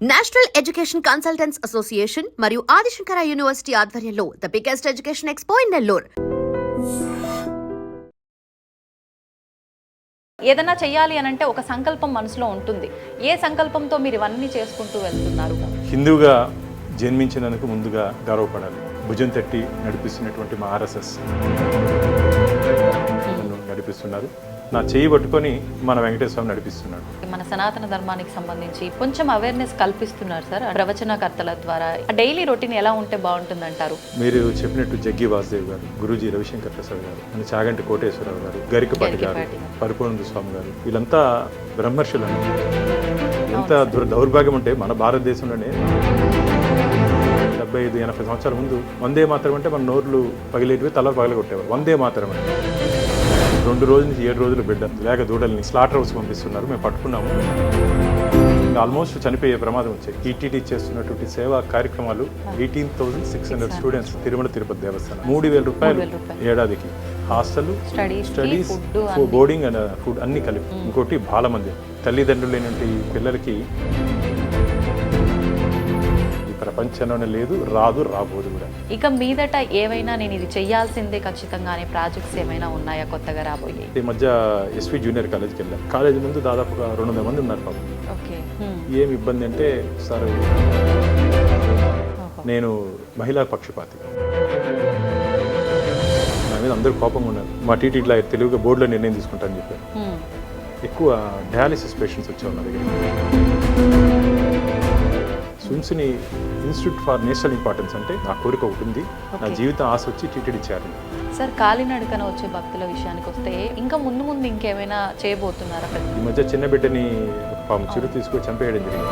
National education consultants association మరియు Adi Shankara university ఆధ్వర్యంలో the biggest education expo in Nellore. ఏదైనా చెయ్యాలి అని అంటే ఒక సంకల్పం మనసులో ఉంటుంది. ఏ సంకల్పంతో మీరు ఇవన్నీ చేసుకుంటూ వెళ్తున్నారు? హిందువుగా జన్మించినందుకు ముందుగా గర్వపడాలి. భుజం తట్టి నడిపిస్తున్నటువంటి మా ఆర్ఎస్ఎస్ నన్ను నడిపిస్తున్నారు. నా చేయి పట్టుకొని మన వెంకటేశ్వర నడిపిస్తున్నాడు. మన సనాతన ధర్మానికి సంబంధించి కొంచెం అవేర్నెస్ కల్పిస్తున్నారు సార్ ప్రవచనకర్తల ద్వారా. డైలీ రొటీన్ ఎలా ఉంటే బాగుంటుంది అంటారు? మీరు చెప్పినట్టు జగ్గి వాసుదేవ్ గారు, గురూజీ రవిశంకర్ ప్రసాద్ గారు, మన చాగంటి కోటేశ్వరరావు గారు, గరికపాటి గారు, పరిపూర్ణ స్వామి గారు, వీళ్ళంతా బ్రహ్మర్షులను. ఎంత దౌర్భాగ్యం అంటే మన భారతదేశంలోనే 75-80 సంవత్సరాల ముందు వందే మాత్రం అంటే మన నోర్లు పగిలేటివి, తల పగలగొట్టేవారు. వందే మాత్రం అంటే 2 రోజుల నుంచి 7 రోజులు బిడ్డ లేక దూడల్ని స్లాటర్ హౌస్ పంపిస్తున్నారు. మేము పట్టుకున్నాము. ఆల్మోస్ట్ చనిపోయే ప్రమాదం వచ్చాయి. టీటీడీ చేస్తున్నటువంటి సేవా కార్యక్రమాలు 18,600 స్టూడెంట్స్ తిరుమల తిరుపతి దేవస్థానం 3,000 రూపాయలు ఏడాదికి. Hostel, studies, boarding and food అన్ని కలిపి. ఇంకోటి బాలమందిరం. తల్లిదండ్రులు లేనటువంటి పిల్లలకి ప్రపంచంలోనే లేదు, రాబోదు కూడా. ఇక మీదట ఏవైనా నేను ఇది చెయ్యాల్సిందే ఖచ్చితంగా అనే ప్రాజెక్ట్స్ ఏమైనా ఉన్నాయా కొత్తగా రాబోయే? ఈ మధ్య ఎస్వి జూనియర్ కాలేజ్కి వెళ్ళాం. కాలేజీ ముందు దాదాపుగా 200 మంది ఉన్నారు పాపం. ఏం ఇబ్బంది అంటే, సార్ నేను మహిళా పక్షపాతి, నా మీద అందరూ కోపంగా ఉన్నారు. మా టీటీడీలో తెలుగుగా బోర్డులో నిర్ణయం తీసుకుంటానని చెప్పారు. ఎక్కువ డయాలిసిస్ పేషెంట్స్ వచ్చేవారు నా దగ్గర. స్విమ్స్ని ఇన్స్టిట్యూట్ ఫర్ నేషనల్ ఇంపార్టెన్స్ అంటే నా కోరిక ఒకటి ఉంది. నా జీవితం ఆశ వచ్చి టీటీడీ చేయాలి. సార్, కాలినడకన వచ్చే భక్తుల విషయానికి వస్తే ఇంకా ముందు ఇంకేమైనా చేయబోతున్నారా? ఈ మధ్య చిన్న బిడ్డని చిరు తీసుకొని చంపేయడం జరిగింది.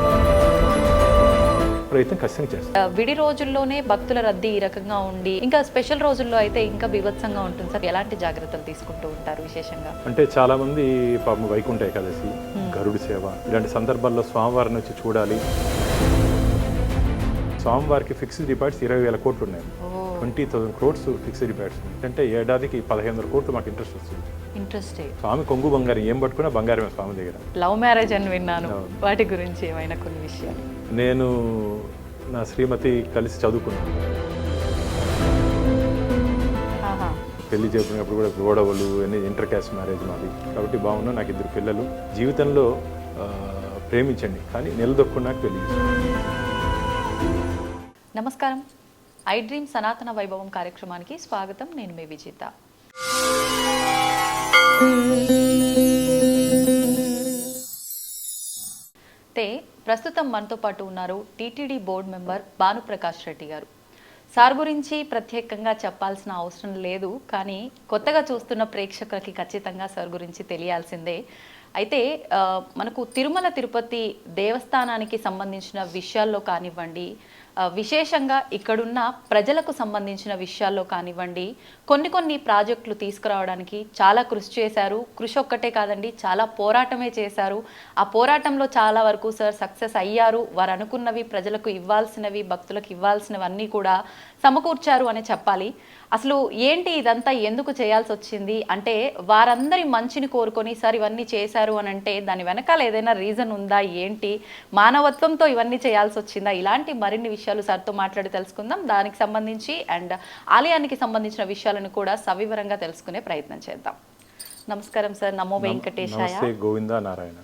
ప్రయత్నం ఖచ్చితంగా చేస్తాం. విడి రోజుల్లోనే భక్తుల రద్దీ ఈ రకంగా ఉండి ఇంకా స్పెషల్ రోజుల్లో అయితే ఇంకా బీభత్సంగా ఉంటుంది సార్. ఎలాంటి జాగ్రత్తలు తీసుకుంటూ ఉంటారు విశేషంగా? అంటే చాలా మంది పాపం వైకుంఠ ఏకాదశి, గరుడు సేవ ఇలాంటి సందర్భాల్లో స్వామివారిని వచ్చి చూడాలి. స్వామివారికి ఫిక్స్డ్ డిపాజిట్స్ 20,000 కోట్లు ఉన్నాయి. 20,000 crores ఫిక్స్డ్ డిపాజిట్స్. అంటే ఏడాదికి 1,500 కోట్లు మాకు ఇంట్రెస్ట్ వస్తుంది. స్వామి కొంగు బంగారం, ఏం పట్టుకున్నా బంగారమే స్వామి దగ్గర. లవ్ మ్యారేజ్ అని విన్నాను, వాటి గురించి ఏమైనా కొన్ని విషయాలు? నేను నా శ్రీమతి కలిసి చదువుకున్నాను. పెళ్లి చేసుకున్నప్పుడు కూడా గొడవలు అన్ని, ఇంటర్ క్యాస్ట్ మ్యారేజ్ మాది. కాబట్టి బాగున్నా. నాకు 2 పిల్లలు. జీవితంలో ప్రేమించండి కానీ నిలదొక్కున్నాక పెళ్లి చేసుకోండి. నమస్కారం. ఐ డ్రీమ్ సనాతన వైభవం కార్యక్రమానికి స్వాగతం. నేను మీ విజేత. ప్రస్తుతం మనతో పాటు ఉన్నారు TTD board member Bhanuprakash Reddy గారు. సార్ గురించి ప్రత్యేకంగా చెప్పాల్సిన అవసరం లేదు, కానీ కొత్తగా చూస్తున్న ప్రేక్షకులకి ఖచ్చితంగా సార్ గురించి తెలియాల్సిందే. అయితే మనకు తిరుమల తిరుపతి దేవస్థానానికి సంబంధించిన విషయాల్లో కానివ్వండి, విశేషంగా ఇక్కడున్న ప్రజలకు సంబంధించిన విషయాల్లో కానివ్వండి, కొన్ని ప్రాజెక్టులు తీసుకురావడానికి చాలా కృషి చేశారు. కృషి ఒక్కటే కాదండి, చాలా పోరాటమే చేశారు. ఆ పోరాటంలో చాలా వరకు సార్ సక్సెస్ అయ్యారు. వారు అనుకున్నవి, ప్రజలకు ఇవ్వాల్సినవి, భక్తులకు ఇవ్వాల్సినవన్నీ కూడా సమకూర్చారు అని చెప్పాలి. అసలు ఏంటి ఇదంతా ఎందుకు చేయాల్సి వచ్చింది అంటే, వారందరి మంచిని కోరుకొని సార్ ఇవన్నీ చేశారు అని అంటే దాని వెనకాల ఏదైనా రీజన్ ఉందా, ఏంటి మానవత్వంతో ఇవన్నీ చేయాల్సి వచ్చిందా? ఇలాంటి మరిన్ని విషయాలు సార్తో మాట్లాడి తెలుసుకుందాం. దానికి సంబంధించి అండ్ ఆలయానికి సంబంధించిన విషయాలను కూడా సవివరంగా తెలుసుకునే ప్రయత్నం చేద్దాం. నమస్కారం సార్. నమో వెంకటేశాయ. గోవిందా నారాయణ.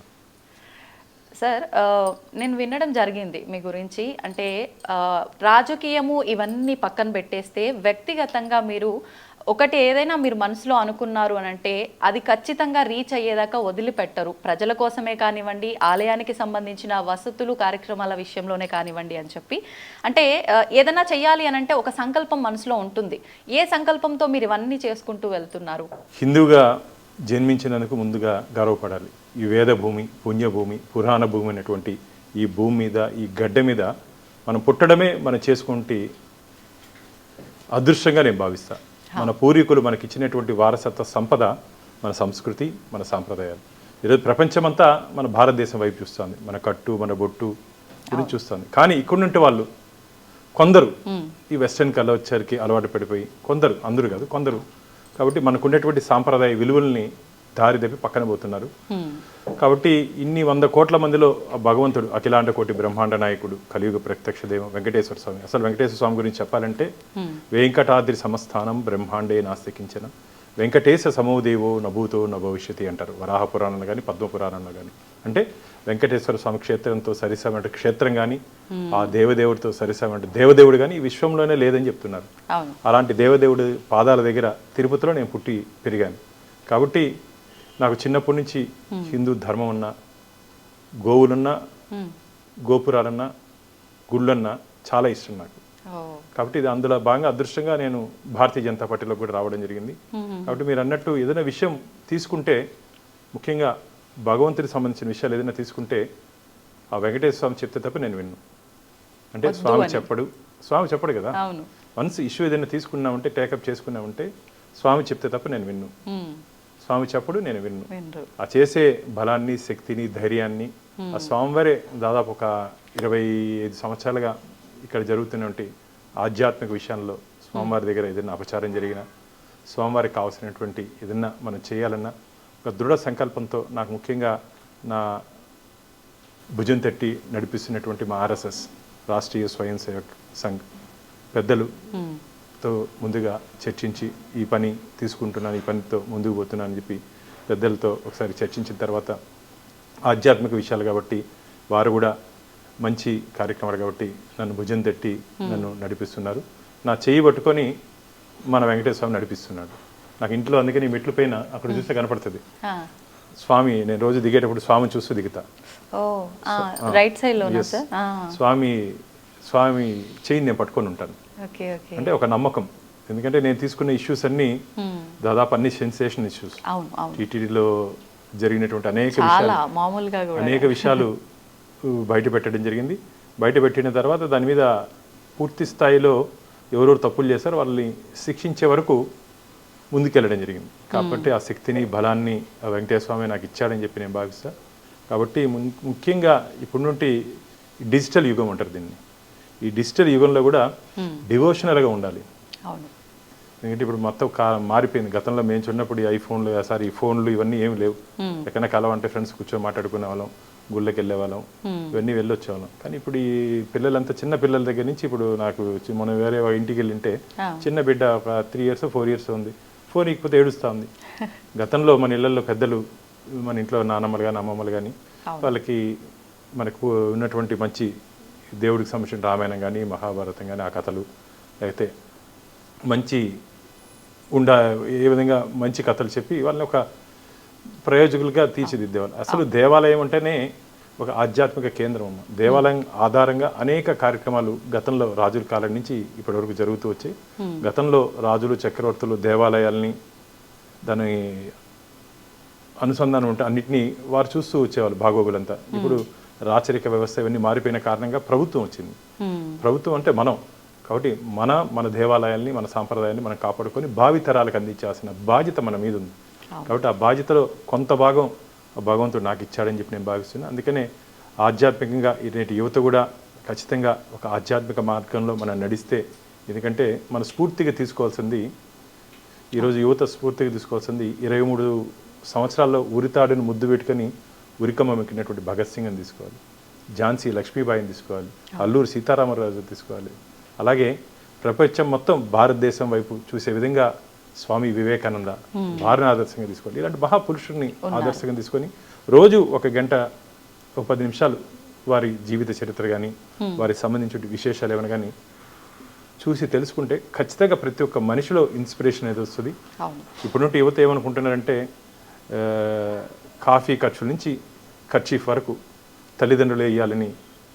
సార్, నేను వినడం జరిగింది మీ గురించి. అంటే రాజకీయము ఇవన్నీ పక్కన పెట్టేస్తే వ్యక్తిగతంగా మీరు ఒకటి ఏదైనా మీరు మనసులో అనుకున్నారు అని అంటే అది ఖచ్చితంగా రీచ్ అయ్యేదాకా వదిలిపెట్టరు. ప్రజల కోసమే కానివ్వండి, ఆలయానికి సంబంధించిన వసతులు కార్యక్రమాల విషయంలోనే కానివ్వండి అని చెప్పి. అంటే ఏదైనా చెయ్యాలి అని అంటే ఒక సంకల్పం మనసులో ఉంటుంది. ఏ సంకల్పంతో మీరు ఇవన్నీ చేసుకుంటూ వెళ్తున్నారు? హిందువుగా జన్మించినందుకు ముందుగా గర్వపడాలి. ఈ వేద భూమి, పుణ్యభూమి, పురాణ భూమి అనేటువంటి ఈ భూమి మీద, ఈ గడ్డ మీద మనం పుట్టడమే మనం చేసుకుంటే అదృష్టంగా నేను భావిస్తా. మన పూర్వీకులు మనకి ఇచ్చినటువంటి వారసత్వ సంపద మన సంస్కృతి, మన సాంప్రదాయాలు. ఈరోజు ప్రపంచమంతా మన భారతదేశం వైపు చూస్తుంది. మన కట్టు, మన బొట్టు గురించి చూస్తుంది. కానీ ఇక్కడుంటే వాళ్ళు కొందరు ఈ వెస్టర్న్ కల్చర్కి అలవాటు పడిపోయి, కొందరు, అందరూ కాదు కొందరు. కాబట్టి మనకు ఉన్నటువంటి సాంప్రదాయ విలువల్ని దారి తప్పి పక్కన పోతున్నారు. కాబట్టి ఇన్ని 100 కోట్ల మందిలో ఆ భగవంతుడు అఖిలాండ కోటి బ్రహ్మాండ నాయకుడు కలియుగ ప్రత్యక్ష దైవం వెంకటేశ్వర స్వామి. అసలు వెంకటేశ్వర స్వామి గురించి చెప్పాలంటే వెంకటాద్రి సమస్థానం బ్రహ్మాండే నాస్తికించిన వెంకటేశ సమోదేవో నభూతో నభవిష్యతి అంటారు వరాహ పురాణంలో కానీ పద్మ పురాణంలో కానీ. అంటే వెంకటేశ్వర స్వామి క్షేత్రంతో సరిసమంటే క్షేత్రం కానీ ఆ దేవదేవుడితో సరిసమంటే దేవదేవుడు కానీ ఈ విశ్వంలోనే లేదని చెప్తున్నారు. అలాంటి దేవదేవుడి పాదాల దగ్గర తిరుపతిలో నేను పుట్టి పెరిగాను. కాబట్టి నాకు చిన్నప్పటి నుంచి హిందూ ధర్మం అన్నా, గోవులన్నా, గోపురాలన్నా, గుళ్ళన్నా చాలా ఇష్టం నాకు. కాబట్టి ఇది అందులో భాగంగా అదృష్టంగా నేను భారతీయ జనతా పార్టీలో కూడా రావడం జరిగింది. కాబట్టి మీరు అన్నట్టు ఏదైనా విషయం తీసుకుంటే, ముఖ్యంగా భగవంతుడికి సంబంధించిన విషయాలు ఏదైనా తీసుకుంటే ఆ వెంకటేశ్వర స్వామి చెప్తే తప్ప నేను విన్ను. అంటే స్వామి చెప్పడు కదా. వన్స్ ఇష్యూ ఏదైనా తీసుకున్నామంటే, టేకప్ చేసుకున్నామంటే స్వామి చెప్తే తప్ప నేను విన్ను. స్వామి చెప్పడు, నేను విన్ను. ఆ చేసే బలాన్ని, శక్తిని, ధైర్యాన్ని ఆ స్వామివారే దాదాపు ఒక 25 సంవత్సరాలుగా ఇక్కడ జరుగుతున్నటువంటి ఆధ్యాత్మిక విషయంలో స్వామివారి దగ్గర ఏదైనా అపచారం జరిగినా, స్వామివారికి కావాల్సినటువంటి ఏదైనా మనం చేయాలన్నా ఒక దృఢ సంకల్పంతో నాకు ముఖ్యంగా నా భుజం తట్టి నడిపిస్తున్నటువంటి మా ఆర్ఎస్ఎస్ రాష్ట్రీయ స్వయం సేవక్ సంఘ్ పెద్దలుతో ముందుగా చర్చించి ఈ పని తీసుకుంటున్నాను, ఈ పనితో ముందుకు పోతున్నాను అని చెప్పి పెద్దలతో ఒకసారి చర్చించిన తర్వాత ఆధ్యాత్మిక విషయాలు కాబట్టి వారు కూడా మంచి కార్యక్రమాలు కాబట్టి నన్ను భుజం తట్టి నన్ను నడిపిస్తున్నారు. నా చేయి పట్టుకొని మన వెంకటేశ్వర స్వామి నడిపిస్తున్నాడు. నాకు ఇంట్లో అందుకని మెట్లు పైన అక్కడ చూస్తే కనపడుతుంది స్వామి. నేను రోజు దిగేటప్పుడు స్వామిని చూస్తూ దిగుతా. స్వామి చేయి నేను పట్టుకొని ఉంటాను. అంటే ఒక నమ్మకం. ఎందుకంటే నేను తీసుకున్న ఇష్యూస్ అన్ని దాదాపు అన్ని సెన్సేషన్ ఇష్యూస్. టీటీడీలో జరిగినటువంటి అనేక విషయాలు బయట పెట్టడం జరిగింది. బయట పెట్టిన తర్వాత దాని మీద పూర్తి స్థాయిలో ఎవరెవరు తప్పులు చేశారో వాళ్ళని శిక్షించే వరకు ముందుకెళ్ళడం జరిగింది. కాబట్టి ఆ శక్తిని, బలాన్ని ఆ వెంకటేశ్వర స్వామి నాకు ఇచ్చాడని చెప్పి నేను భావిస్తాను. కాబట్టి ముఖ్యంగా ఇప్పుడు నుండి డిజిటల్ యుగం అంటారు దీన్ని. ఈ డిజిటల్ యుగంలో కూడా డివోషనల్గా ఉండాలి. ఎందుకంటే ఇప్పుడు మొత్తం మారిపోయింది. గతంలో మేము చిన్నప్పుడు ఈ ఐఫోన్లు, ఈ ఫోన్లు ఇవన్నీ ఏమి లేవు. ఎక్కడైనా కలవంటే ఫ్రెండ్స్ కూర్చొని మాట్లాడుకునే వాళ్ళం, గుళ్ళకి వెళ్ళే వాళ్ళం, ఇవన్నీ వెళ్ళొచ్చేవాళ్ళం. కానీ ఇప్పుడు ఈ పిల్లలంతా చిన్న పిల్లల దగ్గర నుంచి ఇప్పుడు నాకు మనం వేరే ఇంటికి వెళ్ళింటే చిన్న బిడ్డ ఒక 3 years 4 years ఉంది, ఫోన్ ఇకపోతే ఏడుస్తూ ఉంది. గతంలో మన ఇళ్లలో పెద్దలు, మన ఇంట్లో నాన్నమ్మలు కానీ అమ్మమ్మలు కానీ వాళ్ళకి మనకు ఉన్నటువంటి మంచి దేవుడికి సంబంధించిన రామాయణం కానీ మహాభారతం కానీ ఆ కథలు, లేకపోతే మంచి ఏ విధంగా మంచి కథలు చెప్పి వాళ్ళని ఒక ప్రయోజకులుగా తీర్చిదిద్దేవాళ్ళు. అసలు దేవాలయం అంటేనే ఒక ఆధ్యాత్మిక కేంద్రం. దేవాలయం ఆధారంగా అనేక కార్యక్రమాలు గతంలో రాజుల కాలం నుంచి ఇప్పటి వరకు జరుగుతూ వచ్చాయి. గతంలో రాజులు, చక్రవర్తులు దేవాలయాల్ని దాని అనుసంధానం ఉంటే అన్నింటినీ వారు చూస్తూ వచ్చేవాళ్ళు బాగోగులంతా. ఇప్పుడు రాచరిక వ్యవస్థ ఇవన్నీ మారిపోయిన కారణంగా ప్రభుత్వం వచ్చింది. ప్రభుత్వం అంటే మనం. కాబట్టి మన దేవాలయాల్ని, మన సాంప్రదాయాన్ని మనం కాపాడుకొని భావితరాలకు అందించాల్సిన బాధ్యత మన మీద ఉంది. కాబట్టి ఆ బాధ్యతలో కొంత భాగం భగవంతుడు నాకు ఇచ్చాడని చెప్పి నేను భావిస్తున్నాను. అందుకనే ఆధ్యాత్మికంగా నేటి యువత కూడా ఖచ్చితంగా ఒక ఆధ్యాత్మిక మార్గంలో మనం నడిస్తే, ఎందుకంటే మన స్ఫూర్తిగా తీసుకోవాల్సింది, ఈరోజు యువత స్ఫూర్తిగా తీసుకోవాల్సింది 23 సంవత్సరాల్లో ఉరితాడును ముద్దు పెట్టుకొని ఉరికమ్మ మెక్కినటువంటి భగత్ సింగ్ అని తీసుకోవాలి, ఝాన్సీ లక్ష్మీబాయిని తీసుకోవాలి, అల్లూరి సీతారామరాజు తీసుకోవాలి. అలాగే ప్రపంచం మొత్తం భారతదేశం వైపు చూసే విధంగా స్వామి వివేకానంద వారిని ఆదర్శంగా తీసుకోవాలి. ఇలాంటి మహాపురుషుడిని ఆదర్శంగా తీసుకొని రోజు 1 గంట 10 నిమిషాలు వారి జీవిత చరిత్ర కానీ వారికి సంబంధించిన విశేషాలు ఏమైనా కానీ చూసి తెలుసుకుంటే ఖచ్చితంగా ప్రతి ఒక్క మనిషిలో ఇన్స్పిరేషన్ అనేది వస్తుంది. ఇప్పుడు నుండి యువత ఏమనుకుంటున్నారంటే కాఫీ ఖర్చుల నుంచి ఖర్చీఫ్ వరకు తల్లిదండ్రులు వేయాలని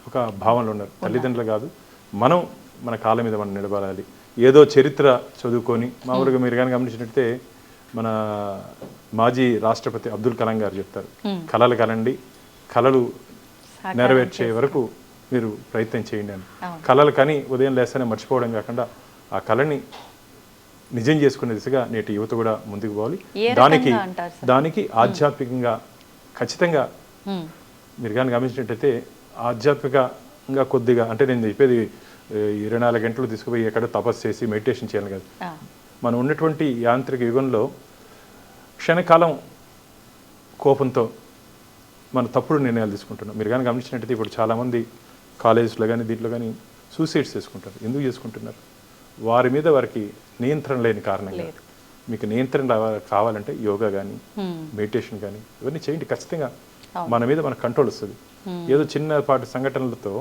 ఒక భావనలో ఉన్నారు. తల్లిదండ్రులు కాదు, మనం మన కాళ్ళ మీద మనం నిలబడాలి. ఏదో చరిత్ర చదువుకొని మామూలుగా మీరు కానీ గమనించినట్టే మన మాజీ రాష్ట్రపతి అబ్దుల్ కలాం గారు చెప్తారు, కళలు కలండి, కళలు నెరవేర్చే వరకు మీరు ప్రయత్నం చేయండి అని. కళలు కానీ ఉదయం లేస్తేనే మర్చిపోవడం కాకుండా ఆ కళని నిజం చేసుకునే దిశగా నేటి యువత కూడా ముందుకు పోవాలి. దానికి ఆధ్యాత్మికంగా ఖచ్చితంగా మీరు కానీ గమనించినట్టయితే ఆధ్యాత్మికంగా కొద్దిగా, అంటే నేను చెప్పేది 24 గంటలు తీసుకుపోయి ఎక్కడ తపస్సు చేసి మెడిటేషన్ చేయాలి కాదు. మనం ఉన్నటువంటి యాంత్రిక యుగంలో క్షణకాలం కోపంతో మన తప్పుడు నిర్ణయాలు తీసుకుంటున్నాం. మీరు కానీ గమనించినట్టయితే ఇప్పుడు చాలామంది కాలేజెస్లో కానీ దీంట్లో కానీ సూసైడ్స్ చేసుకుంటారు. ఎందుకు చేసుకుంటున్నారు? వారి మీద వారికి నియంత్రణ లేని కారణంగా. మీకు నియంత్రణ కావాలంటే యోగా కానీ మెడిటేషన్ కానీ ఇవన్నీ చేయండి. ఖచ్చితంగా మన మీద మన కంట్రోల్ వస్తుంది. ఏదో చిన్నపాటి సంఘటనలతో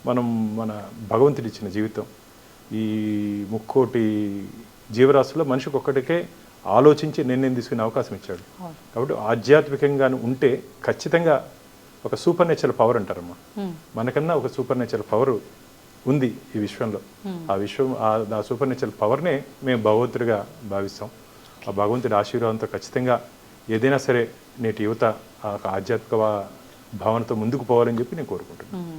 మనం మన భగవంతుడి ఇచ్చిన జీవితం, ఈ 3,00,00,000 జీవరాశుల్లో మనిషికి ఒక్కటికే ఆలోచించి నిర్ణయం తీసుకునే అవకాశం ఇచ్చాడు. కాబట్టి ఆధ్యాత్మికంగా ఉంటే ఖచ్చితంగా ఒక సూపర్ నేచురల్ పవర్ అంటారమ్మా. మనకన్నా ఒక సూపర్ నేచురల్ పవర్ ఉంది ఈ విశ్వంలో. ఆ సూపర్ నేచురల్ పవర్నే మేము భగవంతుడిగా భావిస్తాం. ఆ భగవంతుడి ఆశీర్వాదంతో ఖచ్చితంగా ఏదైనా సరే నేటి యువత ఆ ఆధ్యాత్మిక భావనతో ముందుకు పోవాలని చెప్పి నేను కోరుకుంటున్నాను.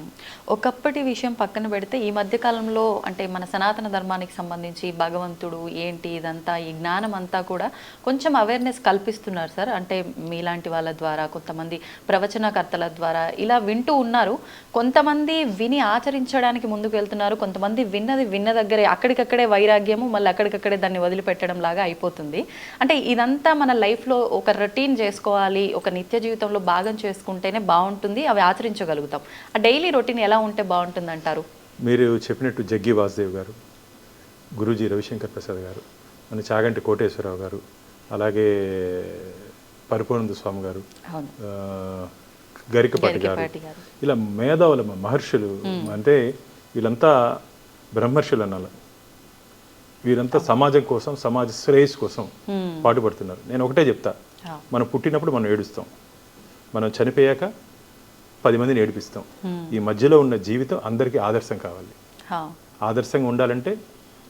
ఒకప్పటి విషయం పక్కన పెడితే ఈ మధ్య కాలంలో అంటే మన సనాతన ధర్మానికి సంబంధించి భగవంతుడు ఏంటి ఇదంతా ఈ జ్ఞానం అంతా కూడా కొంచెం అవేర్నెస్ కల్పిస్తున్నారు సార్. అంటే మీలాంటి వాళ్ళ ద్వారా, కొంతమంది ప్రవచనకర్తల ద్వారా ఇలా వింటూ ఉన్నారు. కొంతమంది విని ఆచరించడానికి ముందుకు వెళ్తున్నారు. కొంతమంది విన్న దగ్గరే అక్కడికక్కడే వైరాగ్యము, మళ్ళీ అక్కడికక్కడే దాన్ని వదిలిపెట్టడం లాగా అయిపోతుంది. అంటే ఇదంతా మన లైఫ్లో ఒక రొటీన్ చేసుకోవాలి, ఒక నిత్య జీవితంలో భాగం చేసుకుంటేనే బాగుంటుంది, అవి ఆచరించగలుగుతాం. ఆ డైలీ రొటీన్ ఎలా ఉంటే బాగుంటుంది అంటారు? మీరు చెప్పినట్టు జగ్గి వాసుదేవ్ గారు, గురూజీ రవిశంకర్ ప్రసాద్ గారు, మన చాగంటి కోటేశ్వరరావు గారు, అలాగే పరిపూర్ణ స్వామి గారు, గరికపాటి గారు, ఇలా మేధావుల మహర్షులు, అంటే వీళ్ళంతా బ్రహ్మర్షులు అనాలి. వీరంతా సమాజం కోసం, సమాజ శ్రేయస్సు కోసం పాటుపడుతున్నారు. నేను ఒకటే చెప్తా, మనం పుట్టినప్పుడు మనం ఏడుస్తాం, మనం చనిపోయాక 10 మందిని ఏడిపిస్తాం. ఈ మధ్యలో ఉన్న జీవితం అందరికీ ఆదర్శం కావాలి. ఆదర్శంగా ఉండాలంటే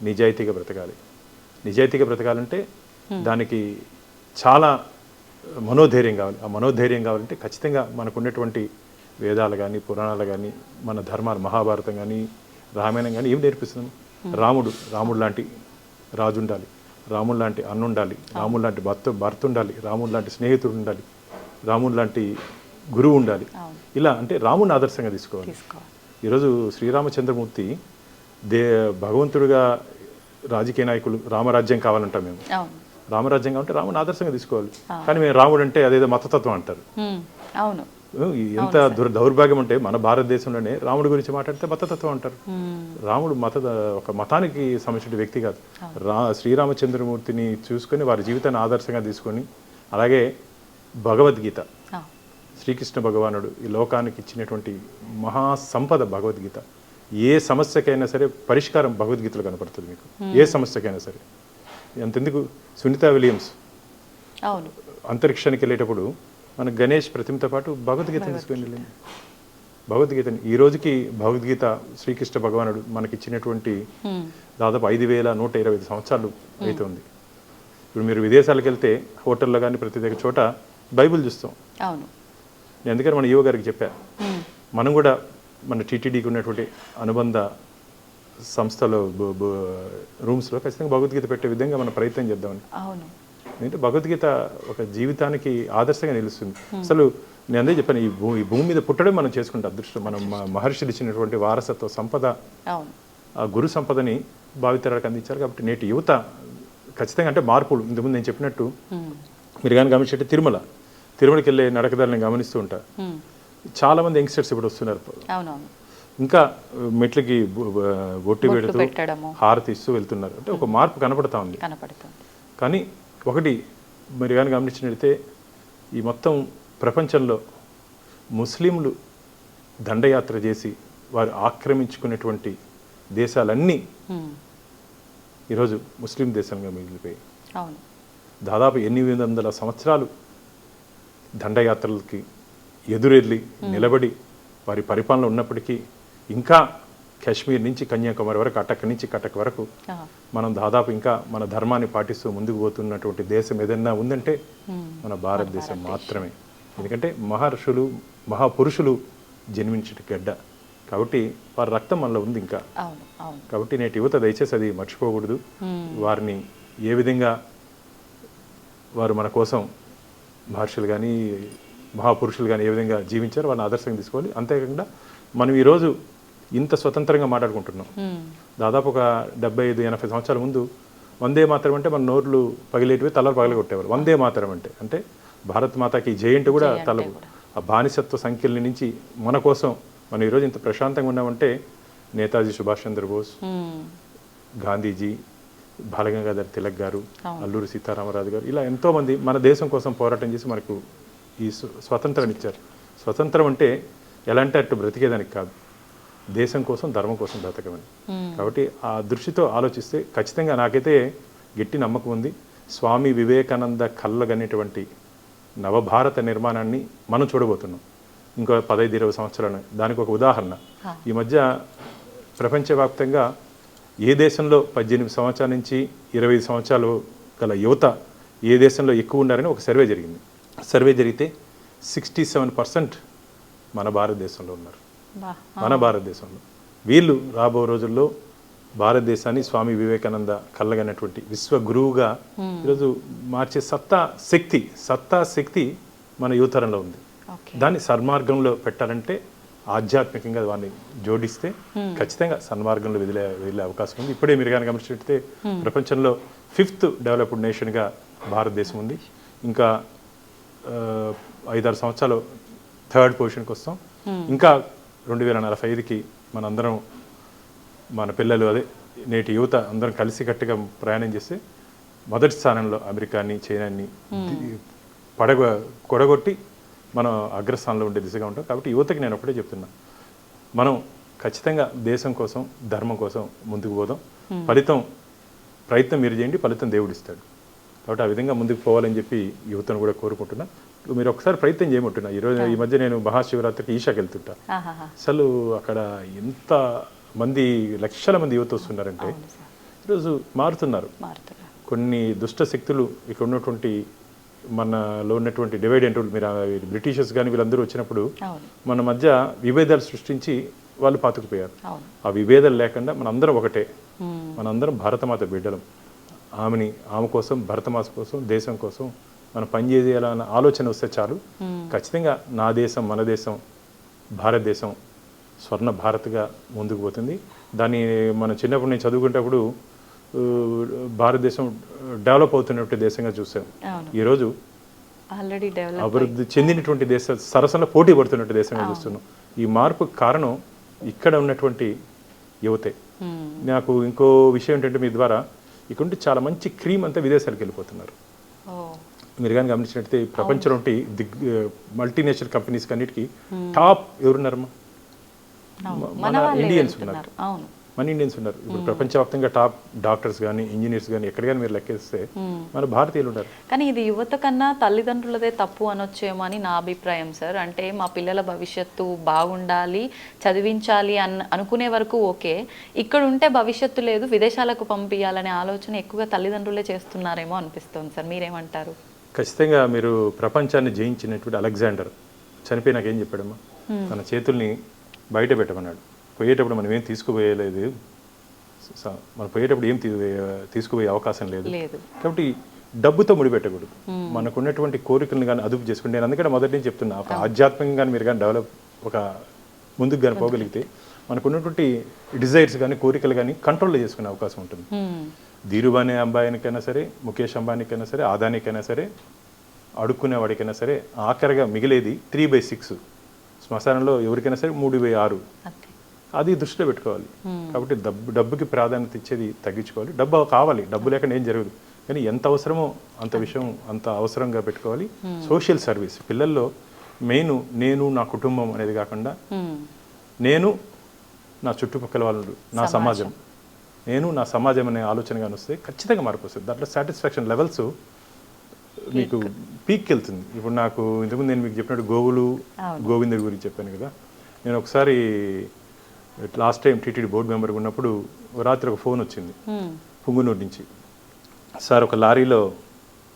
నిజాయితీగా బ్రతకాలి. నిజాయితీగా బ్రతకాలంటే దానికి చాలా మనోధైర్యం కావాలి. ఆ మనోధైర్యం కావాలంటే ఖచ్చితంగా మనకు ఉన్నటువంటి వేదాలు కానీ, పురాణాలు కానీ, మన ధర్మాలు, మహాభారతం కానీ, రామాయణం కానీ ఏం నేర్పిస్తున్నాం? రాముడు లాంటి రాజు ఉండాలి, రాముడు లాంటి అన్న ఉండాలి, రాముడు లాంటి భర్త ఉండాలి, రాముడు లాంటి స్నేహితుడు ఉండాలి, రాముడు లాంటి గురువు ఉండాలి. ఇలా అంటే రాముడిని ఆదర్శంగా తీసుకోవాలి. ఈరోజు శ్రీరామచంద్రమూర్తి భగవంతుడిగా రాజకీయ నాయకులు రామరాజ్యం కావాలంటాం మేము. రామరాజ్యం కావాలంటే రాముడిని ఆదర్శంగా తీసుకోవాలి. కానీ మేము రాముడు అంటే అదేదో మతతత్వం అంటారు. అవును, ఎంత దౌర్భాగ్యం అంటే మన భారతదేశంలోనే రాముడి గురించి మాట్లాడితే మతతత్వం అంటారు. రాముడు ఒక మతానికి సంబంధించిన వ్యక్తి కాదు. శ్రీరామచంద్రమూర్తిని చూసుకొని వారి జీవితాన్ని ఆదర్శంగా తీసుకొని, అలాగే భగవద్గీత, శ్రీకృష్ణ భగవానుడు ఈ లోకానికి ఇచ్చినటువంటి మహాసంపద భగవద్గీత. ఏ సమస్యకైనా సరే పరిష్కారం భగవద్గీతలో కనపడుతుంది మీకు. ఏ సమస్యకైనా సరే. అంతెందుకు, సునీత విలియమ్స్ అంతరిక్షానికి వెళ్ళేటప్పుడు మన గణేష్ ప్రతిమతో పాటు భగవద్గీతను తీసుకుని వెళ్ళింది. భగవద్గీతని ఈ రోజుకి భగవద్గీత శ్రీకృష్ణ భగవానుడు మనకిచ్చినటువంటి దాదాపు 5,125 సంవత్సరాలు అవుతుంది. ఇప్పుడు మీరు విదేశాలకు వెళ్తే హోటల్లో కానీ ప్రతి దగ్గర చోట బైబిల్ చూస్తాం. నేను అందుకని మన యువ గారికి చెప్పా, మనం కూడా మన టీటీడీకి ఉన్నటువంటి అనుబంధ సంస్థలో రూమ్స్లో ఖచ్చితంగా భగవద్గీత పెట్టే విధంగా మనం ప్రయత్నం చేద్దామని. ఎందుకంటే భగవద్గీత ఒక జీవితానికి ఆదర్శంగా నిలుస్తుంది. అసలు నేను అదే చెప్పాను, ఈ భూమి మీద పుట్టడం మనం చేసుకుంటే అదృష్టం. మనం మహర్షులు ఇచ్చినటువంటి వారసత్వ సంపద, ఆ గురు సంపదని భావితరాలకు అందించారు. కాబట్టి నేటి యువత ఖచ్చితంగా అంటే మార్పులు. ఇంతకుముందు నేను చెప్పినట్టు మీరు కానీ గమనించే తిరుమలకి వెళ్ళే నడకదారులను గమనిస్తూ ఉంటా. చాలా మంది యంగ్స్టర్స్ ఇప్పుడు వస్తున్నారు. ఇంకా మెట్లకి బొట్టు పెడుతూ హారతి ఇస్తూ వెళ్తున్నారు. అంటే ఒక మార్పు కనపడతా ఉంది. కానీ ఒకటి మీరు కానీ గమనించినట్లయితే ఈ మొత్తం ప్రపంచంలో ముస్లింలు దండయాత్ర చేసి వారు ఆక్రమించుకునేటువంటి దేశాలన్నీ ఈరోజు ముస్లిం దేశంగా మిగిలిపోయాయి. దాదాపు 800 సంవత్సరాలు దండయాత్రలకి ఎదురెళ్ళి నిలబడి వారి పరిపాలన ఉన్నప్పటికీ ఇంకా కాశ్మీర్ నుంచి కన్యాకుమారి వరకు, అటక్ నుంచి కటక్ వరకు మనం దాదాపు ఇంకా మన ధర్మాన్ని పాటిస్తూ ముందుకు పోతున్నటువంటి దేశం ఏదైనా ఉందంటే మన భారతదేశం మాత్రమే. ఎందుకంటే మహర్షులు, మహాపురుషులు జన్మించే గడ్డ. కాబట్టి వారి రక్తం మనలో ఉంది ఇంకా. కాబట్టి నేటి యువత దయచేసి అది మర్చిపోకూడదు. వారిని ఏ విధంగా వారు మన కోసం మహర్షులు కానీ మహాపురుషులు కానీ ఏ విధంగా జీవించారో వారిని ఆదర్శంగా తీసుకోవాలి. అంతేకాకుండా మనం ఈరోజు ఇంత స్వతంత్రంగా మాట్లాడుకుంటున్నాం. దాదాపు ఒక 75-80 సంవత్సరాల ముందు వందే మాతరం అంటే మన నోర్లు పగిలేటివి, తలలు పగలగొట్టేవారు. వందే మాతరం అంటే భారత్ మాతాకి జై అంటూ కూడా జై అంటే తల కూడా. ఆ బానిసత్వ సంఖ్యల నుంచి మన కోసం మనం ఈరోజు ఇంత ప్రశాంతంగా ఉన్నామంటే నేతాజీ సుభాష్ చంద్రబోస్, గాంధీజీ, బాలగంగాధర్ తిలక్ గారు, అల్లూరి సీతారామరాజు గారు, ఇలా ఎంతోమంది మన దేశం కోసం పోరాటం చేసి మనకు ఈ స్వతంత్రాన్ని ఇచ్చారు. స్వతంత్రం అంటే ఎలాంటి అట్టు బ్రతికేదానికి కాదు, దేశం కోసం ధర్మం కోసం బ్రతకమని. కాబట్టి ఆ దృష్టితో ఆలోచిస్తే ఖచ్చితంగా నాకైతే గట్టి నమ్మకం ఉంది. స్వామి వివేకానంద కళ్ళగనేటువంటి నవభారత నిర్మాణాన్ని మనం చూడబోతున్నాం ఇంకో 15-20 సంవత్సరాలు. దానికి ఒక ఉదాహరణ, ఈ మధ్య ప్రపంచవ్యాప్తంగా ఏ దేశంలో 18 సంవత్సరాల నుంచి 25 సంవత్సరాలు గల యువత ఏ దేశంలో ఎక్కువ ఉన్నారని ఒక సర్వే జరిగింది. సర్వే జరిగితే 67% మన భారతదేశంలో ఉన్నారు. మన భారతదేశంలో వీళ్ళు రాబో రోజుల్లో భారతదేశాన్ని స్వామి వివేకానంద కళ్ళగనటువంటి విశ్వ గురువుగా ఈరోజు మార్చే సత్తా శక్తి మన యువతరంలో ఉంది. దాన్ని సన్మార్గంలో పెట్టాలంటే ఆధ్యాత్మికంగా వారిని జోడిస్తే ఖచ్చితంగా సన్మార్గంలో వెళ్ళే అవకాశం ఉంది. ఇప్పుడే మీరు కానీ గమనించినట్లయితే ప్రపంచంలో 5th డెవలప్డ్ నేషన్గా భారతదేశం ఉంది. ఇంకా 5-6 సంవత్సరాలు 3rd పొజిషన్కి వస్తాం. ఇంకా 2045కి మనందరం మన పిల్లలు అదే నేటి యువత అందరం కలిసికట్టుగా ప్రయాణం చేస్తే మొదటి స్థానంలో అమెరికాని, చైనాని కొడగొట్టి మనం అగ్రస్థానంలో ఉండే దిశగా ఉంటాం. కాబట్టి యువతకి నేను ఒకటే చెప్తున్నా, మనం ఖచ్చితంగా దేశం కోసం ధర్మం కోసం ముందుకు పోదాం. ప్రయత్నం మీరు చేయండి, ఫలితం దేవుడు ఇస్తాడు. కాబట్టి ఆ విధంగా ముందుకు పోవాలని చెప్పి యువతను కూడా కోరుకుంటున్నా. మీరు ఒకసారి ప్రయత్నం చేయమంటున్నా. ఈ మధ్య నేను మహాశివరాత్రికి ఈషాకి వెళ్తుంటా. అసలు అక్కడ ఎంత మంది లక్షల మంది యువత వస్తున్నారంటే ఈరోజు మారుతున్నారు. కొన్ని దుష్ట శక్తులు ఇక్కడ ఉన్నటువంటి మనలో ఉన్నటువంటి డివైడ్ అండ్ రూల్, మీరు బ్రిటిషర్స్ కానీ వీళ్ళందరూ వచ్చినప్పుడు మన మధ్య విభేదాలు సృష్టించి వాళ్ళు పాతుకుపోయారు. ఆ విభేదాలు లేకుండా మనందరం ఒకటే, మనందరం భారతమాత బిడ్డలం. ఆమె కోసం, భరతమాత కోసం, దేశం కోసం మనం పనిచేయాలన్న ఆలోచన వస్తే చాలు. ఖచ్చితంగా నా దేశం, మన దేశం, భారతదేశం స్వర్ణ భారత్గా ముందుకు పోతుంది. దాన్ని మనం చిన్నప్పుడు నేను చదువుకునేటప్పుడు భారతదేశం డెవలప్ అవుతున్నటువంటి దేశంగా చూసాం. ఈరోజు ఆల్రెడీ అభివృద్ధి చెందినటువంటి దేశ సరసంలో పోటీ పడుతున్నట్టు దేశంగా చూస్తున్నాం. ఈ మార్పుకు కారణం ఇక్కడ ఉన్నటువంటి యువతే. నాకు ఇంకో విషయం ఏంటంటే, మీ ద్వారా ఇక్కడ చాలా మంచి క్రీమ్ అంతా విదేశాలకు వెళ్ళిపోతున్నారు. మీరు కానీ గమనించినట్టయితే ప్రపంచంలో మల్టీనేషనల్ కంపెనీస్ అన్నిటికీ టాప్ ఎవరున్నారమ్మా? మన ఇండియన్స్ ఉన్నారు. ఇప్పుడు ప్రపంచవ్యాప్తంగా టాప్ డాక్టర్స్ కానీ, ఇంజనీర్స్ కానీ ఎక్కడ కానీ మీరు లెక్కేస్తే మన భారతీయులు ఉన్నారు. కానీ ఇది యువత కన్నా తల్లిదండ్రులదే తప్పు అనొచ్చేమో అని నా అభిప్రాయం సార్. అంటే మా పిల్లల భవిష్యత్తు బాగుండాలి, చదివించాలి అనుకునే వరకు ఓకే, ఇక్కడ ఉంటే భవిష్యత్తు లేదు, విదేశాలకు పంపించాలనే ఆలోచన ఎక్కువగా తల్లిదండ్రులే చేస్తున్నారేమో అనిపిస్తుంది సార్. మీరేమంటారు? ఖచ్చితంగా మీరు ప్రపంచాన్ని జయించినటువంటి అలెగ్జాండర్ చనిపోయినాక ఏం చెప్పాడమ్మా? తన చేతుల్ని బయట పెట్టమన్నాడు. పోయేటప్పుడు మనం ఏం తీసుకుపోయలేదు, మనం పోయేటప్పుడు ఏం తీసుకుపోయే అవకాశం లేదు. కాబట్టి డబ్బుతో ముడిపెట్టకూడదు. మనకున్నటువంటి కోరికలను కానీ అదుపు చేసుకుంటే, నేను అందుకని మొదటి నుంచి చెప్తున్నా, ఒక ఆధ్యాత్మికంగా కానీ మీరు కానీ డెవలప్ ఒక ముందుకు కానీ పోగలిగితే మనకున్నటువంటి డిజైర్స్ కానీ కోరికలు కానీ కంట్రోల్లో చేసుకునే అవకాశం ఉంటుంది. ధీరుభాయ్ అంబానీకైనా సరే, ముఖేష్ అంబానీకైనా సరే, అదానీకైనా సరే, అడుక్కునే వాడికైనా సరే ఆఖరిగా మిగిలేది 3/6. శ్మశానంలో ఎవరికైనా సరే 3/6. అది దృష్టిలో పెట్టుకోవాలి. కాబట్టి డబ్బుకి ప్రాధాన్యత ఇచ్చేది తగ్గించుకోవాలి. డబ్బు కావాలి, డబ్బు లేకుండా ఏం జరగదు. కానీ ఎంత అవసరమో అంత అవసరంగా పెట్టుకోవాలి. సోషల్ సర్వీస్ పిల్లల్లో మెయిన్ నేను నా కుటుంబం అనేది కాకుండా నేను నా చుట్టుపక్కల వాళ్ళు, నా సమాజం, నేను నా సమాజం అనే ఆలోచనగా వస్తే ఖచ్చితంగా మార్పు వస్తుంది. దాంట్లో సాటిస్ఫాక్షన్ లెవెల్స్ మీకు పీక్కి వెళ్తుంది. ఇప్పుడు నాకు ఇంతకుముందు నేను మీకు చెప్పినట్టు గోవిందుడి గురించి చెప్పాను కదా. నేను ఒకసారి లాస్ట్ టైం టీటీడీ బోర్డు మెంబర్గా ఉన్నప్పుడు రాత్రి ఒక ఫోన్ వచ్చింది పుంగునూరు నుంచి. సార్, ఒక లారీలో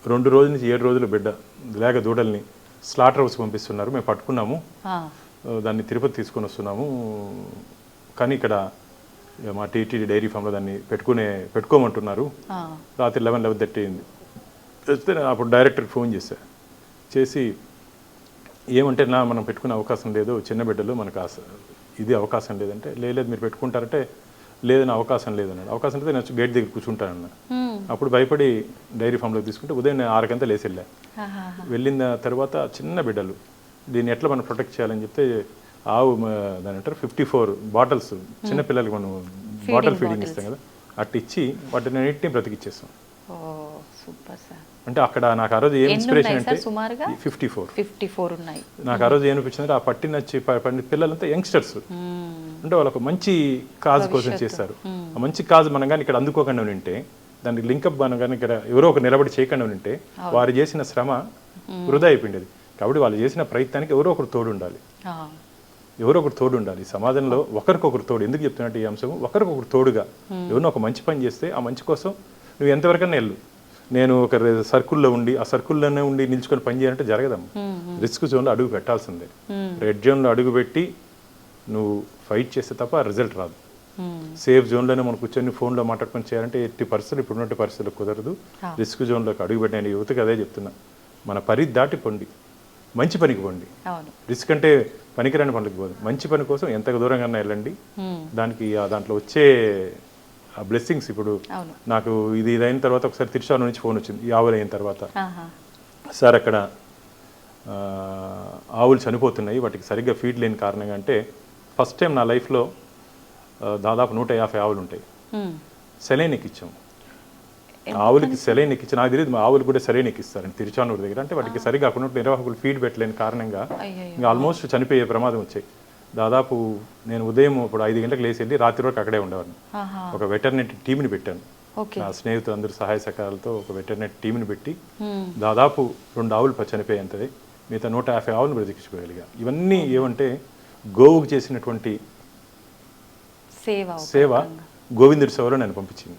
2 రోజుల నుంచి 7 రోజులు బిడ్డ లేక దూడల్ని స్లాటర్ హౌస్ పంపిస్తున్నారు, మేము పట్టుకున్నాము, దాన్ని తిరుపతి తీసుకొని వస్తున్నాము, కానీ ఇక్కడ మా టీటీడీ డైరీ ఫామ్లో దాన్ని పెట్టుకోమంటున్నారు. రాత్రి 11:30 అయింది. వస్తే అప్పుడు డైరెక్టర్కి ఫోన్ చేసి ఏమంటే, మనం పెట్టుకునే అవకాశం లేదు, చిన్న బిడ్డలు మనకు ఇది అవకాశం లేదంటే, లేదు మీరు పెట్టుకుంటారంటే లేదని అవకాశం లేదన్నాడు. అవకాశం అయితే నేను గేట్ దగ్గర కూర్చుంటానన్న. అప్పుడు భయపడి డైరీ ఫామ్లో తీసుకుంటే ఉదయం నేను 6 లేసి వెళ్ళా. వెళ్ళిన తర్వాత చిన్న బిడ్డలు, దీన్ని ఎట్లా మనం ప్రొటెక్ట్ చేయాలని చెప్తే ఆవు దాని అంటారు 54 బాటిల్స్ చిన్నపిల్లలకి మనం బాటిల్ ఫీడింగ్ ఇస్తాం కదా, అట్టు ఇచ్చి వాటిని అన్నింటినీ బ్రతికిచ్చేస్తాం. Super sir. అంటే అక్కడ నాకు ఆ రోజు ఏం ఇన్స్పిరేషన్ అంటే సుమారుగా 54 ఉన్నాయి. అంటే నాకు ఆ రోజు ఏమనిపించింది, ఆ పట్టిన పిల్లలంతా యంగ్స్టర్స్, అంటే వాళ్ళకు మంచి కాజ్ కోసం చేస్తారు. ఆ మంచి కాజ్ మనం కానీ ఇక్కడ అందుకోకుండా ఉంటే, దానికి లింకప్ మనం కానీ ఇక్కడ ఎవరో ఒక నిలబడి చేయకుండా ఉంటే వారు చేసిన శ్రమ వృధా అయిపోయింది. కాబట్టి వాళ్ళు చేసిన ప్రయత్నానికి ఎవరో ఒకరు తోడు ఉండాలి. ఎవరో ఒకరు తోడు ఉండాలి సమాజంలో, ఒకరికొకరు తోడు. ఎందుకు చెప్తున్నట్టు ఈ అంశం, ఒకరికొకరు తోడుగా ఎవరినో ఒక మంచి పని చేస్తే ఆ మంచి కోసం నువ్వు ఎంతవరకన్నా వెళ్ళు. నేను ఒక సర్కిల్లో ఉండి ఆ సర్కిల్లోనే ఉండి నిల్చుకొని పని చేయాలంటే జరగదమ్మా. రిస్క్ జోన్లో అడుగు పెట్టాల్సిందే. రెడ్ జోన్లో అడుగు పెట్టి నువ్వు ఫైట్ చేస్తే తప్ప రిజల్ట్ రాదు. సేఫ్ జోన్లోనే మనం కూర్చొని ఫోన్లో మాట్లాడుకొని చేయాలంటే ఎట్టి పరిస్థితులు ఇప్పుడున్నట్టు పరిస్థితులు కుదరదు. రిస్క్ జోన్లోకి అడుగు పెట్టిన యువతకి అదే చెప్తున్నా, మన పరిధి దాటి పొండి, మంచి పనికి పోండి. రిస్క్ అంటే పనికిరాని పనులకు పోదు, మంచి పని కోసం ఎంత దూరంగా వెళ్ళండి. దానికి దాంట్లో వచ్చే ఆ బ్లెస్సింగ్స్, ఇప్పుడు నాకు ఇది అయిన తర్వాత ఒకసారి తిరుచానూరు నుంచి ఫోన్ వచ్చింది, ఈ ఆవులు అయిన తర్వాత, సార్ అక్కడ ఆవులు చనిపోతున్నాయి, వాటికి సరిగ్గా ఫీడ్ లేని కారణంగా. అంటే ఫస్ట్ టైం నా లైఫ్లో దాదాపు 150 ఆవులు ఉంటాయి, సెలైన్ ఎక్కించాము. ఆవులకి సెలైన్ ఎక్కించి, నాకు తెలియదు ఆవులు కూడా సెలైన్ ఎక్కిస్తారని తిరుచానూరు దగ్గర. అంటే వాటికి సరిగ్గా అక్కడ నిర్వాహకులు ఫీడ్ పెట్టలేని కారణంగా ఇంకా ఆల్మోస్ట్ చనిపోయే ప్రమాదం వచ్చాయి. దాదాపు నేను ఉదయం ఇప్పుడు 5 గంటలకు లేచి వెళ్ళి రాత్రి వరకు అక్కడే ఉండేవాడిని. ఒక వెటర్నరీ టీంని పెట్టాను, నా స్నేహితులు అందరూ సహాయ సహకారాలతో ఒక వెటర్నరీ టీంని పెట్టి దాదాపు 2 ఆవులు చనిపోయేంతది, మిగతా 150 ఆవులను బ్రతికించుకోగలిగా. ఇవన్నీ ఏమంటే గోవుకు చేసినటువంటి సేవ గోవిందుడి సేవలో నేను పంపించింది.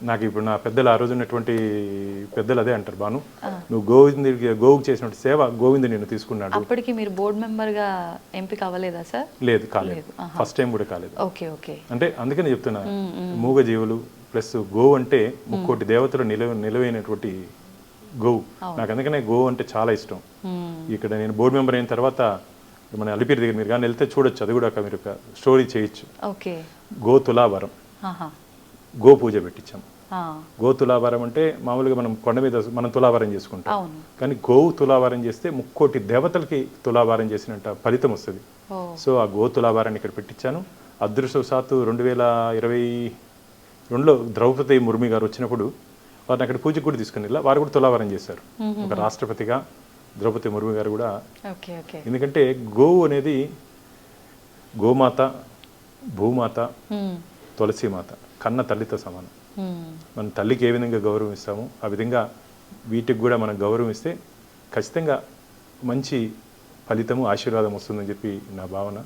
నాకు ఇప్పుడు నా పెద్దలు ఆ రోజు ఉన్నటువంటి పెద్దలు అదే అంటారు, బాను నువ్వు గోవుకు చేసినటువంటి సేవ గోవిందుడు నేను తీసుకున్నాడు. అప్పటికి మీరు బోర్డు మెంబర్ గా ఎంపిక అవ్వలేదా సార్? లేదు, కాలేదు, ఫస్ట్ టైం కూడా కాలేదు. అంటే అందుకని చెప్తున్నా, మూగ జీవులు ప్లస్ గోవు అంటే 3 దేవతలు నిలవైనటువంటి గోవు. నాకు అందుకనే గోవు అంటే చాలా ఇష్టం. ఇక్కడ నేను బోర్డు మెంబర్ అయిన తర్వాత మన అలిపిరి దగ్గర మీరు కానీ వెళ్తే చూడొచ్చు, అది కూడా మీరు ఒక స్టోరీ చేయొచ్చు. గో తులాభారం, గో పూజ పెట్టించాం. గో తులాభారం అంటే మామూలుగా మనం కొండ మీద మనం తులాభారం చేసుకుంటాం, కానీ గోవు తులాభారం చేస్తే 3 దేవతలకి తులాభారం చేసినట్ట ఫలితం వస్తుంది. సో ఆ గో తులాభారాన్ని ఇక్కడ పెట్టించాను. అదృష్టవశాత్తు 2022లో ద్రౌపది ముర్మి గారు వచ్చినప్పుడు వారిని అక్కడ పూజకు కూడా తీసుకుని వెళ్ళా, వారు కూడా తులాభారం చేశారు. ఒక రాష్ట్రపతిగా ద్రౌపది ముర్ము గారు కూడా. ఎందుకంటే గోవు అనేది గోమాత, భూమాత, తులసిమాత, కన్న తల్లితో సమానం. మన తల్లికి ఏ విధంగా గౌరవం ఇస్తామో ఆ విధంగా వీటికి కూడా మనం గౌరవం ఇస్తే ఖచ్చితంగా మంచి ఫలితము, ఆశీర్వాదం వస్తుందని చెప్పి నా భావన.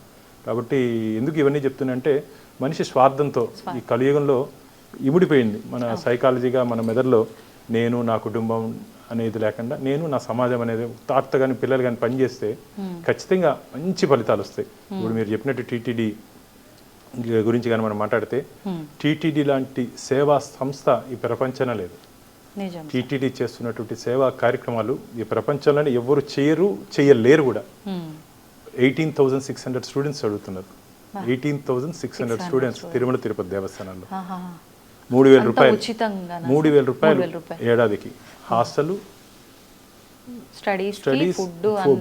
కాబట్టి ఎందుకు ఇవన్నీ చెప్తున్నా అంటే, మనిషి స్వార్థంతో ఈ కలియుగంలో ఇముడిపోయింది. మన సైకాలజీగా మన మెదడులో నేను, నా కుటుంబం అనేది లేకుండా నేను, నా సమాజం అనేది తాత కానీ పిల్లలు కానీ పనిచేస్తే ఖచ్చితంగా మంచి ఫలితాలు వస్తాయి. ఇప్పుడు మీరు చెప్పినట్టు టీటీడీ గురించి కానీ మనం మాట్లాడితే, టీటీడీ లాంటి సేవా సంస్థ ఈ ప్రపంచంలో లేదు. టీటీడీ చేస్తున్నటువంటి సేవా కార్యక్రమాలు ఈ ప్రపంచంలోనే ఎవరు చేయలేరు కూడా. 18,600 స్టూడెంట్స్ చదువుతున్నారు. 18,600 స్టూడెంట్స్ తిరుమల తిరుపతి దేవస్థానాల్లో. 3,000 రూపాయలు ఏడాదికి. Hostel, studies,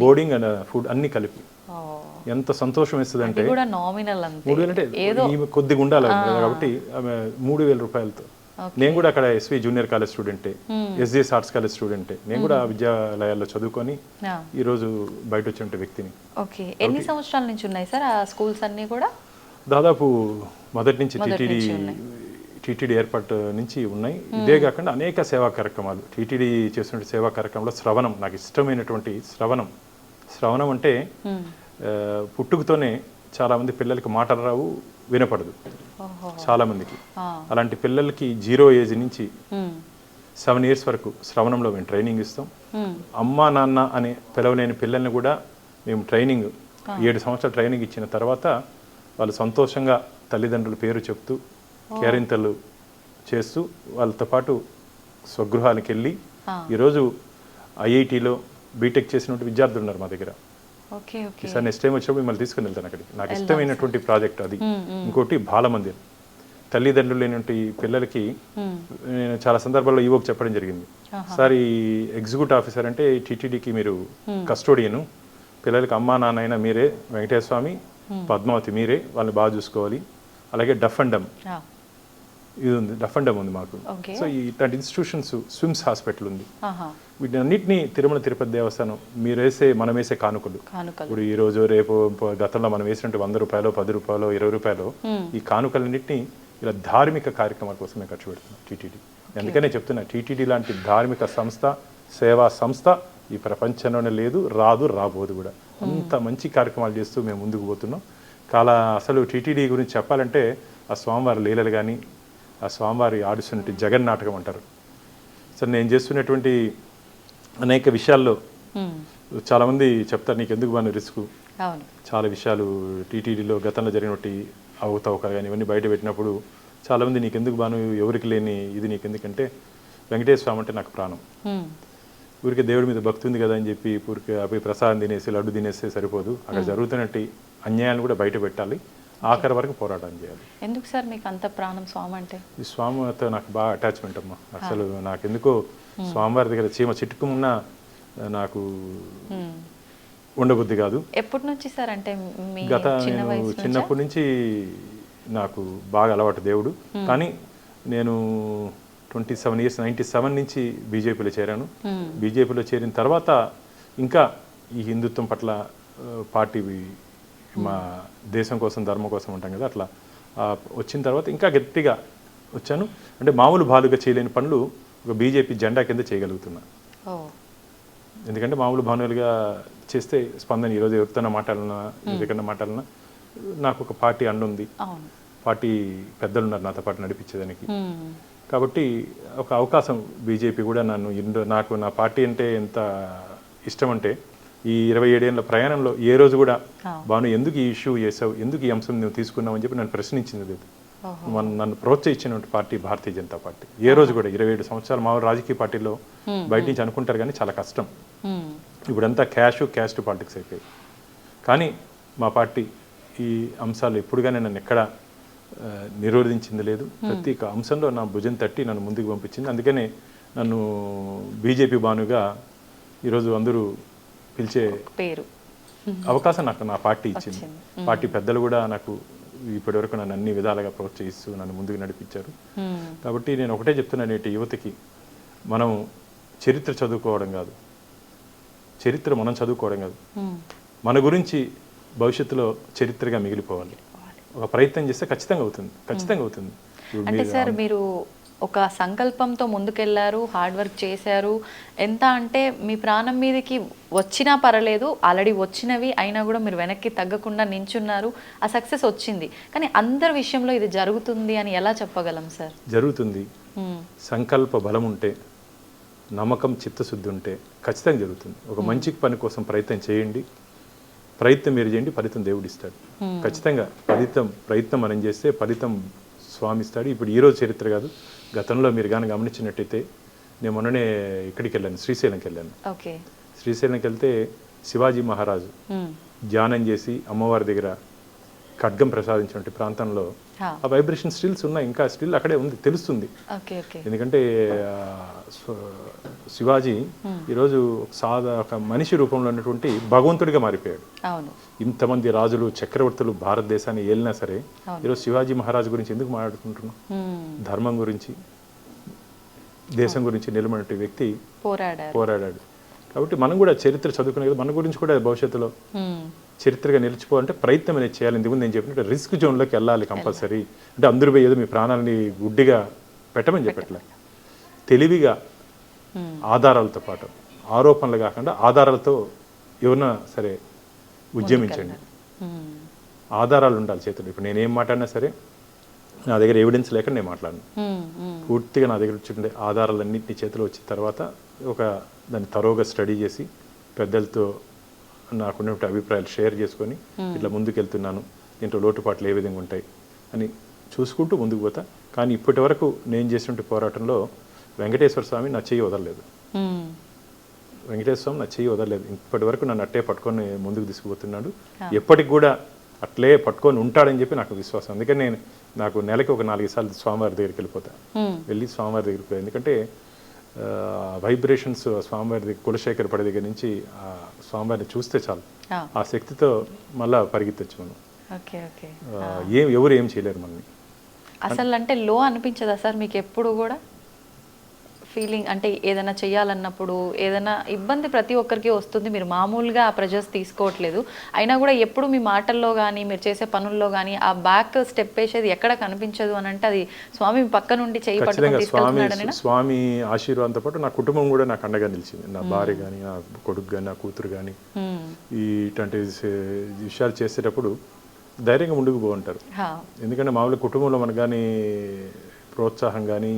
boarding and food అన్ని కలిపి. ఎంత సంతోషం వేస్తుంది అంటే, 3,000 అంటే కొద్దిగా ఉండాలి కాబట్టి 3,000 రూపాయలతో. నేను కూడా అక్కడ ఎస్వి జూనియర్ కాలేజ్ స్టూడెంటే, ఎస్జిఎస్ ఆర్ట్స్ కాలేజ్ స్టూడెంటే. నేను కూడా విద్యాలయాల్లో చదువుకొని ఈరోజు బయట వచ్చే వ్యక్తిని. ఎన్ని సంవత్సరాల నుంచి ఉన్నాయి సార్ ఆ స్కూల్స్ అన్ని కూడా? దాదాపు మొదటి నుంచి టీటీడీ ఏర్పాటు నుంచి ఉన్నాయి. ఇదే కాకుండా అనేక సేవా కార్యక్రమాలు టీటీడీ చేస్తున్న సేవా కార్యక్రమంలో శ్రవణం, నాకు ఇష్టమైనటువంటి శ్రవణం అంటే పుట్టుకతోనే చాలా మంది పిల్లలకి మాటలు రావు, వినపడదు చాలా మందికి. అలాంటి పిల్లలకి 0 ఏజ్ నుంచి 7 ఇయర్స్ వరకు శ్రవణంలో మేము ట్రైనింగ్ ఇస్తాం. అమ్మా నాన్న అనే పిలవలేని పిల్లల్ని కూడా మేము ట్రైనింగ్ 7 సంవత్సరాలు ట్రైనింగ్ ఇచ్చిన తర్వాత వాళ్ళు సంతోషంగా తల్లిదండ్రుల పేరు చెప్తూ కేరింతలు చేస్తూ వాళ్ళతో పాటు స్వగృహానికి వెళ్ళి ఈరోజు ఐఐటీలో బీటెక్ చేసినటువంటి విద్యార్థులు ఉన్నారు మా దగ్గర. ఈసారి నెక్స్ట్ టైం వచ్చినప్పుడు మిమ్మల్ని తీసుకుని వెళ్తాను అక్కడికి. నాకు ఇష్టమైనటువంటి ప్రాజెక్ట్ అది. ఇంకోటి బాలమందిర్. తల్లిదండ్రులు లేనటువంటి పిల్లలకి నేను చాలా సందర్భాల్లో ఈవోకి చెప్పడం జరిగింది. సార్ ఈ ఎగ్జిక్యూటివ్ ఆఫీసర్ అంటే టీటీడీకి మీరు కస్టోడియను, పిల్లలకి అమ్మా నాన్న అయినా మీరే, వెంకటేశ్వర స్వామి పద్మావతి మీరే, వాళ్ళని బాగా చూసుకోవాలి. అలాగే డఫ్ అండ్ డమ్ ఇది ఉంది, డఫ్ అండ్ డమ్ ఉంది మాకు. సో ఇట్లాంటి ఇన్స్టిట్యూషన్స్, స్విమ్స్ హాస్పిటల్ ఉంది. వీటిని అన్నింటినీ తిరుమల తిరుపతి దేవస్థానం మనం వేసే కానుకలు. ఇప్పుడు ఈ రోజు రేపు గతంలో మనం వేసినట్టు 100 రూపాయలు, 10 రూపాయలు, 20 రూపాయలు, ఈ కానుకలన్నింటినీ ఇలా ధార్మిక కార్యక్రమాల కోసమే ఖర్చు పెడుతున్నాం టీటీడీ. అందుకనే చెప్తున్నా, టీటీడీ లాంటి ధార్మిక సంస్థ, సేవా సంస్థ ఈ ప్రపంచంలోనే లేదు, రాబోదు కూడా. అంత మంచి కార్యక్రమాలు చేస్తూ మేము ముందుకు పోతున్నాం. అసలు టీటీడీ గురించి చెప్పాలంటే ఆ స్వామివారి లీలలు కానీ, ఆ స్వామివారి ఆడుస్తున్నట్టు జగన్ నాటకం అంటారు. సరే, నేను చేస్తున్నటువంటి అనేక విషయాల్లో చాలామంది చెప్తారు నీకు ఎందుకు బాగా రిస్క్. చాలా విషయాలు టీటీడీలో గతంలో జరిగినటువంటి అవకతవకలు కానీ ఇవన్నీ బయట పెట్టినప్పుడు చాలామంది నీకెందుకు బాను, ఎవరికి లేని ఇది నీకెందుకంటే వెంకటేశ్వర స్వామి అంటే నాకు ప్రాణం. ఊరికి దేవుడి మీద భక్తి ఉంది కదా అని చెప్పి ఊరికి అవి ప్రసాదం తినేసి లడ్డు తినేస్తే సరిపోదు. అక్కడ జరుగుతున్నట్టు అన్యాయాలను కూడా బయట పెట్టాలి, ఆఖరి వరకు పోరాటం చేయాలి. ఎందుకు సార్ మీకు అంత ప్రాణం స్వామి అంటే? ఈ స్వామితో నాకు బాగా అటాచ్మెంట్ అమ్మా. అసలు నాకెందుకో స్వామివారి దగ్గర చీమ చిట్టుకున్నా నాకు ఉండబుద్ధి కాదు. ఎప్పటి నుంచి సార్? అంటే నేను చిన్నప్పటి నుంచి నాకు బాగా అలవాటు దేవుడు. కానీ నేను 27 years 97 నుంచి బీజేపీలో చేరాను. బీజేపీలో చేరిన తర్వాత ఇంకా ఈ హిందుత్వం పట్ల పార్టీ, మా దేశం కోసం ధర్మం కోసం ఉంటాం కదా, అట్లా వచ్చిన తర్వాత ఇంకా గట్టిగా వచ్చాను. అంటే మామూలు భాలుగా చేయలేని పనులు ఒక బీజేపీ జెండా కింద చేయగలుగుతున్నా. ఎందుకంటే మామూలు భానులుగా చేస్తే స్పందన, ఈరోజు ఎవరితోనే మాట్లాడినా, ఎవరికైనా మాట్లాడినా నాకు ఒక పార్టీ అండ ఉంది, పార్టీ పెద్దలు ఉన్నారు నాతో పాటు నడిపించేదానికి. కాబట్టి ఒక అవకాశం బీజేపీ కూడా నాకు నా పార్టీ అంటే ఎంత ఇష్టం అంటే ఈ 27 ఏళ్ళ ప్రయాణంలో ఏ రోజు కూడా బాను ఎందుకు ఈ ఇష్యూ చేసావు, ఎందుకు ఈ అంశం నువ్వు తీసుకున్నావు అని చెప్పి నన్ను ప్రశ్నించింది లేదు. నన్ను ప్రోత్సహించినటువంటి పార్టీ భారతీయ జనతా పార్టీ. ఏ రోజు కూడా 27 సంవత్సరాలు మా రాజకీయ పార్టీలో బయట నుంచి అనుకుంటారు కానీ చాలా కష్టం. ఇప్పుడంతా క్యాస్ట్ పాలిటిక్స్ అయిపోయాయి. కానీ మా పార్టీ ఈ అంశాలు ఎప్పుడుగానే నన్ను ఎక్కడ నిరోధించింది లేదు. ప్రతి ఒక్క అంశంలో నా భుజం తట్టి నన్ను ముందుకు పంపించింది. అందుకనే నన్ను బీజేపీ బానుగా ఈరోజు అందరూ పిలిచే పేరు అవకాశం నాకు నా పార్టీ ఇచ్చింది. పార్టీ పెద్దలు కూడా నాకు ఇప్పటివరకు నన్ను అన్ని విధాలుగా ప్రోత్సహిస్తూ నన్ను ముందుకు నడిపించారు. కాబట్టి నేను ఒకటే చెప్తున్నాను, నేటి యువతకి మనం చరిత్ర చదువుకోవడం కాదు, చరిత్ర మనం చదువుకోవడం కాదు, మన గురించి భవిష్యత్తులో చరిత్రగా మిగిలిపోవాలి. ఒక ప్రయత్నం చేస్తే ఖచ్చితంగా అవుతుంది. అంటే సార్ మీరు ఒక సంకల్పంతో ముందుకెళ్లారు, హార్డ్ వర్క్ చేశారు. ఎంత అంటే మీ ప్రాణం మీదకి వచ్చినా పర్లేదు, ఆల్రెడీ వచ్చినవి అయినా కూడా మీరు వెనక్కి తగ్గకుండా నించున్నారు. ఆ సక్సెస్ వచ్చింది. కానీ అందరి విషయంలో ఇది జరుగుతుంది అని ఎలా చెప్పగలం సార్? జరుగుతుంది. సంకల్ప బలం ఉంటే, నమ్మకం, చిత్తశుద్ధి ఉంటే ఖచ్చితంగా జరుగుతుంది. ఒక మంచి పని కోసం ప్రయత్నం చేయండి. ప్రయత్నం మీరు చేయండి, ఫలితం దేవుడు ఇస్తాడు. ఖచ్చితంగా ప్రయత్నం మనం చేస్తే ఫలితం స్వామి ఇస్తాడు. ఇప్పుడు ఈరోజు చరిత్ర కాదు, గతంలో మీరు కానీ గమనించినట్టయితే నేను మొన్ననే ఇక్కడికి వెళ్ళాను, శ్రీశైలంకి వెళ్ళాను. శ్రీశైలంకి వెళ్తే శివాజీ మహారాజు ధ్యానం చేసి అమ్మవారి దగ్గర ఖడ్గం ప్రసాదించిన ప్రాంతంలో ఆ వైబ్రేషన్ స్టిల్స్ ఉన్నాయి, ఇంకా స్టిల్ అక్కడే ఉంది, తెలుస్తుంది. ఎందుకంటే శివాజీ ఈరోజు ఒక మనిషి రూపంలో ఉన్నటువంటి భగవంతుడిగా మారిపోయాడు. ఇంతమంది రాజులు, చక్రవర్తులు భారతదేశాన్ని ఏలినా సరే ఈరోజు శివాజీ మహారాజు గురించి ఎందుకు మాట్లాడుకుంటున్నాం? ధర్మం గురించి, దేశం గురించి నిలబడిన వ్యక్తి పోరాడాడు. కాబట్టి మనం కూడా చరిత్ర చదువుకునే కదా, మన గురించి కూడా భవిష్యత్తులో చరిత్రగా నిలిచిపోవాలంటే ప్రయత్నం అనేది చేయాలి. ఇందుకు నేను చెప్పినట్టు రిస్క్ జోన్లోకి వెళ్ళాలి కంపల్సరీ. అంటే అందరూ పోయి ఏదో మీ ప్రాణాలని గుడ్డిగా పెట్టమని చెప్పట్లే, తెలివిగా ఆధారాలతో పాటు, ఆరోపణలు కాకుండా ఆధారాలతో ఎవరన్నా సరే ఉద్యమించండి. ఆధారాలు ఉండాలి చేతులు. ఇప్పుడు నేనేం మాట్లాడినా సరే నా దగ్గర ఎవిడెన్స్ లేక నేను మాట్లాడను. పూర్తిగా నా దగ్గర వచ్చి ఆధారాలన్నింటినీ చేతిలో వచ్చిన తర్వాత దాన్ని తరోగా స్టడీ చేసి పెద్దలతో నాకున్న అభిప్రాయాలు షేర్ చేసుకొని ఇట్లా ముందుకు వెళ్తున్నాను, దీంట్లో లోటుపాట్లు ఏ విధంగా ఉంటాయి అని చూసుకుంటూ ముందుకు పోతా. కానీ ఇప్పటి వరకు నేను చేసినటువంటి పోరాటంలో వెంకటేశ్వర స్వామి నా చెయ్యి వదలలేదు. వెంకటేశ్వర స్వామి నా చెయ్యి వదలలేదు. ఇప్పటి వరకు నన్ను అట్టే పట్టుకొని ముందుకు తీసుకుపోతున్నాడు. ఎప్పటికి కూడా అట్లే పట్టుకొని ఉంటాడని చెప్పి నాకు విశ్వాసం. అందుకని నాకు నెలకి ఒక 4 సార్లు స్వామివారి దగ్గరికి వెళ్ళిపోతాను. వెళ్ళి స్వామివారి దగ్గరికి పోయి, ఎందుకంటే వైబ్రేషన్స్ స్వామివారి దగ్గర కులశేఖర పడి దగ్గర నుంచి ఆ స్వామివారిని చూస్తే చాలు, ఆ శక్తితో మళ్ళా పరిగెత్తచ్చు మనం. Okay okay. ఎవరు ఏం చేయలేరు మనని. అసలు అంటే లో అనిపించదా సార్ మీకు ఎప్పుడు కూడా ఫీలింగ్? అంటే ఏదైనా చేయాలన్నప్పుడు ఏదైనా ఇబ్బంది ప్రతి ఒక్కరికి వస్తుంది, మీరు మామూలుగా ఆ ప్రెజర్స్ తీసుకోవట్లేదు, అయినా కూడా ఎప్పుడు మీ మాటల్లో కానీ మీరు చేసే పనుల్లో కానీ ఆ బ్యాక్ స్టెప్ వేసేది ఎక్కడ కనిపించదు అని అంటే అది స్వామి పక్క నుండి చేయి పట్టుకొని తీసుకెళ్తున్నాడని? స్వామి ఆశీర్వాదంతో పాటు నా కుటుంబం కూడా నాకు అండగా నిలిచింది. నా భార్య కానీ, నా కొడుకు కానీ, నా కూతురు కానీ ఇట్లాంటి విషయాలు చేసేటప్పుడు ధైర్యంగా ముందుకు పోంటారు. ఎందుకంటే మామూలుగా కుటుంబంలో మనకు కానీ ప్రోత్సాహం కానీ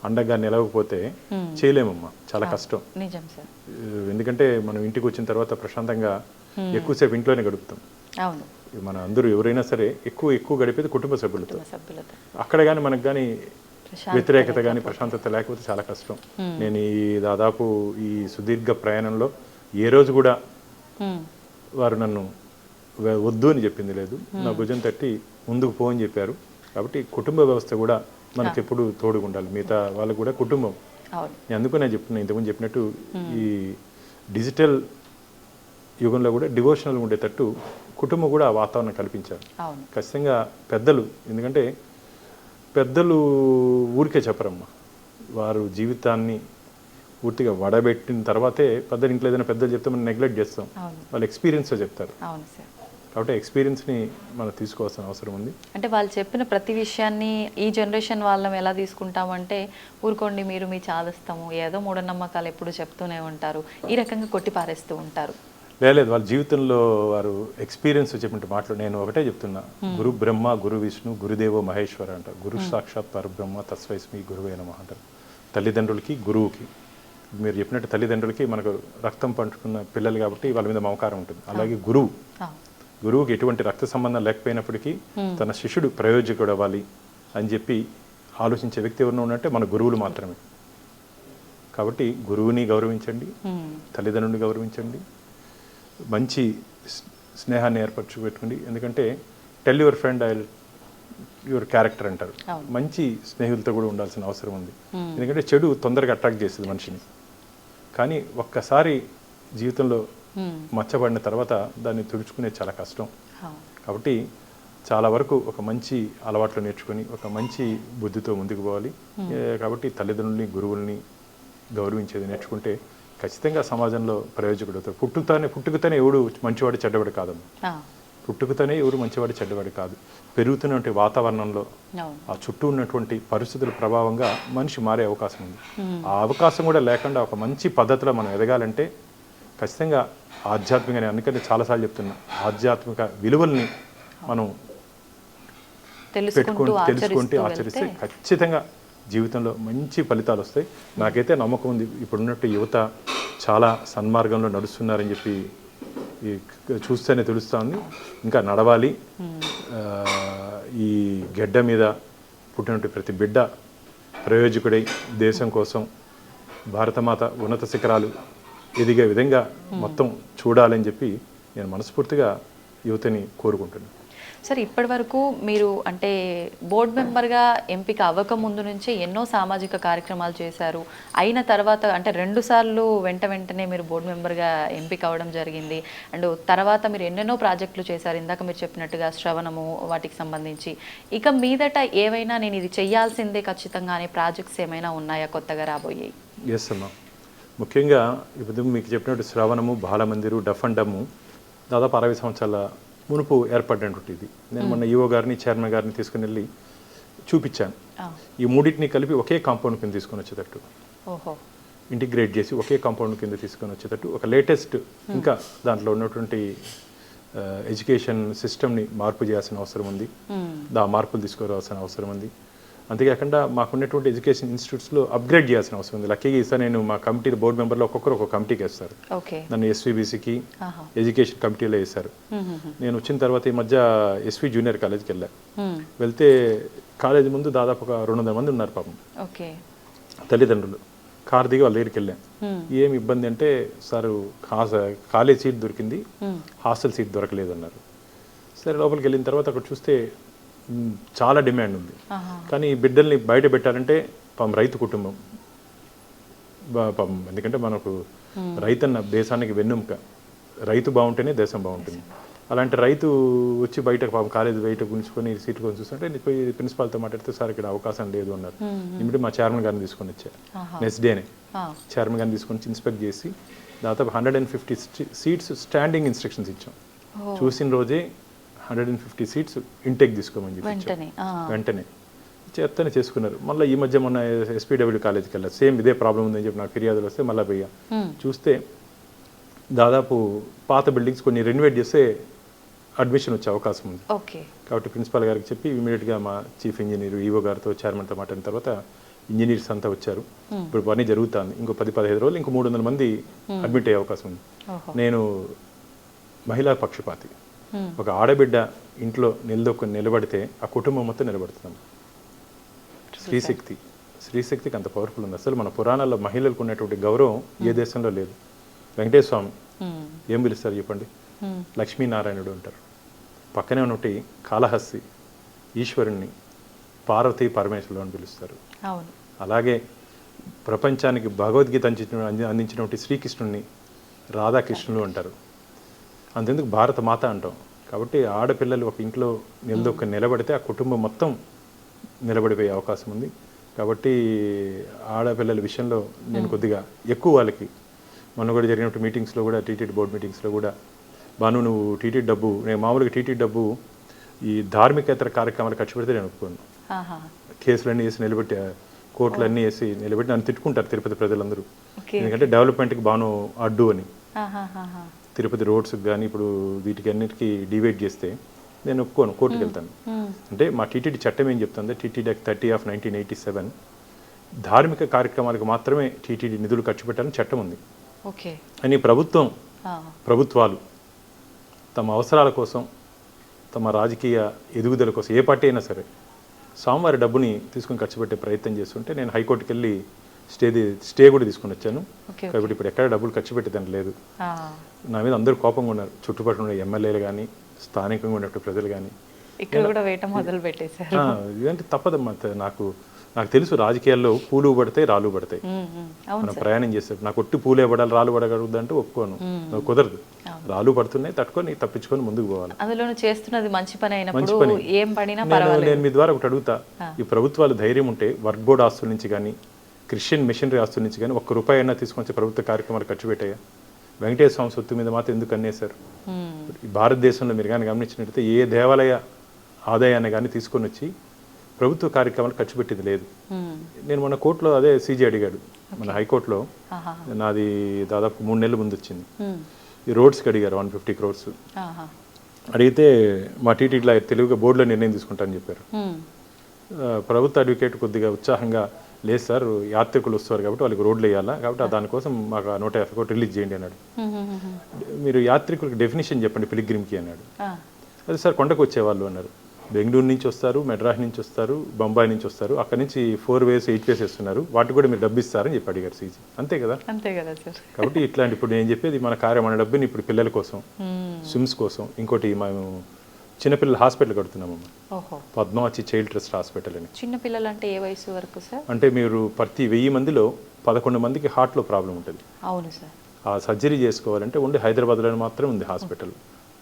అండగా నిలవకపోతే చేయలేమమ్మా, చాలా కష్టం. ఎందుకంటే మనం ఇంటికి వచ్చిన తర్వాత ప్రశాంతంగా ఎక్కువసేపు ఇంట్లోనే గడుపుతాం. మన అందరూ ఎవరైనా సరే ఎక్కువ గడిపేది కుటుంబ సభ్యులతో. అక్కడ కానీ మనకు కానీ వ్యతిరేకత కానీ ప్రశాంతత లేకపోతే చాలా కష్టం. నేను దాదాపు ఈ సుదీర్ఘ ప్రయాణంలో ఏ రోజు కూడా వారు నన్ను వద్దు అని చెప్పింది లేదు. నా భుజం తట్టి ముందుకు పో అని చెప్పారు. కాబట్టి కుటుంబ వ్యవస్థ కూడా మనకి ఎప్పుడు తోడుగా ఉండాలి. మిగతా వాళ్ళకు కూడా కుటుంబం. అందుకు నేను చెప్తున్నా, ఇంతకుముందు చెప్పినట్టు ఈ డిజిటల్ యుగంలో కూడా డివోషనల్ ఉండేటట్టు కుటుంబం కూడా ఆ వాతావరణం కల్పించారు. ఖచ్చితంగా పెద్దలు, ఎందుకంటే పెద్దలు ఊరికే చెప్పరమ్మా, వారు జీవితాన్ని పూర్తిగా వడబెట్టిన తర్వాతే పెద్దలు. ఇంట్లో ఏదైనా పెద్దలు చెప్తే మనం నెగ్లెక్ట్ చేస్తాం, వాళ్ళు ఎక్స్పీరియన్స్తో చెప్తారు. కాబట్టి ఎక్స్పీరియన్స్ని మనం తీసుకోవాల్సిన అవసరం ఉంది. అంటే వాళ్ళు చెప్పిన ప్రతి విషయాన్ని ఈ జనరేషన్ వాళ్ళం ఎలా తీసుకుంటామంటే ఊరుకోండి మీరు మీ చాదస్తాము, ఏదో మూఢనమ్మకాలు ఎప్పుడు చెప్తూనే ఉంటారు, ఈ రకంగా కొట్టి పారేస్తూ ఉంటారు. లేదు, వాళ్ళ జీవితంలో వారు ఎక్స్పీరియన్స్ చెప్పిన మాటలు నేను ఒకటే చెప్తున్నా. గురు బ్రహ్మ, గురు విష్ణు, గురుదేవో మహేశ్వర అంటారు. గురు సాక్షాత్ పరబ్రహ్మ తస్వైస్మి గురువే నమః అంటారు. తల్లిదండ్రులకి గురువుకి, మీరు చెప్పినట్టు తల్లిదండ్రులకి మనకు రక్తం పంచుకున్న పిల్లలు కాబట్టి వాళ్ళ మీద మమకారం ఉంటుంది. అలాగే గురువుకి ఎటువంటి రక్త సంబంధం లేకపోయినప్పటికీ తన శిష్యుడు ప్రయోజకుడు అవ్వాలి అని చెప్పి ఆలోచించే వ్యక్తి ఎవరినో ఉన్నట్టే మన గురువులు మాత్రమే. కాబట్టి గురువుని గౌరవించండి, తల్లిదండ్రుని గౌరవించండి, మంచి స్నేహాన్ని పెట్టుకోండి. ఎందుకంటే tell your friend your character అంటారు. మంచి స్నేహితులతో కూడా ఉండాల్సిన అవసరం ఉంది. ఎందుకంటే చెడు తొందరగా అట్రాక్ట్ చేస్తుంది మనిషిని. కానీ ఒక్కసారి జీవితంలో మచ్చబడిన తర్వాత దాన్ని తుడుచుకునే చాలా కష్టం. కాబట్టి చాలా వరకు ఒక మంచి అలవాట్లు నేర్చుకొని ఒక మంచి బుద్ధితో ముందుకు పోవాలి. కాబట్టి తల్లిదండ్రుల్ని, గురువుల్ని గౌరవించేది నేర్చుకుంటే ఖచ్చితంగా సమాజంలో ప్రయోజకుడు అవుతారు. పుట్టుకతోనే ఎవడు మంచివాడు చెడ్డవాడు కాదమ్మా. పుట్టుకతోనే ఎవరు మంచివాడు చెడ్డవాడు కాదు. పెరుగుతున్నటువంటి వాతావరణంలో ఆ చుట్టూ ఉన్నటువంటి పరిస్థితుల ప్రభావంగా మనిషి మారే అవకాశం ఉంది. ఆ అవకాశం కూడా లేకుండా ఒక మంచి పద్ధతిలో మనం ఎదగాలంటే ఖచ్చితంగా ఆధ్యాత్మిక, అందుకని చాలాసార్లు చెప్తున్నా, ఆధ్యాత్మిక విలువల్ని మనం తెలుసుకుంటూ ఆచరిస్తే ఖచ్చితంగా జీవితంలో మంచి ఫలితాలు వస్తాయి. నాకైతే నమ్మకం ఉంది. ఇప్పుడున్నట్టు యువత చాలా సన్మార్గంలో నడుస్తున్నారని చెప్పి చూస్తేనే తెలుస్తూ ఉంది. ఇంకా నడవాలి. ఈ గెడ్డ మీద పుట్టినట్టు ప్రతి బిడ్డ ప్రయోజకుడై దేశం కోసం భారతమాత ఉన్నత శిఖరాలు ఎదిగే విధంగా మొత్తం చూడాలని చెప్పి నేను మనస్ఫూర్తిగా యువతని కోరుకుంటున్నాను. సార్, ఇప్పటి వరకు మీరు అంటే బోర్డు మెంబర్గా ఎంపిక అవ్వక ముందు నుంచే ఎన్నో సామాజిక కార్యక్రమాలు చేశారు. అయిన తర్వాత అంటే 2 సార్లు వెంటనే మీరు బోర్డు మెంబర్గా ఎంపిక అవ్వడం జరిగింది. అండ్ తర్వాత మీరు ఎన్నెన్నో ప్రాజెక్టులు చేశారు. ఇందాక మీరు చెప్పినట్టుగా శ్రవణము వాటికి సంబంధించి. ఇక మీదట ఏవైనా నేను ఇది చెయ్యాల్సిందే ఖచ్చితంగా అనే ప్రాజెక్ట్స్ ఏమైనా ఉన్నాయా కొత్తగా రాబోయాయి? ఎస్ అమ్మా. ముఖ్యంగా ఇప్పుడు మీకు చెప్పినట్టు శ్రవణము, బాలమందిరు, డఫ్ అండ్ డమ్ము దాదాపు 60 సంవత్సరాల మునుపు ఏర్పడినటువంటి ఇది. నేను మొన్న ఈఓ గారిని, చైర్మన్ గారిని తీసుకుని వెళ్ళి చూపించాను. ఈ మూడింటిని కలిపి ఒకే కాంపౌండ్ కింద తీసుకొని వచ్చేటట్టు ఇంటిగ్రేట్ చేసి ఒకే కాంపౌండ్ కింద తీసుకొని వచ్చేటట్టు ఒక లేటెస్ట్, ఇంకా దాంట్లో ఉన్నటువంటి ఎడ్యుకేషన్ సిస్టమ్ని మార్పు చేయాల్సిన అవసరం ఉంది. మార్పులు తీసుకురావాల్సిన అవసరం ఉంది. అంతేకాకుండా మాకున్నటువంటి ఎడ్యుకేషన్ ఇన్స్టిట్యూట్స్లో అప్గ్రేడ్ చేయాల్సిన అవసరం ఉంది. లక్కీగా ఈసారి నేను మా కమిటీ బోర్డు మెంబర్లో ఒక్కొక్కరు ఒక కమిటీకి వేస్తారు. నన్ను ఎస్వీబీసీకి ఎడ్యుకేషన్ కమిటీలో వేశారు. నేను వచ్చిన తర్వాత ఈ మధ్య ఎస్వి జూనియర్ కాలేజ్కి వెళ్తే కాలేజీ ముందు దాదాపు ఒక 200 మంది ఉన్నారు పాపం. తల్లిదండ్రులు కారు దిగి వాళ్ళ దగ్గరికి వెళ్ళాను. ఏమి ఇబ్బంది అంటే, సార్ కాలేజ్ సీట్ దొరికింది, హాస్టల్ సీట్ దొరకలేదు అన్నారు. సరే లోపలికి వెళ్ళిన తర్వాత అక్కడ చూస్తే చాలా డిమాండ్ ఉంది. కానీ ఈ బిడ్డల్ని బయట పెట్టాలంటే పాపం రైతు కుటుంబం, పాపం ఎందుకంటే మనకు రైతన్న దేశానికి వెన్నెముక, రైతు బాగుంటేనే దేశం బాగుంటుంది. అలాంటి రైతు వచ్చి బయట పాపం కాలేజీ బయట గుంచుకొని సీట్లు కొని చూస్తుంటే పోయి ప్రిన్సిపాల్తో మాట్లాడితే సార్ ఇక్కడ అవకాశం లేదు అన్నారు. ఇమిడి మా చైర్మన్ గారిని తీసుకొని వచ్చారు. నెక్స్ట్ డేనే చైర్మన్ గారిని తీసుకొని ఇన్స్పెక్ట్ చేసి దాదాపు 150 సీట్స్ స్టాండింగ్ ఇన్స్ట్రక్షన్స్ ఇచ్చాం. చూసిన రోజే 150 సీట్స్ ఇంటేక్ తీసుకోమని చెప్పి వెంటనే చేస్తూనే చేసుకున్నారు. మళ్ళీ ఈ మధ్య మొన్న ఎస్పీడబ్ల్యూ కాలేజ్కి వెళ్ళారు, సేమ్ ఇదే ప్రాబ్లం ఉందని చెప్పి నాకు ఫిర్యాదులు వస్తే మళ్ళీ పోయా చూస్తే దాదాపు పాత బిల్డింగ్స్ కొన్ని రెనోవేట్ చేస్తే అడ్మిషన్ వచ్చే అవకాశం ఉంది. కాబట్టి ప్రిన్సిపాల్ గారికి చెప్పి ఇమీడియట్గా మా చీఫ్ ఇంజనీర్ ఈవో గారితో చైర్మన్తో మాట్లాడిన తర్వాత ఇంజనీర్స్ అంతా వచ్చారు. ఇప్పుడు పని జరుగుతుంది. ఇంకో 10-15 రోజులు ఇంకో 300 మంది అడ్మిట్ అయ్యే అవకాశం ఉంది. నేను మహిళా పక్షపాతి. ఒక ఆడబిడ్డ ఇంట్లో నిలబడితే ఆ కుటుంబం మొత్తం నిలబడుతున్నాం. స్త్రీశక్తికి అంత పవర్ఫుల్ ఉంది. అసలు మన పురాణాల్లో మహిళలకు ఉన్నటువంటి గౌరవం ఏ దేశంలో లేదు. వెంకటేశ్వర స్వామి ఏం పిలుస్తారు చెప్పండి? లక్ష్మీనారాయణుడు అంటారు. పక్కనే ఉన్నటి కాళహస్తి ఈశ్వరుణ్ణి పార్వతీ పరమేశ్వరుడు అని పిలుస్తారు. అలాగే ప్రపంచానికి భగవద్గీత అందించినటువంటి శ్రీకృష్ణుడిని రాధాకృష్ణులు అంటారు. అంతెందుకు భారత మాత అంటాం. కాబట్టి ఆడపిల్లలు ఒక ఇంట్లో నిలబడితే ఆ కుటుంబం మొత్తం నిలబడిపోయే అవకాశం ఉంది. కాబట్టి ఆడపిల్లల విషయంలో నేను కొద్దిగా ఎక్కువ వాళ్ళకి మొన్న కూడా జరిగినట్టు మీటింగ్స్లో కూడా టీటీడీ బోర్డు మీటింగ్స్లో కూడా బాను నువ్వు టీటీడీ డబ్బు, నేను మామూలుగా టీటీడీ డబ్బు ఈ ధార్మికేతర కార్యక్రమాలు ఖర్చు పెడితే నేను ఒప్పుకోను. కేసులన్నీ వేసి నిలబెట్టి కోర్టులన్నీ వేసి నిలబెట్టి నన్ను తిట్టుకుంటారు తిరుపతి ప్రజలందరూ. ఎందుకంటే డెవలప్మెంట్కి బాను అడ్డు అని. తిరుపతి రోడ్స్కి కానీ ఇప్పుడు వీటికి అన్నిటికీ డివైడ్ చేస్తే నేను ఒప్పుకోను, కోర్టుకు వెళ్తాను. అంటే మా టీటీడీ చట్టం ఏం చెప్తుందో టీటీడీ యాక్ట్ 30/1987 ధార్మిక కార్యక్రమాలకు మాత్రమే టీటీడీ నిధులు ఖర్చు పెట్టాలని చట్టం ఉంది. అని ప్రభుత్వాలు తమ అవసరాల కోసం, తమ రాజకీయ ఎదుగుదల కోసం, ఏ పార్టీ అయినా సరే స్వామివారి డబ్బుని తీసుకుని ఖర్చు పెట్టే ప్రయత్నం చేస్తుంటే నేను హైకోర్టుకి వెళ్ళి స్టే కూడా తీసుకుని వచ్చాను. కాబట్టి ఇప్పుడు ఎక్కడ డబ్బులు ఖర్చు పెట్టేదని లేదు. నా మీద అందరూ కోపంగా ఉన్నారు, చుట్టుపక్కల ఉన్న ఎమ్మెల్యేలు కానీ స్థానికంగా ఉన్నట్టు ప్రజలు కానీ. ఇదంటే తప్పదమ్మా. నాకు తెలుసు రాజకీయాల్లో పూలు పడతాయి రాళ్ళు పడతాయి. మనం ప్రయాణం చేస్తారు. నాకు ఒట్టి పూలే పడాలి రాళ్ళు పడగలదు అంటే ఒప్పుకోను, కుదరదు. రాళ్ళు పడుతున్నాయి, తట్టుకొని తప్పించుకొని ముందుకు పోవాలి. నేను మీ ద్వారా ఒకటి అడుగుతా, ఈ ప్రభుత్వాలు ధైర్యం ఉంటే వర్క్ బోర్డు ఆస్తుల నుంచి కానీ క్రిస్టియన్ మిషనరీ ఆస్తుల నుంచి కానీ ₹1 అయినా తీసుకొచ్చి ప్రభుత్వ కార్యక్రమాలు ఖర్చు పెట్టాయా? వెంకటేశ్వర స్వామి సొత్తు మీద మాత్రం ఎందుకు అన్నేశారు? ఈ భారతదేశంలో మీరు కానీ గమనించినట్లయితే ఏ దేవాలయ ఆదాయాన్ని కానీ తీసుకొని వచ్చి ప్రభుత్వ కార్యక్రమాలు ఖర్చు పెట్టింది లేదు. నేను మన కోర్టులో అదే సీజీ అడిగాడు, మన హైకోర్టులో నాది దాదాపు 3 నెలల ముందు వచ్చింది. ఈ రోడ్స్కి అడిగారు 150 crores. అడిగితే మా టీటీడీలో తెలుగుగా బోర్డులో నిర్ణయం తీసుకుంటారని చెప్పారు. ప్రభుత్వ అడ్వకేట్ కొద్దిగా ఉత్సాహంగా, లేదు సార్ యాత్రికులు వస్తారు కాబట్టి వాళ్ళకి రోడ్లు వేయాలా, కాబట్టి దానికోసం మాకు 150 కోట్లు రిలీజ్ చేయండి అన్నాడు. మీరు యాత్రికులకు డెఫినేషన్ చెప్పండి పిలిగ్రిమ్కి అన్నాడు. అదే సార్ కొండకు వచ్చేవాళ్ళు అన్నారు. బెంగళూరు నుంచి వస్తారు, మెడ్రాస్ నుంచి వస్తారు, బొంబాయి నుంచి వస్తారు, అక్కడ నుంచి 4 ways 8 ways వేస్తున్నారు, వాటికి కూడా మీరు డబ్బు ఇస్తారని చెప్పి అడిగారు సీజీ. అంతే కదా సార్. కాబట్టి ఇట్లాంటి ఇప్పుడు నేను చెప్పేది మన డబ్బుని ఇప్పుడు పిల్లల కోసం, స్విమ్స్ కోసం, ఇంకోటి మేము చిన్నపిల్లల హాస్పిటల్ కడుతున్నామమ్మా, పద్మావతి చైల్డ్ ట్రస్ట్ హాస్పిటల్ అని. చిన్నపిల్లలు అంటే ఏ వయసు వరకు సార్? అంటే మీరు ప్రతి 1000 మందిలో 11 మందికి హార్ట్లో ప్రాబ్లం ఉంటుంది. అవును సార్. ఆ సర్జరీ చేసుకోవాలంటే ఓన్లీ హైదరాబాద్లో మాత్రం ఉంది హాస్పిటల్.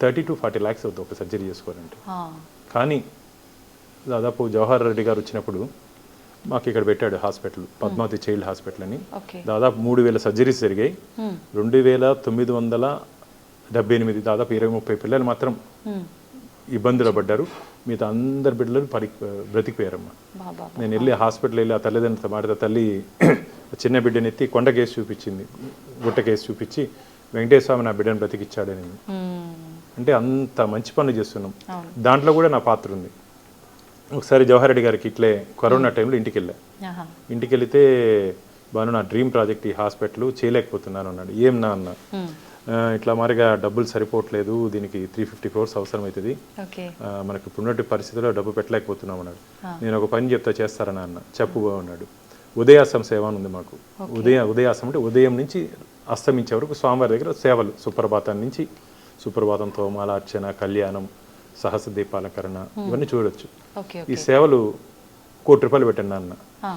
30 to 40 lakhs అవుతుంది ఒక సర్జరీ చేసుకోవాలంటే. కానీ దాదాపు జవహర్ రెడ్డి గారు వచ్చినప్పుడు మాకు ఇక్కడ పెట్టాడు హాస్పిటల్, పద్మావతి చైల్డ్ హాస్పిటల్ అని. దాదాపు 3000 సర్జరీస్ జరిగాయి. 2978 దాదాపు 20-30 పిల్లలు మాత్రం ఇబ్బందులు పడ్డారు. మిగతా అందరి బిడ్డలు బ్రతికిపోయారమ్మా. నేను వెళ్ళి హాస్పిటల్ వెళ్ళి ఆ తల్లిదండ్రులతో మాట్లాడితే తల్లి చిన్న బిడ్డని ఎత్తి కొండ కేసు చూపించింది, గుట్ట కేసు చూపించి వెంకటేశ్వర స్వామి నా బిడ్డను బ్రతికిచ్చాడని. అంటే అంత మంచి పనులు చేస్తున్నాం. దాంట్లో కూడా నా పాత్ర ఉంది. ఒకసారి జవహర్ రెడ్డి గారికి ఇట్లే కరోనా టైంలో ఇంటికి వెళ్తే బాను నా డ్రీమ్ ప్రాజెక్ట్ ఈ హాస్పిటల్ చేయలేకపోతున్నాను అన్నాడు. ఏం నా అన్న, ఇట్లా మరిగా డబ్బులు సరిపోవట్లేదు, దీనికి 350 crores అవసరం అవుతుంది, మనకి ఇప్పుడున్నట్టు పరిస్థితుల్లో డబ్బు పెట్టలేకపోతున్నాం అన్నాడు. నేను ఒక పని చెప్తా చేస్తారని అన్న. చెప్పు అన్నాడు. ఉదయాసం సేవ అని ఉంది మాకు. ఉదయాసం అంటే ఉదయం నుంచి అస్తమించే వరకు స్వామివారి దగ్గర సేవలు, సుప్రభాతం నుంచి సుప్రభాతం, తోమాల, అర్చన, కళ్యాణం, సహస్ర దీపాలంకరణ ఇవన్నీ చూడొచ్చు. ఓకే ఈ సేవలు ₹1,00,00,000 పెట్టండి అన్న. ఆ,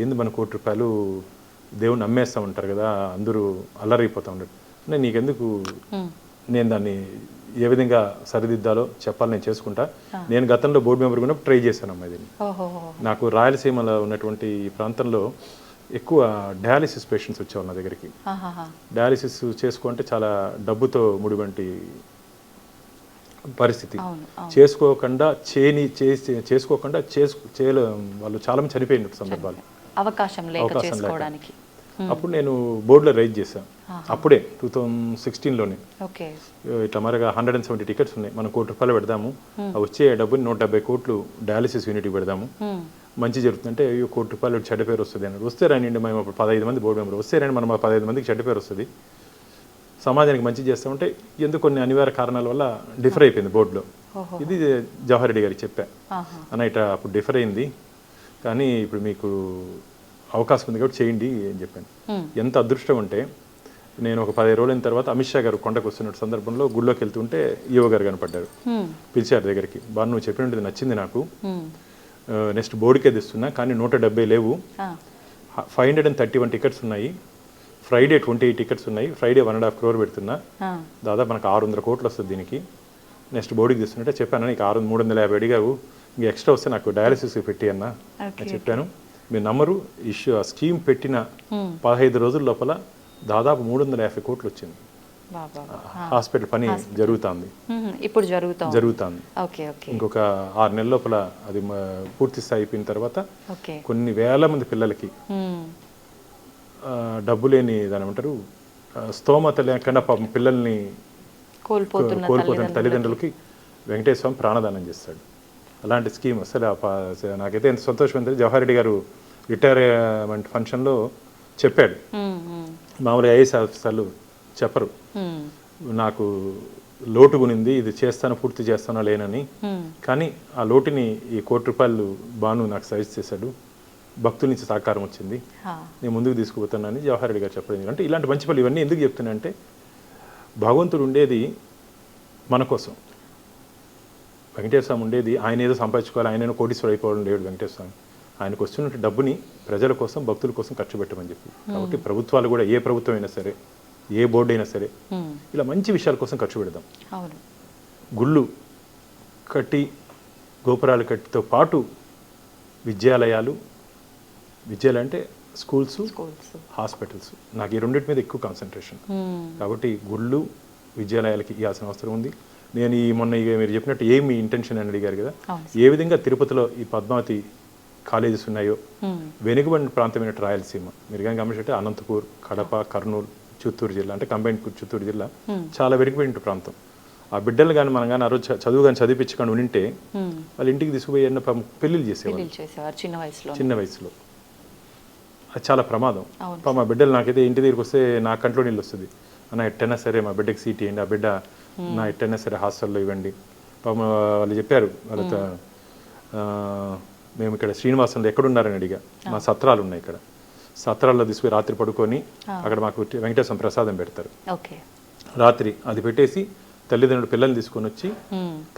ఏంది మన ₹1,00,00,000 దేవుణ్ణి అమ్మేస్తూ ఉంటారు కదా, అందరూ అల్లరైపోతూ ఉంటారు. అంటే నీకెందుకు, నేను దాన్ని ఏ విధంగా సరిదిద్దాలో చెప్పాలి, నేను చేసుకుంటా. నేను గతంలో బోర్డు మెంబర్ కూడా ట్రై చేశానమ్మా దీన్ని. ఓహోహో. నాకు రాయలసీమలో ఉన్నటువంటి ఈ ప్రాంతంలో ఎక్కువ డయాలిసిస్ పేషెంట్స్ వచ్చేవాళ్ళు నా దగ్గరికి. ఆహాహా. డయాలిసిస్ చేసుకుంటే చాలా డబ్బుతో ముడివంటి పరిస్థితి. అవును, అవును. చేసుకోకుండా వాళ్ళు చాలా మంది చనిపోయిన సందర్భాలు, అవకాశం లేక అవకాశం లేక. చేసుకోవడానికి. అప్పుడు నేను బోర్డులో రైజ్ చేశాను. అప్పుడే 2016లోనే ఓకే. ఇట్లా మరగా 170 టికెట్స్ ఉన్నాయి, మనం ₹1,00,00,000 పెడదాము, ఆ వచ్చే డబ్బుని 170 కోట్లు డయాలిసిస్ యూనిట్కి పెడదాము, మంచి జరుగుతుందంటే అయ్యో ₹1,00,00,000 చెడ్డ పేరు వస్తుంది అన్నాడు. వస్తే రానిండి, మేము అప్పుడు 15 మంది బోర్డు మెంబర్ వస్తే రాని, మనం 15 మందికి చెడ్డ పేరు వస్తుంది, సమాజానికి మంచి చేస్తామంటే ఎందుకు కొన్ని అనివార్య కారణాల వల్ల డిఫర్ అయిపోయింది బోర్డులో. ఇది జవహర్ రెడ్డి గారికి చెప్పా, అన్న ఇట్లా అప్పుడు డిఫర్ అయింది, కానీ ఇప్పుడు మీకు అవకాశం ఉంది కాబట్టి చేయండి అని చెప్పాను. ఎంత అదృష్టం అంటే, నేను ఒక 10 రోజులైన తర్వాత అమిత్ షా గారు కొండకు వస్తున్న సందర్భంలో గుళ్ళోకి వెళ్తుంటే ఈవో గారు కనపడ్డారు. పిలిచారు దగ్గరికి, బాగా నువ్వు చెప్పినట్టు నచ్చింది నాకు, నెక్స్ట్ బోర్డుకే తెస్తున్నా, కానీ 170 లేవు, 531 టికెట్స్ ఉన్నాయి, ఫ్రైడే 28 టికెట్స్ ఉన్నాయి, ఫ్రైడే 1.5 crore పెడుతున్నా, దాదాపు మనకు 600 కోట్లు వస్తుంది దీనికి, నెక్స్ట్ బోర్డుకి తెస్తున్నట్టే చెప్పాను. నీకు 350 అడిగావు, ఇంకా ఎక్స్ట్రా వస్తే నాకు డయాలిసిస్ పెట్టి అన్న అని చెప్పాను. మీరు నమ్మరు, ఆ స్కీమ్ పెట్టిన 15 రోజుల లోపల దాదాపు 350 కోట్లు వచ్చింది. హాస్పిటల్ పని జరుగుతుంది, ఇప్పుడు జరుగుతుంది. ఇంకొక 6 నెలల లోపల అది పూర్తి స్థాయి అయిపోయిన తర్వాత కొన్ని వేల మంది పిల్లలకి డబ్బు లేని దాని ఏమంటారు, స్తోమత లేకుండా పాపం పిల్లల్ని కోల్పోతున్న తల్లిదండ్రులకి వెంకటేశ్వర స్వామి ప్రాణదానం చేస్తాడు. అలాంటి స్కీమ్ అసలు నాకైతే ఎంత సంతోషం అంటే, జవహర్ రెడ్డి గారు రిటైర్మెంట్ ఫంక్షన్లో చెప్పాడు, మామూలుగా ఐఏఎస్ ఆఫీసర్లు చెప్పరు, నాకు లోటు గునింది, ఇది చేస్తాను పూర్తి చేస్తానో లేనని, కానీ ఆ లోటుని ఈ ₹1,00,00,000 బాను నాకు సజెస్ట్ చేశాడు, భక్తుల నుంచి సహకారం వచ్చింది, నేను ముందుకు తీసుకుపోతానని జవహర్ రెడ్డి గారు చెప్పడం. అంటే ఇలాంటి మంచి పనులు ఇవన్నీ ఎందుకు చెప్తున్నా అంటే, భగవంతుడు ఉండేది మన కోసం, వెంకటేశ్వర స్వామి ఉండేది ఆయన ఏదో సంపాదించుకోవాలి, ఆయన ఏదో కోటీశ్వరుడు అయిపోవడం లేడు వెంకటేశ్వర స్వామి, ఆయనకు వస్తున్న డబ్బుని ప్రజల కోసం భక్తుల కోసం ఖర్చు పెట్టమని చెప్పి. కాబట్టి ప్రభుత్వాలు కూడా, ఏ ప్రభుత్వం అయినా సరే, ఏ బోర్డు అయినా సరే, ఇలా మంచి విషయాల కోసం ఖర్చు పెడదాం. గుళ్ళు కట్టి గోపురాలు కట్టితో పాటు విద్యాలయాలు అంటే స్కూల్స్, హాస్పిటల్స్, నాకు ఈ రెండింటి మీద ఎక్కువ కాన్సన్ట్రేషన్. కాబట్టి గుళ్ళు విద్యాలయాలకి ఇవ్వాల్సిన అవసరం ఉంది. నేను మొన్న మీరు చెప్పినట్టు ఏమి ఇంటెన్షన్ అని అడిగారు కదా, ఏ విధంగా తిరుపతిలో ఈ పద్మావతి కాలేజెస్ ఉన్నాయో, వెనుకబడిన ప్రాంతమైన రాయలసీమ, మీరు కానీ గమనించే అనంతపూర్, కడప, కర్నూలు, చిత్తూరు జిల్లా, అంటే కంబైన్ చిత్తూరు జిల్లా చాలా వెనుకబడిన ప్రాంతం. ఆ బిడ్డలు కానీ మనం కానీ ఆ రోజు చదువు కానీ చదివించుకొని ఉంటే వాళ్ళ ఇంటికి తీసుకుపోయి పెళ్లిళ్ళు చేసేవారు చిన్న వయసులో. అది చాలా ప్రమాదం. మా బిడ్డలు నాకైతే ఇంటి దగ్గరికి వస్తే నా కంట్లో నీళ్ళు వస్తుంది, అన్న ఎట్టైనా సరే మా బిడ్డకి సీట్ ఇవ్వండి, ఆ బిడ్డ నా ఎట్టైనా సరే హాస్టల్లో ఇవ్వండి. వాళ్ళు చెప్పారు, వాళ్ళతో మేము ఇక్కడ శ్రీనివాసంలో ఎక్కడున్నారని అడిగా, మా సత్రాలు ఉన్నాయి ఇక్కడ, సత్రాల్లో తీసుకుని రాత్రి పడుకొని అక్కడ మాకు వెంకటేశ్వర ప్రసాదం పెడతారు, రాత్రి అది పెట్టేసి తల్లిదండ్రులు పిల్లల్ని తీసుకొని వచ్చి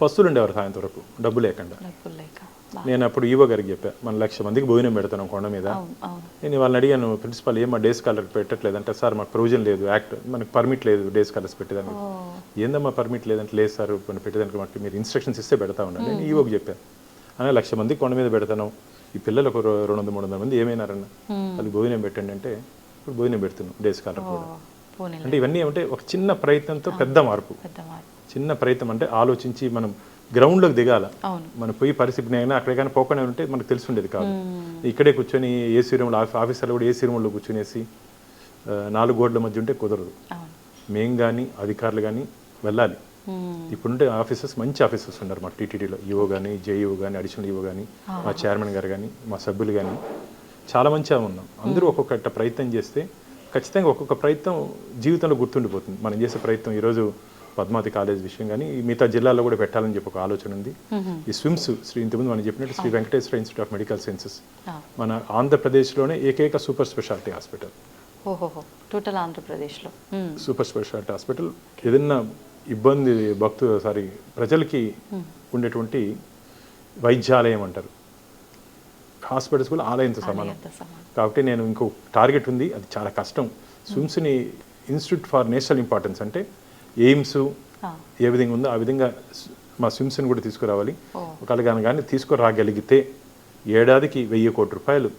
పస్తులు ఉండేవారు సాయంత్రం వరకు డబ్బు లేకుండా. నేను అప్పుడు ఈవో గారికి చెప్పా, మన 1,00,000 మందికి భోజనం పెడతాను కొండ మీద. నేను వాళ్ళని అడిగాను, ప్రిన్సిపాల్ ఏమో డేస్ కాలర్ పెట్టట్లేదంటే, సార్ మాకు ప్రొవిజన్ లేదు, యాక్ట్ మనకు పర్మిట్ లేదు డేస్ కాలర్స్ పెట్టేదానికి. ఏందమ్మా పర్మిట్ లేదంటే, లేదు సార్ మనం పెట్టేదానికి మాకు మీరు ఇన్స్ట్రక్షన్స్ ఇస్తే పెడతా ఉన్నాను. నేను ఈవోకి చెప్పాను, అనే 1,00,000 మందికి కొండ మీద పెడతాను, ఈ పిల్లలు ఒక 200-300 మంది ఏమైనారన్న, వాళ్ళకి భోజనం పెట్టండి అంటే ఇప్పుడు భోజనం పెడుతున్నాం డేస్ కాలర్ కూడా. అంటే ఇవన్నీ ఏమంటే ఒక చిన్న ప్రయత్నంతో పెద్ద మార్పు. చిన్న ప్రయత్నం అంటే ఆలోచించి మనం గ్రౌండ్లోకి దిగాల. మనం పోయి పరిస్థితి అక్కడే కానీ పోకుండా ఉంటే మనకు తెలిసి ఉండేది కాదు. ఇక్కడే కూర్చొని ఏసీ రూమ్లో, ఆఫీసర్లు కూడా ఏసీ రూమ్లో కూర్చునేసి 4 గోడల మధ్య ఉంటే కుదరదు. మేము కానీ అధికారులు కానీ వెళ్ళాలి. ఇప్పుడుంటే ఆఫీసర్స్ మంచి ఆఫీసర్స్ ఉన్నారు మా టీటీడీలో, ఈఓ కానీ, జేఈఓ కానీ, అడిషనల్ ఈఓ కానీ, మా చైర్మన్ గారు కానీ, మా సభ్యులు కానీ చాలా మంచిగా ఉన్నాం. అందరూ ఒక్కొక్క ప్రయత్నం చేస్తే ఖచ్చితంగా ఒక్కొక్క ప్రయత్నం జీవితంలో గుర్తుండిపోతుంది. మనం చేసే ప్రయత్నం ఈరోజు పద్మావతి కాలేజ్ విషయం కానీ మిగతా జిల్లాలో కూడా పెట్టాలని చెప్పి ఒక ఆలోచన ఉంది. ఈ స్విమ్స్ ఇంతకుముందు మనం చెప్పినట్టు Sri Venkateswara institute of medical sciences మన ఆంధ్రప్రదేశ్లోనే ఏకైక సూపర్ స్పెషాలిటీ హాస్పిటల్. టోటల్ ఆంధ్రప్రదేశ్లో సూపర్ స్పెషాలిటీ హాస్పిటల్. ఏదన్నా ఇబ్బంది ప్రజలకి ఉండేటువంటి వైద్యాలయం అంటారు. హాస్పిటల్స్ కూడా ఆలయంతో సమానం. కాబట్టి నేను ఇంకో టార్గెట్ ఉంది, అది చాలా కష్టం. స్విమ్స్ని ఇన్స్టిట్యూట్ ఫర్ నేషనల్ ఇంపార్టెన్స్ అంటే ఎయిమ్స్ ఏ విధంగా ఉందో ఆ విధంగా మా స్విమ్స్ని కూడా తీసుకురావాలి. ఒకవేళ కానీ తీసుకురాగలిగితే ఏడాదికి 1000 కోట్ల రూపాయలు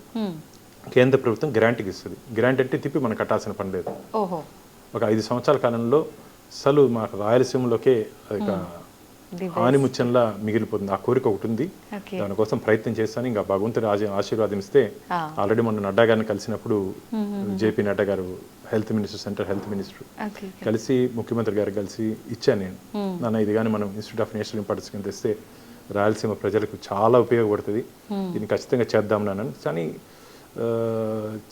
కేంద్ర ప్రభుత్వం గ్రాంట్కి ఇస్తుంది. గ్రాంట్ అంటే తిప్పి మనం కట్టాల్సిన పని లేదు. ఒక 5 సంవత్సరాల కాలంలో అసలు మాకు రాయలసీమలోకే ఆనిముత్యంలా మిగిలిపోతుంది. ఆ కోరిక ఒకటి ఉంది, దానికోసం ప్రయత్నం చేస్తాను. ఇంకా భగవంతుడి ఆశీర్వాదం ఇస్తే ఆల్రెడీ మొన్న నడ్డా గారిని కలిసినప్పుడు జేపీ నడ్డా గారు health minister, central health minister కలిసి ముఖ్యమంత్రి గారికి కలిసి ఇచ్చాను నేను. నాన్న ఇది కానీ మనం ఇన్స్టిట్యూట్ ఆఫ్ నేషనల్ ఇంపార్టెన్స్ కింద తెస్తే రాయలసీమ ప్రజలకు చాలా ఉపయోగపడుతుంది, దీన్ని ఖచ్చితంగా చేద్దాం నాన్న. కానీ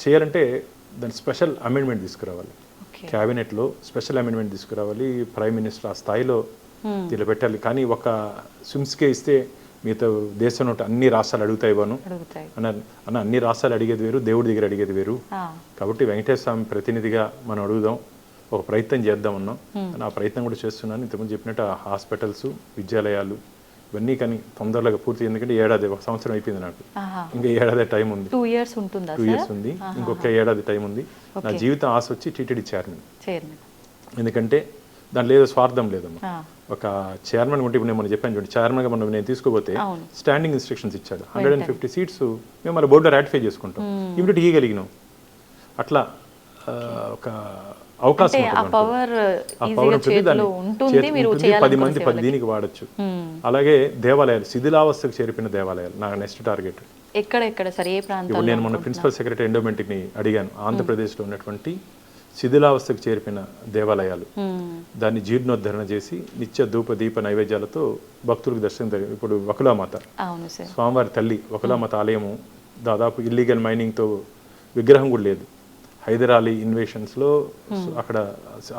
చేయాలంటే దాని స్పెషల్ అమెండ్మెంట్ తీసుకురావాలి, క్యాబినెట్లో స్పెషల్ అమెండ్మెంట్ తీసుకురావాలి, ప్రైమ్ మినిస్టర్ ఆ స్థాయిలో దీనిలో పెట్టాలి. కానీ ఒక స్విమ్స్కే ఇస్తే మిగతా దేశంలో అన్ని రాష్ట్రాలు అడుగుతాయివాను అన్న అన్ని రాష్ట్రాలు అడిగేది వేరు, దేవుడి దగ్గర అడిగేది వేరు. కాబట్టి వెంకటేశ్వర స్వామి ప్రతినిధిగా మనం అడుగుదాం, ఒక ప్రయత్నం చేద్దాం అన్నాం. ఆ ప్రయత్నం కూడా చేస్తున్నాను. ఇంతకుముందు చెప్పినట్టు హాస్పిటల్స్, విద్యాలయాలు ఇవన్నీ కానీ తొందరగా పూర్తి, ఎందుకంటే ఏడాది 1 సంవత్సరం అయిపోయింది నాకు, ఇంకా ఏడాది టైం ఉంది. 2 years ఉంది, ఇంకొక ఏడాది టైం ఉంది. నా జీవితం ఆశ వచ్చి టీటీడీ చైర్మన్. ఎందుకంటే దాంట్లో ఏదో స్వార్థం లేదమ్మా. ఒక చైర్మన్ ఉంటే ఇప్పుడు నేను మనం చెప్పాను చూడండి, చైర్మన్గా మనం నేను తీసుకోపోతే స్టాండింగ్ ఇన్స్ట్రక్షన్స్ ఇచ్చాడు. 150 సీట్స్ మేము మన బోర్డులో రాటిఫై చేసుకుంటాం, ఇమిడియట్ ఇవ్వగలిగినాం. అట్లా ఒక అవకాశం ఉంటుంది, దాన్ని 10 మంది 10 దీనికి వాడచ్చు. అలాగే దేవాలయాలు, శిథిలావస్థకు చేరిపోయిన దేవాలయాలు నా నెక్స్ట్ టార్గెట్. ఎక్కడ సరే ఏ ప్రాంతంలో? నేను మొన్న ప్రిన్సిపల్ సెక్రటరీ ఎండోమెంట్ని అడిగాను, ఆంధ్రప్రదేశ్లో ఉన్నటువంటి శిథిలావస్థకు చేరిపోయిన దేవాలయాలు దాన్ని జీర్ణోద్ధరణ చేసి నిత్య ధూప దీప నైవేద్యాలతో భక్తులకు దర్శనం. ఇప్పుడు వకులామాత స్వామివారి తల్లి వకులామాత ఆలయము దాదాపు ఇల్లీగల్ మైనింగ్తో విగ్రహం కూడా లేదు. హైదరాలీ ఇన్వేషన్స్లో అక్కడ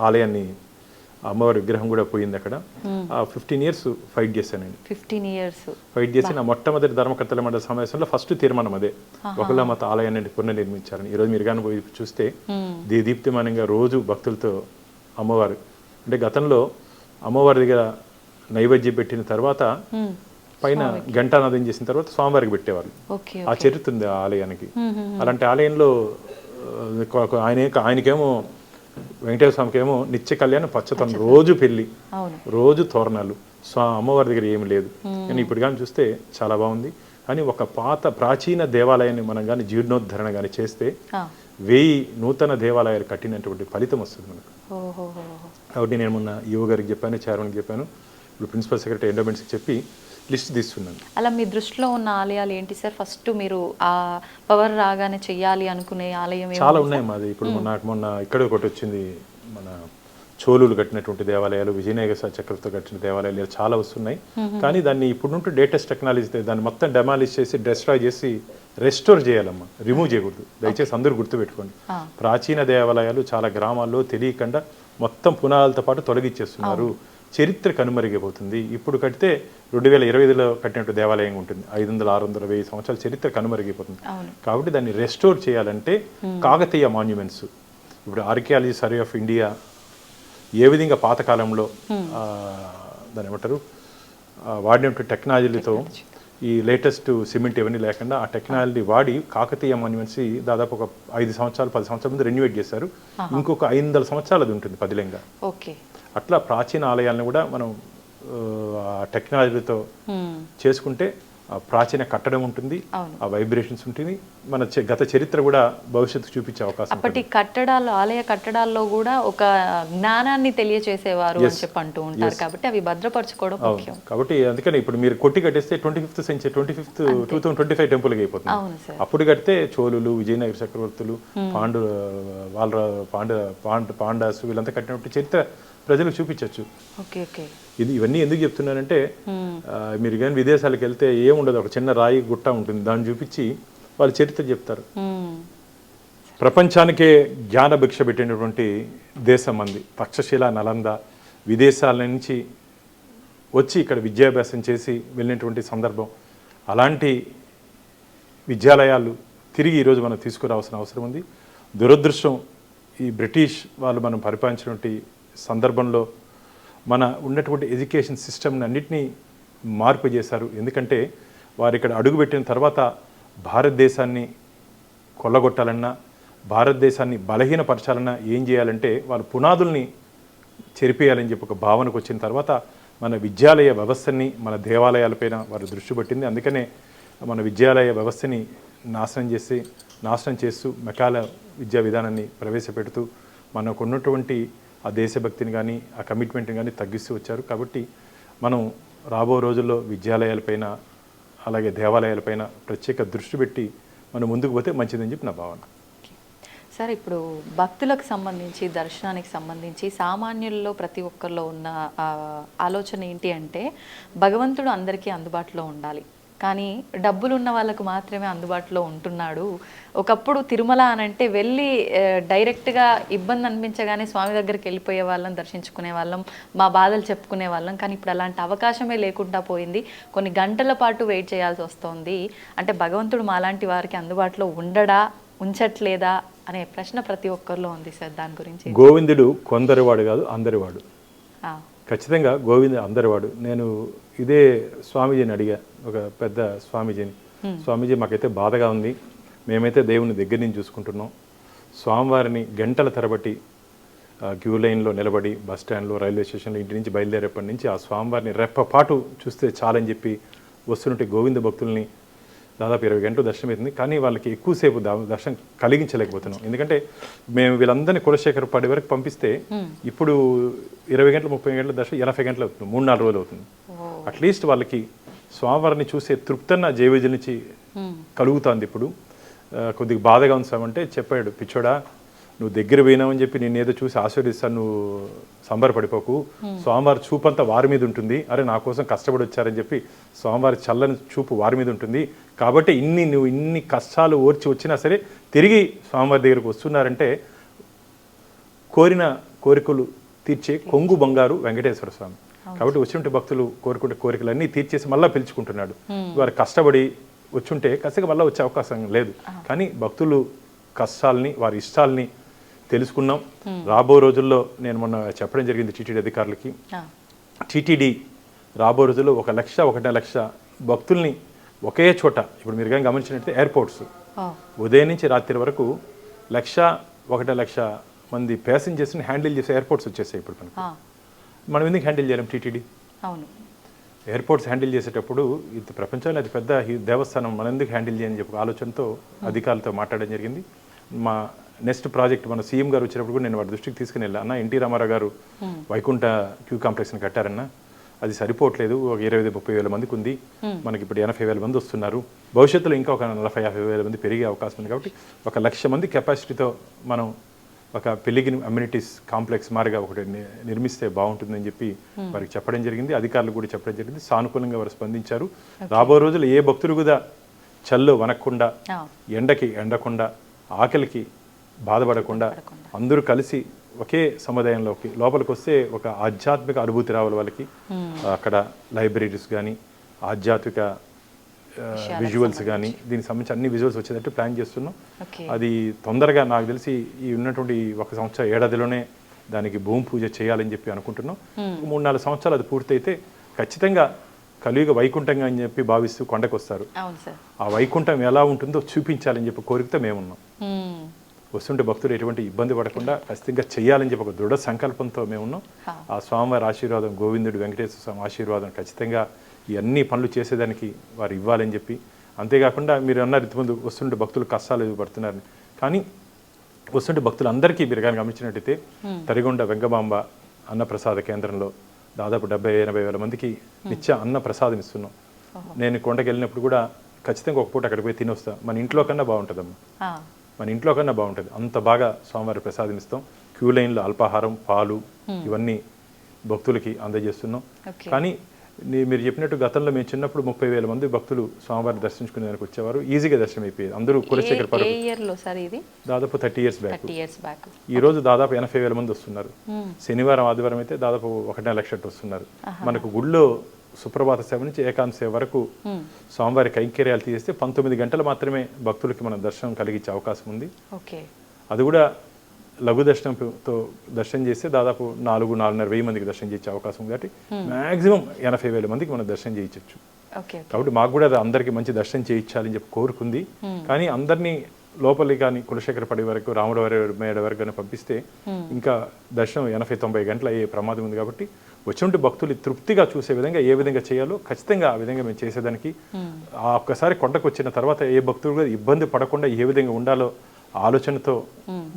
ఆలయాన్ని అమ్మవారి విగ్రహం కూడా పోయింది అక్కడ. 15 years ఫైట్ చేశానండి. 15 years ఫైట్ చేసి నా మొట్టమొదటి ధర్మకర్తల మండలి సమావేశంలో ఫస్ట్ తీర్మానం అదే, వకులామాత ఆలయాన్ని పునర్నిర్మించారని. ఈరోజు మీరు కానీ పోయి చూస్తే దీప్తిమానంగా రోజు భక్తులతో అమ్మవారు, అంటే గతంలో అమ్మవారి దగ్గర నైవేద్యం పెట్టిన తర్వాత పైన ఘంటానాదం చేసిన తర్వాత స్వామివారికి పెట్టేవాళ్ళు. ఆ చరిత్ర ఉంది ఆ ఆలయానికి. అలాంటి ఆలయంలో ఆయనకేమో వెంకటేశ్వర స్వామికేమో నిత్య కళ్యాణం, పచ్చతనం, రోజు పెళ్లి, రోజు తోరణాలు. అమ్మవారి దగ్గర ఏమి లేదు. కానీ ఇప్పుడు కానీ చూస్తే చాలా బాగుంది. కానీ ఒక ప్రాచీన దేవాలయాన్ని మనం కానీ జీర్ణోద్ధరణ కానీ చేస్తే 1000 నూతన దేవాలయాలు కట్టినటువంటి ఫలితం వస్తుంది మనకు. కాబట్టి నేను మొన్న ఈఓ గారికి చెప్పాను, చైర్మన్కి చెప్పాను, ఇప్పుడు ప్రిన్సిపల్ సెక్రటరీ ఎండోమెంట్స్కి చెప్పి లిస్ట్ తీస్తున్నాను. అలా మీ దృష్టిలో ఉన్న ఆలయాలు ఏంటి సార్? ఫస్ట్ మీరు ఆ పవర్ రాగానే చెయ్యాలి అనుకునే ఆలయం చాలా ఉన్నాయి మాది. ఇప్పుడు నాకు మొన్న ఇక్కడ ఒకటి వచ్చింది, మన చోళులు కట్టినటువంటి దేవాలయాలు, విజయనగర చక్రవర్తితో కట్టిన దేవాలయాలు చాలా వస్తున్నాయి. కానీ దాన్ని ఇప్పుడు లేటెస్ట్ టెక్నాలజీ దాన్ని మొత్తం డెమాలిష్ చేసి డిస్ట్రాయ్ చేసి రెస్టోర్ చేయాలమ్మా, రిమూవ్ చేయకూడదు. దయచేసి అందరూ గుర్తుపెట్టుకోండి. ప్రాచీన దేవాలయాలు చాలా గ్రామాల్లో తెలియకుండా మొత్తం పునాదులతో పాటు తొలగించేస్తున్నారు. చరిత్ర కనుమరిగిపోతుంది. ఇప్పుడు కడితే 2025లో కట్టినట్టు దేవాలయం ఉంటుంది, 500, 600, 1000 సంవత్సరాల చరిత్ర కనుమరిగిపోతుంది. కాబట్టి దాన్ని రెస్టోర్ చేయాలంటే కాకతీయ మాన్యుమెంట్స్, ఇప్పుడు ఆర్కియాలజీ సర్వే ఆఫ్ ఇండియా ఏ విధంగా పాతకాలంలో దాని ఏమంటారు వాడినటువంటి టెక్నాలజీలతో, ఈ లేటెస్ట్ సిమెంట్ ఇవన్నీ లేకుండా ఆ టెక్నాలజీ వాడి కాకతీయ మాన్యుమెంట్స్ దాదాపు ఒక 5 సంవత్సరాలు 10 సంవత్సరాల ముందు రెన్యువేట్ చేశారు. ఇంకొక 500 సంవత్సరాలు అది ఉంటుంది పదిలంగా. అట్లా ప్రాచీన ఆలయాలను కూడా మనం టెక్నాలజీతో చేసుకుంటే ప్రాచీన కట్టడం ఉంటుంది, ఆ వైబ్రేషన్స్ ఉంటుంది, మన గత చరిత్ర కూడా భవిష్యత్తు చూపించే అవకాశం. అప్పటి కట్టడాలు, ఆలయ కట్టడాల్లో కూడా ఒక జ్ఞానాన్ని తెలియచేసేవారు అని చెప్పి అంటూ ఉంటారు. కాబట్టి అవి భద్రపరచుకోవడం ముఖ్యం. కాబట్టి అందుకని ఇప్పుడు మీరు కొట్టి కట్టేస్తే 25th century 2025 టెంపుల్కి అయిపోతుంది. అప్పుడు కడితే చోళులు, విజయనగర చక్రవర్తులు, పాండాసు వీళ్ళంతా కట్టినప్పుడు చరిత్ర ప్రజలకు చూపించవచ్చు. ఇవన్నీ ఎందుకు చెప్తున్నానంటే మీరు కానీ విదేశాలకు వెళ్తే ఏముండదు, ఒక చిన్న రాయి గుట్ట ఉంటుంది, దాన్ని చూపించి వాళ్ళు చరిత్ర చెప్తారు. ప్రపంచానికే జ్ఞాన భిక్ష పెట్టినటువంటి దేశం మంది. తక్షశిల, నలంద విదేశాల నుంచి వచ్చి ఇక్కడ విద్యాభ్యాసం చేసి వెళ్ళినటువంటి సందర్భం. అలాంటి విద్యాలయాలు తిరిగి ఈరోజు మనం తీసుకురావాల్సిన అవసరం ఉంది. దురదృష్టం, ఈ బ్రిటిష్ వాళ్ళు మనం పరిపాలించినటువంటి సందర్భంలో మన ఉన్నటువంటి ఎడ్యుకేషన్ సిస్టమ్ని అన్నింటినీ మార్పు చేశారు. ఎందుకంటే వారు ఇక్కడ అడుగుపెట్టిన తర్వాత భారతదేశాన్ని కొల్లగొట్టాలన్నా, భారతదేశాన్ని బలహీనపరచాలన్నా ఏం చేయాలంటే వాళ్ళ పునాదుల్ని చెరిపేయాలని చెప్పి ఒక భావనకు వచ్చిన తర్వాత మన విద్యాలయ వ్యవస్థని, మన దేవాలయాలపైన వారు దృష్టి పెట్టింది. అందుకనే మన విద్యాలయ వ్యవస్థని నాశనం చేస్తూ మెకాల విద్యా విధానాన్ని ప్రవేశపెడుతూ మనకు ఉన్నటువంటి ఆ దేశభక్తిని కానీ ఆ కమిట్మెంట్ని కానీ తగ్గిస్తూ వచ్చారు. కాబట్టి మనం రాబో రోజుల్లో విద్యాలయాలపైన అలాగే దేవాలయాలపైన ప్రత్యేక దృష్టి పెట్టి మనం ముందుకు పోతే మంచిదని చెప్పి నా భావన. సార్, ఇప్పుడు భక్తులకు సంబంధించి, దర్శనానికి సంబంధించి సామాన్యుల్లో ప్రతి ఒక్కరిలో ఉన్న ఆలోచన ఏంటి అంటే భగవంతుడు అందరికీ అందుబాటులో ఉండాలి, కానీ డబ్బులు ఉన్న వాళ్ళకు మాత్రమే అందుబాటులో ఉంటున్నాడు. ఒకప్పుడు తిరుమల అనంటే వెళ్ళి డైరెక్ట్గా ఇబ్బంది అనిపించగానే స్వామి దగ్గరికి వెళ్ళిపోయే వాళ్ళం, దర్శించుకునే వాళ్ళం, మా బాధలు చెప్పుకునే వాళ్ళం. కానీ ఇప్పుడు అలాంటి అవకాశమే లేకుండా పోయింది. కొన్ని గంటల పాటు వెయిట్ చేయాల్సి వస్తుంది. అంటే భగవంతుడు మాలాంటి వారికి అందుబాటులో ఉండడా, ఉంచట్లేదా అనే ప్రశ్న ప్రతి ఒక్కరిలో ఉంది సార్. దాని గురించి గోవిందుడు కొందరివాడు కాదు, అందరివాడు. ఖచ్చితంగా గోవిందుడు అందరివాడు. నేను ఇదే స్వామీజీని అడిగా, ఒక పెద్ద స్వామీజీని, స్వామీజీ మాకైతే బాధగా ఉంది, మేమైతే దేవుని దగ్గర నుంచి చూసుకుంటున్నాం, స్వామివారిని గంటల తరబట్టి క్యూ లైన్లో నిలబడి బస్ స్టాండ్లో, రైల్వే స్టేషన్లో ఇంటి నుంచి బయలుదేరేపటి నుంచి ఆ స్వామివారిని రెప్పపాటు చూస్తే చాలని చెప్పి వస్తున్నట్టు గోవింద భక్తుల్ని దాదాపు 20 గంటలు దర్శనం అవుతుంది. కానీ వాళ్ళకి ఎక్కువసేపు దర్శనం కలిగించలేకపోతున్నాం. ఎందుకంటే మేము వీళ్ళందరినీ కులశేఖరపాడి వరకు పంపిస్తే ఇప్పుడు 20 గంటలు 30 గంటల దర్శనం 80 గంటలు అవుతుంది, 3-4 రోజులు అవుతుంది. అట్లీస్ట్ వాళ్ళకి స్వామివారిని చూసే తృప్తన్న జైవేజీ నుంచి కలుగుతుంది. ఇప్పుడు కొద్దిగా బాధగా ఉంచామంటే చెప్పాడు, పిచ్చోడా నువ్వు దగ్గర పోయినావని చెప్పి నేను ఏదో చూసి ఆశీర్వదిస్తాను, నువ్వు సంబరపడిపోకు, స్వామివారి చూపంతా వారి మీద ఉంటుంది, అరే నా కోసం కష్టపడి వచ్చారని చెప్పి స్వామివారి చల్లని చూపు వారి మీద ఉంటుంది. కాబట్టి నువ్వు ఇన్ని కష్టాలు ఓర్చి వచ్చినా సరే తిరిగి స్వామివారి దగ్గరకు వస్తున్నారంటే కోరిన కోరికలు తీర్చే కొంగు బంగారు వెంకటేశ్వర స్వామి. కాబట్టి వచ్చినట్టు భక్తులు కోరుకుంటే కోరికలన్నీ తీర్చేసి మళ్ళీ పిలుచుకుంటున్నాడు. వారు కష్టపడి వచ్చుంటే ఖచ్చితంగా మళ్ళీ వచ్చే అవకాశం లేదు. కానీ భక్తులు కష్టాలని, వారి ఇష్టాలని తెలుసుకున్నాం. రాబో రోజుల్లో నేను మొన్న చెప్పడం జరిగింది టీటీడీ అధికారులకి, టీటీడీ రాబో రోజుల్లో 1 లక్ష 1.5 లక్ష భక్తుల్ని ఒకే చోట, ఇప్పుడు మీరు కానీ గమనించినట్లయితే ఎయిర్పోర్ట్స్ ఉదయం నుంచి రాత్రి వరకు 1.5 లక్ష మంది ప్యాసింజర్స్ని హ్యాండిల్ చేసే ఎయిర్పోర్ట్స్ వచ్చేసాయి. ఇప్పుడు మనం ఎందుకు హ్యాండిల్ చేయలేం? టీటీడీ ఎయిర్పోర్ట్స్ హ్యాండిల్ చేసేటప్పుడు ఇది ప్రపంచంలో అది పెద్ద దేవస్థానం, మనం ఎందుకు హ్యాండిల్ చేయని చెప్పి ఆలోచనతో అధికారులతో మాట్లాడడం జరిగింది. మా నెక్స్ట్ ప్రాజెక్ట్ మన సీఎం గారు వచ్చినప్పుడు కూడా నేను వారి దృష్టికి తీసుకుని వెళ్ళా, అన్న ఎన్టీ రామారావు గారు వైకుంఠ క్యూ కాంప్లెక్స్ని కట్టారన్న, అది సరిపోవట్లేదు, ఒక 20-30 వేల మందికి ఉంది, మనకి ఇప్పుడు 80,000 మంది వస్తున్నారు, భవిష్యత్తులో ఇంకా ఒక 40-50 వేల మంది పెరిగే అవకాశం ఉంది. కాబట్టి 1 లక్ష మంది కెపాసిటీతో మనం ఒక పెళ్లిగిరి అమ్యూనిటీస్ కాంప్లెక్స్ మారిగా ఒకటి నిర్మిస్తే బాగుంటుందని చెప్పి వారికి చెప్పడం జరిగింది. అధికారులు కూడా చెప్పడం జరిగింది. సానుకూలంగా వారు స్పందించారు. రాబో రోజులు ఏ భక్తులు కూడా చల్లు వనకుండా, ఎండకి ఎండకుండా, ఆకలికి బాధపడకుండా అందరూ కలిసి ఒకే సముదాయంలోకి లోపలికి వస్తే ఒక ఆధ్యాత్మిక అనుభూతి రావాలి వాళ్ళకి. అక్కడ లైబ్రరీస్ కానీ, ఆధ్యాత్మిక విజువల్స్ కానీ, దీనికి సంబంధించి అన్ని విజువల్స్ వచ్చేటట్టు ప్లాన్ చేస్తున్నాం. అది తొందరగా నాకు తెలిసి ఈ ఉన్నటువంటి 1 సంవత్సరం ఏడాదిలోనే దానికి భూమి పూజ చేయాలని చెప్పి అనుకుంటున్నాం. 3-4 సంవత్సరాలు అది పూర్తయితే ఖచ్చితంగా కలియుగ వైకుంఠంగా అని చెప్పి భావిస్తూ కొండకు వస్తారు. ఆ వైకుంఠం ఎలా ఉంటుందో చూపించాలని చెప్పి కోరికతో మేమున్నాం. వస్తుంటే భక్తులు ఎటువంటి ఇబ్బంది పడకుండా ఖచ్చితంగా చేయాలని చెప్పి ఒక దృఢ సంకల్పంతో మేమున్నాం. ఆ స్వామివారి ఆశీర్వాదం, గోవిందుడు వెంకటేశ్వర స్వామి ఆశీర్వాదం ఖచ్చితంగా ఈ అన్ని పనులు చేసేదానికి వారు ఇవ్వాలని చెప్పి. అంతేకాకుండా మీరు అన్నారు ఇంతకుముందు వస్తుంటే భక్తులు కష్టాలు పడుతున్నారని, కానీ వస్తుంటే భక్తులు అందరికీ మీరు కానీ గమనించినట్టయితే తరిగొండ వెంగమాంబ అన్నప్రసాద కేంద్రంలో దాదాపు 70-80 వేల మందికి నిత్య అన్న ప్రసాదం ఇస్తున్నాం. నేను కొండకి వెళ్ళినప్పుడు కూడా ఖచ్చితంగా ఒక పూట అక్కడికి పోయి తిని వస్తాం. మన ఇంట్లో కన్నా బాగుంటుందమ్మా, మన ఇంట్లో కన్నా బాగుంటుంది, అంత బాగా స్వామివారి ప్రసాదం ఇస్తాం. క్యూ లైన్లో అల్పాహారం, పాలు ఇవన్నీ భక్తులకి అందజేస్తున్నాం. కానీ మీరు చెప్పినట్టు గతంలో మేము చిన్నప్పుడు 30,000 మంది భక్తులు స్వామివారిని దర్శించుకునేందుకు వచ్చేవారు, ఈజీగా దర్శనం అయిపోయేది. అందరూ కులశేఖర్ దాదాపు 30 years బ్యాక్. ఈ రోజు దాదాపు 80,000 మంది వస్తున్నారు. శనివారం ఆదివారం అయితే దాదాపు 1.5 లక్ష వస్తున్నారు. మనకు గుళ్ళో సుప్రభాత సేవ నుంచి ఏకాంత సేవ వరకు స్వామివారి కైంకర్యాలు తీసేస్తే 19 గంటలు మాత్రమే భక్తులకి మనం దర్శనం కలిగించే అవకాశం ఉంది. అది కూడా లఘు దర్శనంతో దర్శనం చేస్తే దాదాపు 4,500 మందికి దర్శనం చేసే అవకాశం ఉంది కాబట్టి మ్యాక్సిమం 80,000 మందికి మనం దర్శనం చేయించవచ్చు. ఓకే. కాబట్టి మాకు కూడా అందరికీ మంచి దర్శనం చేయించాలని చెప్పి కోరుకుంది. కానీ అందరినీ లోపలికి కానీ కులశేఖరపడి వరకు రాములవారి వరకు కానీ పంపిస్తే ఇంకా దర్శనం 80-90 గంటలు అయ్యే ప్రమాదం ఉంది. కాబట్టి వచ్చినట్టు భక్తులు తృప్తిగా చూసే విధంగా ఏ విధంగా చేయాలో ఖచ్చితంగా ఆ విధంగా మేము చేసేదానికి ఆ ఒక్కసారి కొండకు వచ్చిన తర్వాత ఏ భక్తులు కూడా ఇబ్బంది పడకుండా ఏ విధంగా ఉండాలో ఆలోచనతో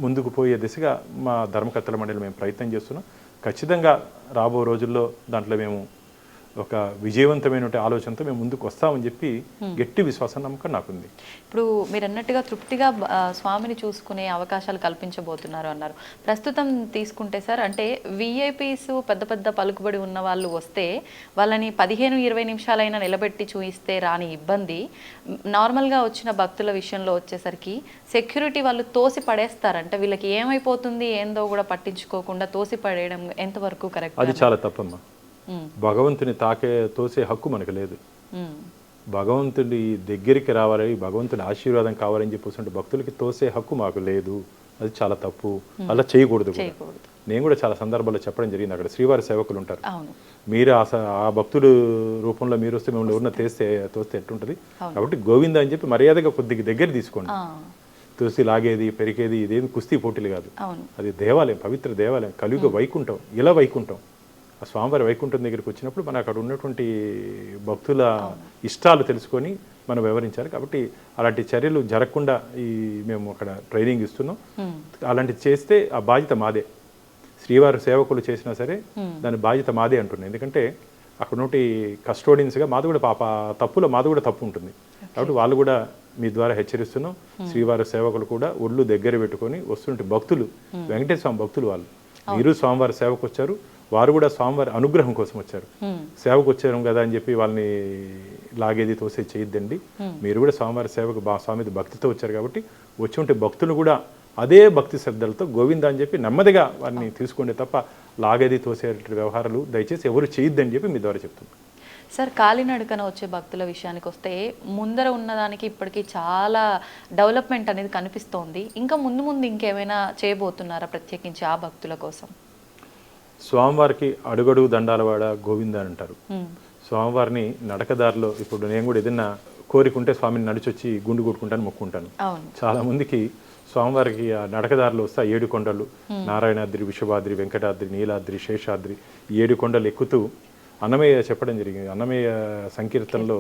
ముందుకు పోయే దిశగా మా ధర్మకర్తల మండలి మేము ప్రయత్నం చేస్తున్నాం. ఖచ్చితంగా రాబో రోజుల్లో దాంట్లో మేము ఒక విజయవంతమైన ఆలోచనతో మేము ముందుకు వస్తామని చెప్పి గట్టి విశ్వాసం నమ్మకం నాకుంది. ఇప్పుడు మీరు అన్నట్టుగా తృప్తిగా స్వామిని చూసుకునే అవకాశాలు కల్పించబోతున్నారు అన్నారు. ప్రస్తుతం తీసుకుంటే సార్, అంటే విఐపీస్ పెద్ద పెద్ద పలుకుబడి ఉన్న వాళ్ళు వస్తే వాళ్ళని 15-20 నిమిషాలైనా నిలబెట్టి చూయిస్తే రాని ఇబ్బంది నార్మల్గా వచ్చిన భక్తుల విషయంలో వచ్చేసరికి సెక్యూరిటీ వాళ్ళు తోసి పడేస్తారంటే వీళ్ళకి ఏమైపోతుంది ఏందో కూడా పట్టించుకోకుండా తోసి పడేయడం ఎంతవరకు కరెక్ట్? అది చాలా తప్పమ్మా. భగవంతుని తోసే హక్కు మనకు లేదు. భగవంతుడి దగ్గరికి రావాలి, భగవంతుని ఆశీర్వాదం కావాలని చెప్పేసి భక్తులకి తోసే హక్కు మాకు లేదు. అది చాలా తప్పు, అలా చేయకూడదు. నేను కూడా చాలా సందర్భాల్లో చెప్పడం జరిగింది. అక్కడ శ్రీవారి సేవకులు ఉంటారు, మీరు ఆ భక్తుడు రూపంలో మీరు వస్తే మిమ్మల్ని ఎవరన్నా తోస్తే ఎట్టుంటుంది. కాబట్టి గోవింద అని చెప్పి మర్యాదగా కొద్దిగా దగ్గర తీసుకోండి. తోసి లాగేది పెరిగేది ఇదేమి కుస్తీ పోటీలు కాదు. అది దేవాలయం, పవిత్ర దేవాలయం, కలియుగ వైకుంఠం, ఇలా వైకుంఠం. ఆ స్వామివారి వైకుంఠం దగ్గరికి వచ్చినప్పుడు మనం అక్కడ ఉన్నటువంటి భక్తుల ఇష్టాలు తెలుసుకొని మనం వివరించాలి. కాబట్టి అలాంటి చర్యలు జరగకుండా మేము అక్కడ ట్రైనింగ్ ఇస్తున్నాం. అలాంటిది చేస్తే ఆ బాధ్యత మాదే. శ్రీవారి సేవకులు చేసినా సరే దాని బాధ్యత మాదే అంటున్నాను. ఎందుకంటే అక్కడ నుండి కస్టోడియన్స్గా మాది కూడా తప్పులో మాది కూడా తప్పు ఉంటుంది. కాబట్టి వాళ్ళు కూడా మీ ద్వారా హెచ్చరిస్తున్నాం. శ్రీవారి సేవకులు కూడా ఒళ్ళు దగ్గర పెట్టుకొని వస్తుంటే భక్తులు, వెంకటేశ్వర స్వామి భక్తులు వాళ్ళు, మీరు స్వామివారి సేవకు వచ్చారు, వారు కూడా స్వామివారి అనుగ్రహం కోసం వచ్చారు. సేవకు వచ్చారు కదా అని చెప్పి వాళ్ళని లాగేది తోసే చేయొద్దండి. మీరు కూడా స్వామివారి సేవకు స్వామి భక్తితో వచ్చారు కాబట్టి వచ్చి ఉంటే భక్తులు కూడా అదే భక్తి శ్రద్ధలతో గోవింద అని చెప్పి నెమ్మదిగా వారిని తీసుకోండి తప్ప లాగేది తోసే వ్యవహారాలు దయచేసి ఎవరు చేయొద్దని చెప్పి మీ ద్వారా చెప్తున్నాను. సార్, కాలినడకన వచ్చే భక్తుల విషయానికి వస్తే ముందర ఉన్నదానికి ఇప్పటికీ చాలా డెవలప్మెంట్ అనేది కనిపిస్తోంది. ఇంకా ముందు ముందు ఇంకేమైనా చేయబోతున్నారా ప్రత్యేకించి ఆ భక్తుల కోసం? స్వామివారికి అడుగడుగు దండాలవాడ గోవింద అని అంటారు. స్వామివారిని నడకదారిలో ఇప్పుడు నేను కూడా ఏదైనా కోరికుంటే స్వామిని నడిచొచ్చి గుండు కొట్టుకుంటాను, మొక్కుంటాను. చాలా మందికి స్వామివారికి ఆ నడకదారిలో వస్తే 7 కొండలు, నారాయణాద్రి, విషభాద్రి, వెంకటాద్రి, నీలాద్రి, శేషాద్రి, 7 కొండలు ఎక్కుతూ అన్నమయ్య చెప్పడం జరిగింది. అన్నమయ్య సంకీర్తనలో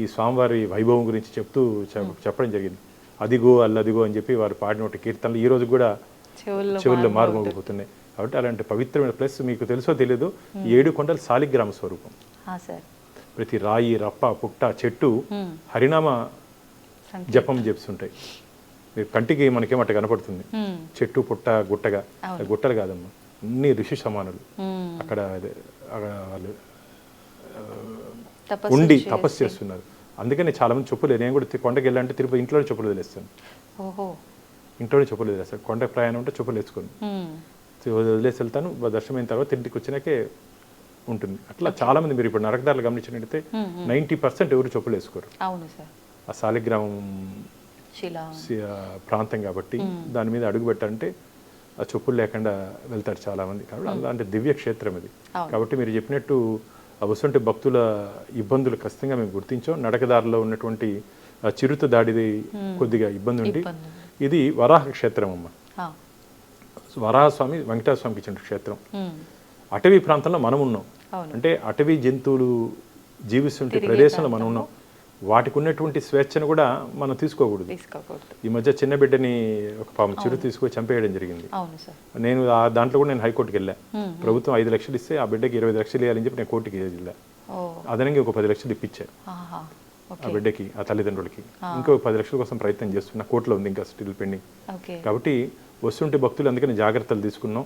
ఈ స్వామివారి వైభవం గురించి చెప్పడం జరిగింది. అదిగో అల్లదిగో అని చెప్పి వారు పాడినటువంటి కీర్తనలు ఈ రోజు కూడా చెవుల్లో మారుమోగిపోతున్నాయి. కాబట్టి అలాంటి పవిత్రమైన ప్లస్ మీకు తెలుసో తెలియదు, 7 కొండలు శాలిగ్రామ స్వరూపం. ప్రతి రాయి, రప్ప, పుట్ట, చెట్టు హరినామ జపం చేస్తుంటాయి. మీరు కంటికి మనకేమట కనపడుతుంది, చెట్టు పుట్ట గుట్టగా, గుట్టలు కాదమ్మా, అన్ని ఋషి సమానులు అక్కడ వాళ్ళు ఉండి తపస్సు చేస్తున్నారు. అందుకని చాలా మంది చెప్పులు, నేను కూడా కొండకి వెళ్ళాలంటే తిరుపతి ఇంట్లోనే చెప్పులు వదిలేస్తాను. ఇంట్లోనే చెప్పులు వదిలేస్తాను. కొండ ప్రయాణం ఉంటే చెప్పులు వేసుకొని వదిలేసి వెళ్తాను. దర్శనం అయిన తర్వాత ఇంటికి వచ్చినాకే ఉంటుంది. అట్లా చాలా మంది మీరు ఇప్పుడు నరకదారులు గమనించినట్టయితే 90% ఎవరు చెప్పులు వేసుకోరు. ఆ శాలిగ్రామం ప్రాంతం కాబట్టి దాని మీద అడుగు పెట్టాలంటే ఆ చెప్పులు లేకుండా వెళ్తారు చాలా మంది. కాబట్టి అలాంటి దివ్య క్షేత్రం ఇది. కాబట్టి మీరు చెప్పినట్టు వస్తుంటే భక్తుల ఇబ్బందులు ఖచ్చితంగా మేము గుర్తించాం. నడకదారిలో ఉన్నటువంటి చిరుత దాడిది కొద్దిగా ఇబ్బంది ఉంది. ఇది వరాహ క్షేత్రం అమ్మ. వరాహస్వామి వెంకటేశ్వర స్వామికి ఇచ్చిన క్షేత్రం. అటవీ ప్రాంతంలో మనం ఉన్నాం, అంటే అటవీ జంతువులు జీవిస్తుంటే ప్రదేశంలో మనం ఉన్నాం. వాటికి ఉన్నటువంటి స్వేచ్ఛను కూడా మనం తీసుకోకూడదు. ఈ మధ్య చిన్న బిడ్డని ఒక పాము చిరు తీసుకొని చంపేయడం జరిగింది. నేను దాంట్లో కూడా నేను హైకోర్టుకి వెళ్ళా. ప్రభుత్వం 5 లక్షలు ఇస్తే ఆ బిడ్డకి 20 లక్షలు ఇవ్వాలని చెప్పి నేను కోర్టుకి వెళ్ళా. అదనంగా ఒక 10 లక్షలు ఇప్పించారు ఆ బిడ్డకి, ఆ తల్లిదండ్రులకి. ఇంకో 10 లక్షల కోసం ప్రయత్నం చేస్తున్నా, కోర్టులో ఉంది ఇంకా స్టిల్ పెండింగ్. కాబట్టి వస్తుంటే భక్తులు అందుకని జాగ్రత్తలు తీసుకున్నాం.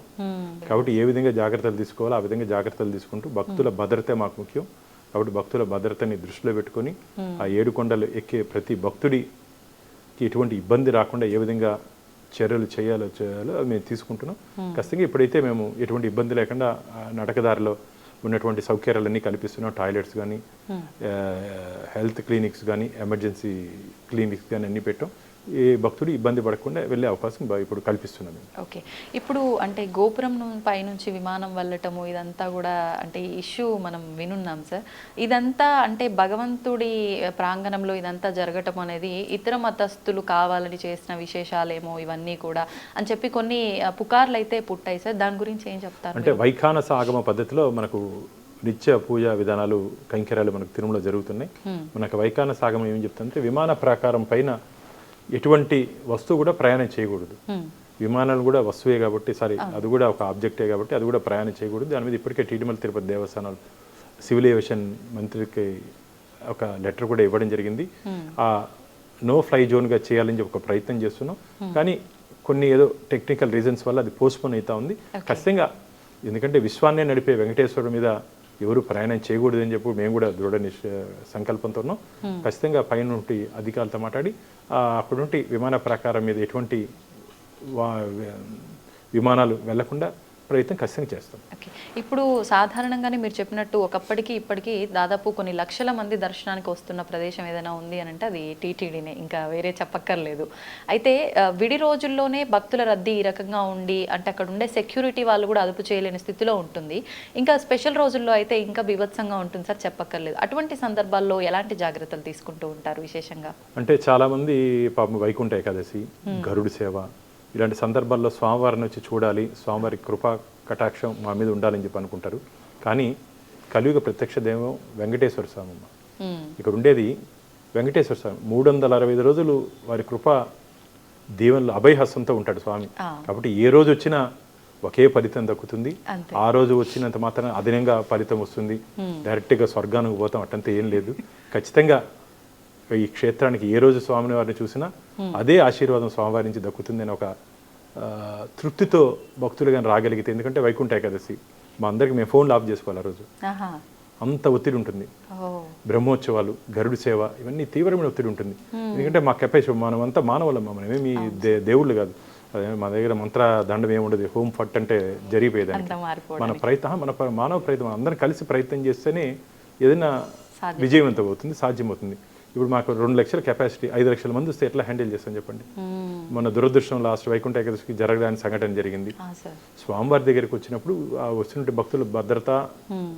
కాబట్టి ఏ విధంగా జాగ్రత్తలు తీసుకోవాలో ఆ విధంగా జాగ్రత్తలు తీసుకుంటూ భక్తుల భద్రతే మాకు ముఖ్యం. కాబట్టి భక్తుల భద్రతని దృష్టిలో పెట్టుకొని ఆ 7 కొండలు ఎక్కే ప్రతి భక్తుడికి ఎటువంటి ఇబ్బంది రాకుండా ఏ విధంగా చర్యలు చేయాలో అది మేము తీసుకుంటున్నాం. ఖచ్చితంగా ఇప్పుడైతే మేము ఎటువంటి ఇబ్బంది లేకుండా నడకదారిలో ఉన్నటువంటి సౌకర్యాలన్నీ కల్పిస్తున్నాం. టాయిలెట్స్ కానీ, హెల్త్ క్లినిక్స్ కానీ, ఎమర్జెన్సీ క్లినిక్స్ కానీ అన్నీ పెట్టాం. ఏ భక్తుడు ఇబ్బంది పడకుండా వెళ్ళే అవకాశం ఇప్పుడు కల్పిస్తున్నాం. ఓకే. ఇప్పుడు అంటే గోపురం పైనుంచి విమానం వెళ్ళటము ఇదంతా కూడా అంటే ఇష్యూ మనం వినున్నాం సార్. ఇదంతా అంటే భగవంతుడి ప్రాంగణంలో ఇదంతా జరగటం అనేది ఇతర మతస్థులు కావాలని చేసిన విశేషాలేమో ఇవన్నీ కూడా అని చెప్పి కొన్ని పుకార్లు అయితే పుట్టాయి సార్. దాని గురించి ఏం చెప్తారు? అంటే వైఖానస ఆగమ పద్ధతిలో మనకు నిత్య పూజా విధానాలు కైంకర్యాలు మనకు తిరుమల జరుగుతున్నాయి. మనకు వైఖానస ఆగమం ఏం చెప్తుందంటే విమాన ప్రాకారం పైన ఎటువంటి వస్తువు కూడా ప్రయాణం చేయకూడదు. విమానాలు కూడా వస్తువే కాబట్టి అది కూడా ఒక ఆబ్జెక్టే కాబట్టి అది కూడా ప్రయాణం చేయకూడదు. దాని మీద ఇప్పటికే తిరుమల తిరుపతి దేవస్థానాలు సివిల్ ఏవియేషన్ మంత్రికి ఒక లెటర్ కూడా ఇవ్వడం జరిగింది. ఆ నో ఫ్లై జోన్గా చేయాలని చెప్పి ఒక ప్రయత్నం చేస్తున్నాం. కానీ కొన్ని ఏదో టెక్నికల్ రీజన్స్ వల్ల అది పోస్ట్పోన్ అవుతా ఉంది. ఖచ్చితంగా ఎందుకంటే విశ్వాన్నే నడిపే వెంకటేశ్వరుడు మీద ఎవరు ప్రయాణం చేయకూడదని చెప్పి మేము కూడా దృఢ సంకల్పంతో ఉన్నాం. ఖచ్చితంగా పైన నుండి అధికారులతో మాట్లాడి అక్కడ నుండి విమాన ప్రాకారం మీద ఎటువంటి విమానాలు వెళ్లకుండా ప్రయత్నం ఖచ్చితంగా చేస్తాం. ఓకే. ఇప్పుడు సాధారణంగానే మీరు చెప్పినట్టు ఒకప్పటికి ఇప్పటికీ దాదాపు కొన్ని లక్షల మంది దర్శనానికి వస్తున్న ప్రదేశం ఏదైనా ఉంది అని అంటే అది టీటీడీనే, ఇంకా వేరే చెప్పక్కర్లేదు. అయితే విడి రోజుల్లోనే భక్తుల రద్దీ ఈ రకంగా ఉండి అంటే అక్కడ ఉండే సెక్యూరిటీ వాళ్ళు కూడా అదుపు చేయలేని స్థితిలో ఉంటుంది. ఇంకా స్పెషల్ రోజుల్లో అయితే ఇంకా బీభత్సంగా ఉంటుంది సార్, చెప్పక్కర్లేదు. అటువంటి సందర్భాల్లో ఎలాంటి జాగ్రత్తలు తీసుకుంటూ ఉంటారు విశేషంగా? అంటే చాలామంది పాపం వైకుంఠ ఏకాదశి, గరుడు సేవ ఇలాంటి సందర్భాల్లో స్వామివారిని వచ్చి చూడాలి, స్వామివారి కృపా కటాక్షం మా మీద ఉండాలని చెప్పి అనుకుంటారు. కానీ కలియుగ ప్రత్యక్ష దైవం వెంకటేశ్వర స్వామి. ఇక్కడ ఉండేది వెంకటేశ్వర స్వామి. 365 రోజులు వారి కృప దీవెనలు అభయహస్తంతో ఉంటాడు స్వామి. కాబట్టి ఏ రోజు వచ్చినా ఒకే ఫలితం దక్కుతుంది. ఆ రోజు వచ్చినంత మాత్రం అదనంగా ఫలితం వస్తుంది, డైరెక్ట్గా స్వర్గానికి పోతాం అట్టంతా ఏం లేదు. ఖచ్చితంగా ఈ క్షేత్రానికి ఏ రోజు స్వామిని వారిని చూసినా అదే ఆశీర్వాదం స్వామివారి నుంచి దక్కుతుంది అని ఒక తృప్తితో భక్తులు కానీ రాగలిగితే, ఎందుకంటే వైకుంఠ ఏకాదశి మా అందరికి మేము ఫోన్లు ఆఫ్ చేసుకోవాలి ఆ రోజు, అంత ఒత్తిడి ఉంటుంది. బ్రహ్మోత్సవాలు, గరుడు సేవ ఇవన్నీ తీవ్రమైన ఒత్తిడి ఉంటుంది. ఎందుకంటే మా కెపాసిటీ మనమంతా మానవులం, మనమేమి దేవుళ్ళు కాదు. మా దగ్గర మంత్ర దండం ఏముండదు, హోమ్ ఫట్ అంటే జరిగిపోయేదాన్ని. మన ప్రయత్నం మన మానవ ప్రయత్నం అందరం కలిసి ప్రయత్నం చేస్తేనే ఏదైనా విజయవంతం అవుతుంది, సాధ్యమవుతుంది. ఇప్పుడు మాకు 2 లక్షల కెపాసిటీ, 5 లక్షల మంది వస్తే ఎట్లా హ్యాండిల్ చేస్తాం చెప్పండి. మన దురదృష్టం లాస్ట్ వైకుంఠ ఏకాదశికి జరగడానికి సంఘటన జరిగింది. స్వామివారి దగ్గరికి వచ్చినప్పుడు ఆ వస్తున్న భక్తుల భద్రత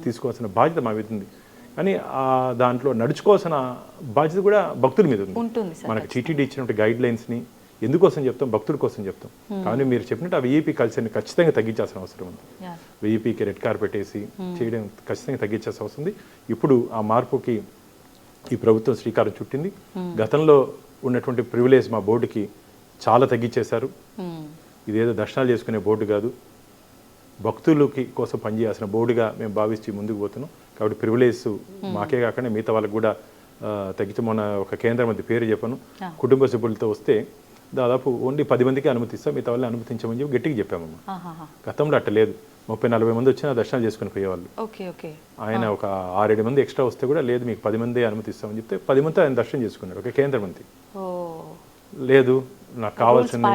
తీసుకోవాల్సిన బాధ్యత మా మీద ఉంది. కానీ దాంట్లో నడుచుకోవాల్సిన బాధ్యత కూడా భక్తుల మీద ఉంది. మనకు టీటీడీ ఇచ్చినటువంటి గైడ్ లైన్స్ని ఎందుకోసం చెప్తాం, భక్తుల కోసం చెప్తాం. కానీ మీరు చెప్పినట్టు ఆ విఐపీ కల్చర్ని ఖచ్చితంగా తగ్గించాల్సిన అవసరం ఉంది. విఐపీకి రెడ్ కార్పెట్ వేసి చేయడం ఖచ్చితంగా తగ్గించాల్సిన అవసరం ఉంది. ఇప్పుడు ఆ మార్పుకి ఈ ప్రభుత్వం శ్రీకారం చుట్టింది. గతంలో ఉన్నటువంటి ప్రివిలేజ్ మా బోర్డుకి చాలా తగ్గించేశారు. ఇదేదో దర్శనాలు చేసుకునే బోర్డు కాదు, భక్తులకి కోసం పనిచేయాల్సిన బోర్డుగా మేము భావించి ముందుకు పోతున్నాం. కాబట్టి ప్రివిలేజ్ మాకే కాకుండా మిగతా వాళ్ళకి కూడా తగ్గితే, మొన్న ఒక కేంద్రం మధ్య పేరు చెప్పాను, కుటుంబ సభ్యులతో వస్తే దాదాపు ఓన్లీ 10 మందికి అనుమతిస్తాం, మిగతా వాళ్ళని అనుమతించమని చెప్పి గట్టిగా చెప్పామమ్మా. గతంలో అట్ట లేదు, 30-40 మంది వచ్చినా దర్శనం చేసుకుని పోయేవాళ్ళు. ఆయన ఒక 6-7 మంది ఎక్స్ట్రా వస్తే కూడా లేదు మీకు 10 మంది అనుమతిస్తామని చెప్తే 10 మందితో ఆయన దర్శనం చేసుకున్నాడు. ఒక కేంద్ర మంత్రి లేదు నాకు కావాల్సింది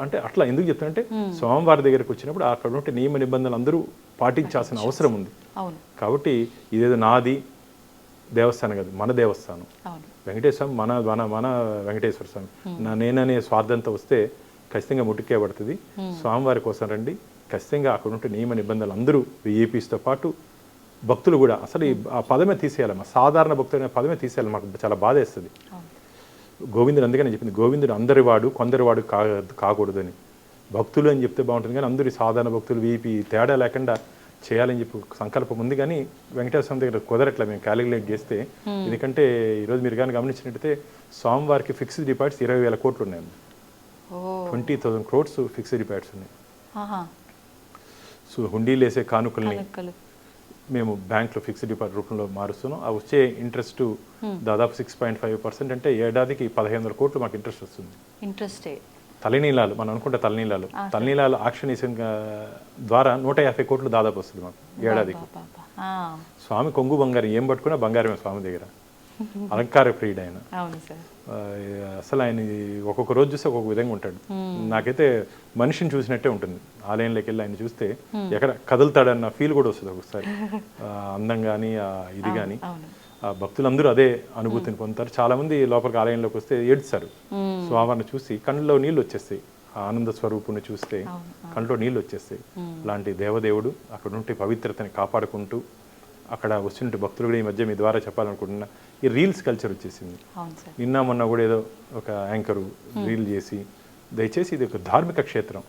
అంటే అట్లా ఎందుకు చెప్తానంటే స్వామివారి దగ్గరకు వచ్చినప్పుడు అక్కడ ఉంటే నియమ నిబంధనలు అందరూ పాటించాల్సిన అవసరం ఉంది. కాబట్టి ఇదేదో నాది దేవస్థానం కాదు, మన దేవస్థానం వెంకటేశ్వర మన మన మన వెంకటేశ్వర స్వామి. నేననే స్వార్థంతో వస్తే ఖచ్చితంగా ముట్టుకే పడుతుంది. స్వామివారి కోసం రండి, ఖచ్చితంగా అక్కడ ఉంటే నియమ నిబంధనలు అందరూ విఐపీస్తో పాటు భక్తులు కూడా అసలు ఆ పదమే తీసేయాలి, మా సాధారణ భక్తులు అనే పదమే తీసేయాలి. మాకు చాలా బాధ వేస్తుంది. గోవిందుడు అందుకని చెప్పింది, గోవిందుడు అందరి వాడు కొందరి వాడు కాకూడదని. భక్తులు అని చెప్తే బాగుంటుంది కానీ అందరి సాధారణ భక్తులు విఐపీ తేడా లేకుండా చేయాలని చెప్పి సంకల్పం ఉంది. కానీ వెంకటేశ్వర స్వామి దగ్గర కుదరట్లా మేము క్యాలిక్యులేట్ చేస్తే. ఎందుకంటే ఈరోజు మీరు కానీ గమనించినట్టయితే స్వామివారికి ఫిక్స్డ్ డిపాజిట్స్ 20,000 కోట్లు ఉన్నాయి. 20,000 crores ఫిక్స్డ్ డిపాజిట్స్ ఉన్నాయి. సో హుండీలు వేసే కానుకల్ని మేము బ్యాంక్లో ఫిక్స్డ్ డిపాజిట్ రూపంలో మారుస్తున్నాం. ఆ వచ్చే ఇంట్రెస్ట్ దాదాపు 6.5% అంటే ఏడాదికి 1,500 కోట్లు మాకు ఇంట్రెస్ట్ వస్తుంది. ఇంట్రెస్టే తలనీలాలు మనం అనుకుంటే తలనీలాలు ఆక్షనేషన్ ద్వారా 150 కోట్లు దాదాపు వస్తుంది మాకు ఏడాదికి. స్వామి కొంగు బంగారం ఏం పట్టుకున్నా బంగారమే స్వామి దగ్గర, అలంకార ప్రియుడు ఆయన. అసలు ఆయన ఒక్కొక్క రోజు చూస్తే ఒక్కొక్క విధంగా ఉంటాడు. నాకైతే మనిషిని చూసినట్టే ఉంటుంది. ఆలయంలోకి వెళ్ళి ఆయన చూస్తే ఎక్కడ కదులుతాడన్న ఫీల్ కూడా వస్తుంది ఒక్కొక్కసారి, అందం కానీ ఇది కానీ. ఆ భక్తులందరూ అదే అనుభూతిని పొందుతారు. చాలామంది లోపలికి ఆలయంలోకి వస్తే ఏడుస్తారు స్వామివారిని చూసి, కళ్ళలో నీళ్ళు వచ్చేస్తాయి. ఆ ఆనంద స్వరూపుని చూస్తే కళ్ళలో నీళ్ళు వచ్చేస్తాయి. అలాంటి దేవదేవుడు అక్కడ నుండి పవిత్రతని కాపాడుకుంటూ అక్కడ వచ్చినట్టు భక్తులు కూడా ఈ మధ్య మీ ద్వారా చెప్పాలనుకుంటున్నా, ఈ రీల్స్ కల్చర్ వచ్చేసింది. నిన్న మొన్న కూడా ఏదో ఒక యాంకరు రీల్ చేసి, దయచేసి ఇది ఒక ధార్మిక క్షేత్రం,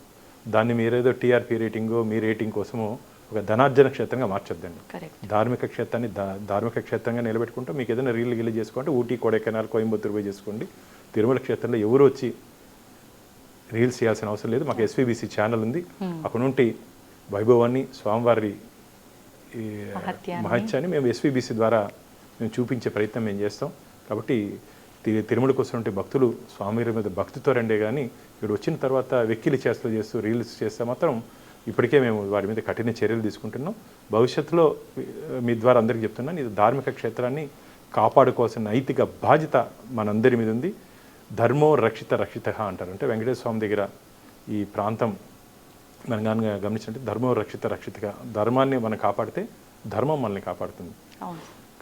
దాన్ని మీరేదో టీఆర్పీ రేటింగో మీ రేటింగ్ కోసమో ఒక ధనార్జన క్షేత్రంగా మార్చొద్దండి. ధార్మిక క్షేత్రాన్ని ధార్మిక క్షేత్రంగా నిలబెట్టుకుంటూ మీకు ఏదైనా రీల్ గిల్లు చేసుకోండి, ఊటీ, కొడైకెనాల్, కోయంబత్తూరు పోయి చేసుకోండి. తిరుమల క్షేత్రంలో ఎవరు వచ్చి రీల్స్ చేయాల్సిన అవసరం లేదు. మాకు ఎస్వీబీసీ ఛానల్ ఉంది, అక్కడ నుండి వైభవాన్ని, స్వామివారి ఈ మహత్యాన్ని మేము ఎస్వీబీసీ ద్వారా మేము చూపించే ప్రయత్నం మేము చేస్తాం. కాబట్టి తిరుమలకు వస్తున్నటువంటి భక్తులు స్వామి మీద భక్తితో రండే కానీ ఇక్కడ వచ్చిన తర్వాత వెక్కిలి చేష్టలు చేస్తూ రీల్స్ చేస్తే మాత్రం ఇప్పటికే మేము వారి మీద కఠిన చర్యలు తీసుకుంటున్నాం. భవిష్యత్తులో మీ ద్వారా అందరికీ చెప్తున్నాను, ఇది ధార్మిక క్షేత్రాన్ని కాపాడుకోవాల్సిన నైతిక బాధ్యత మనందరి మీద ఉంది. ధర్మో రక్షిత రక్షిత అంటారు. అంటే వెంకటేశ్వర స్వామి దగ్గర ఈ ప్రాంతం మనం కానీ గమనించినట్టు ధర్మో రక్షిత రక్షితగా, ధర్మాన్ని మనం కాపాడితే ధర్మం మనల్ని కాపాడుతుంది.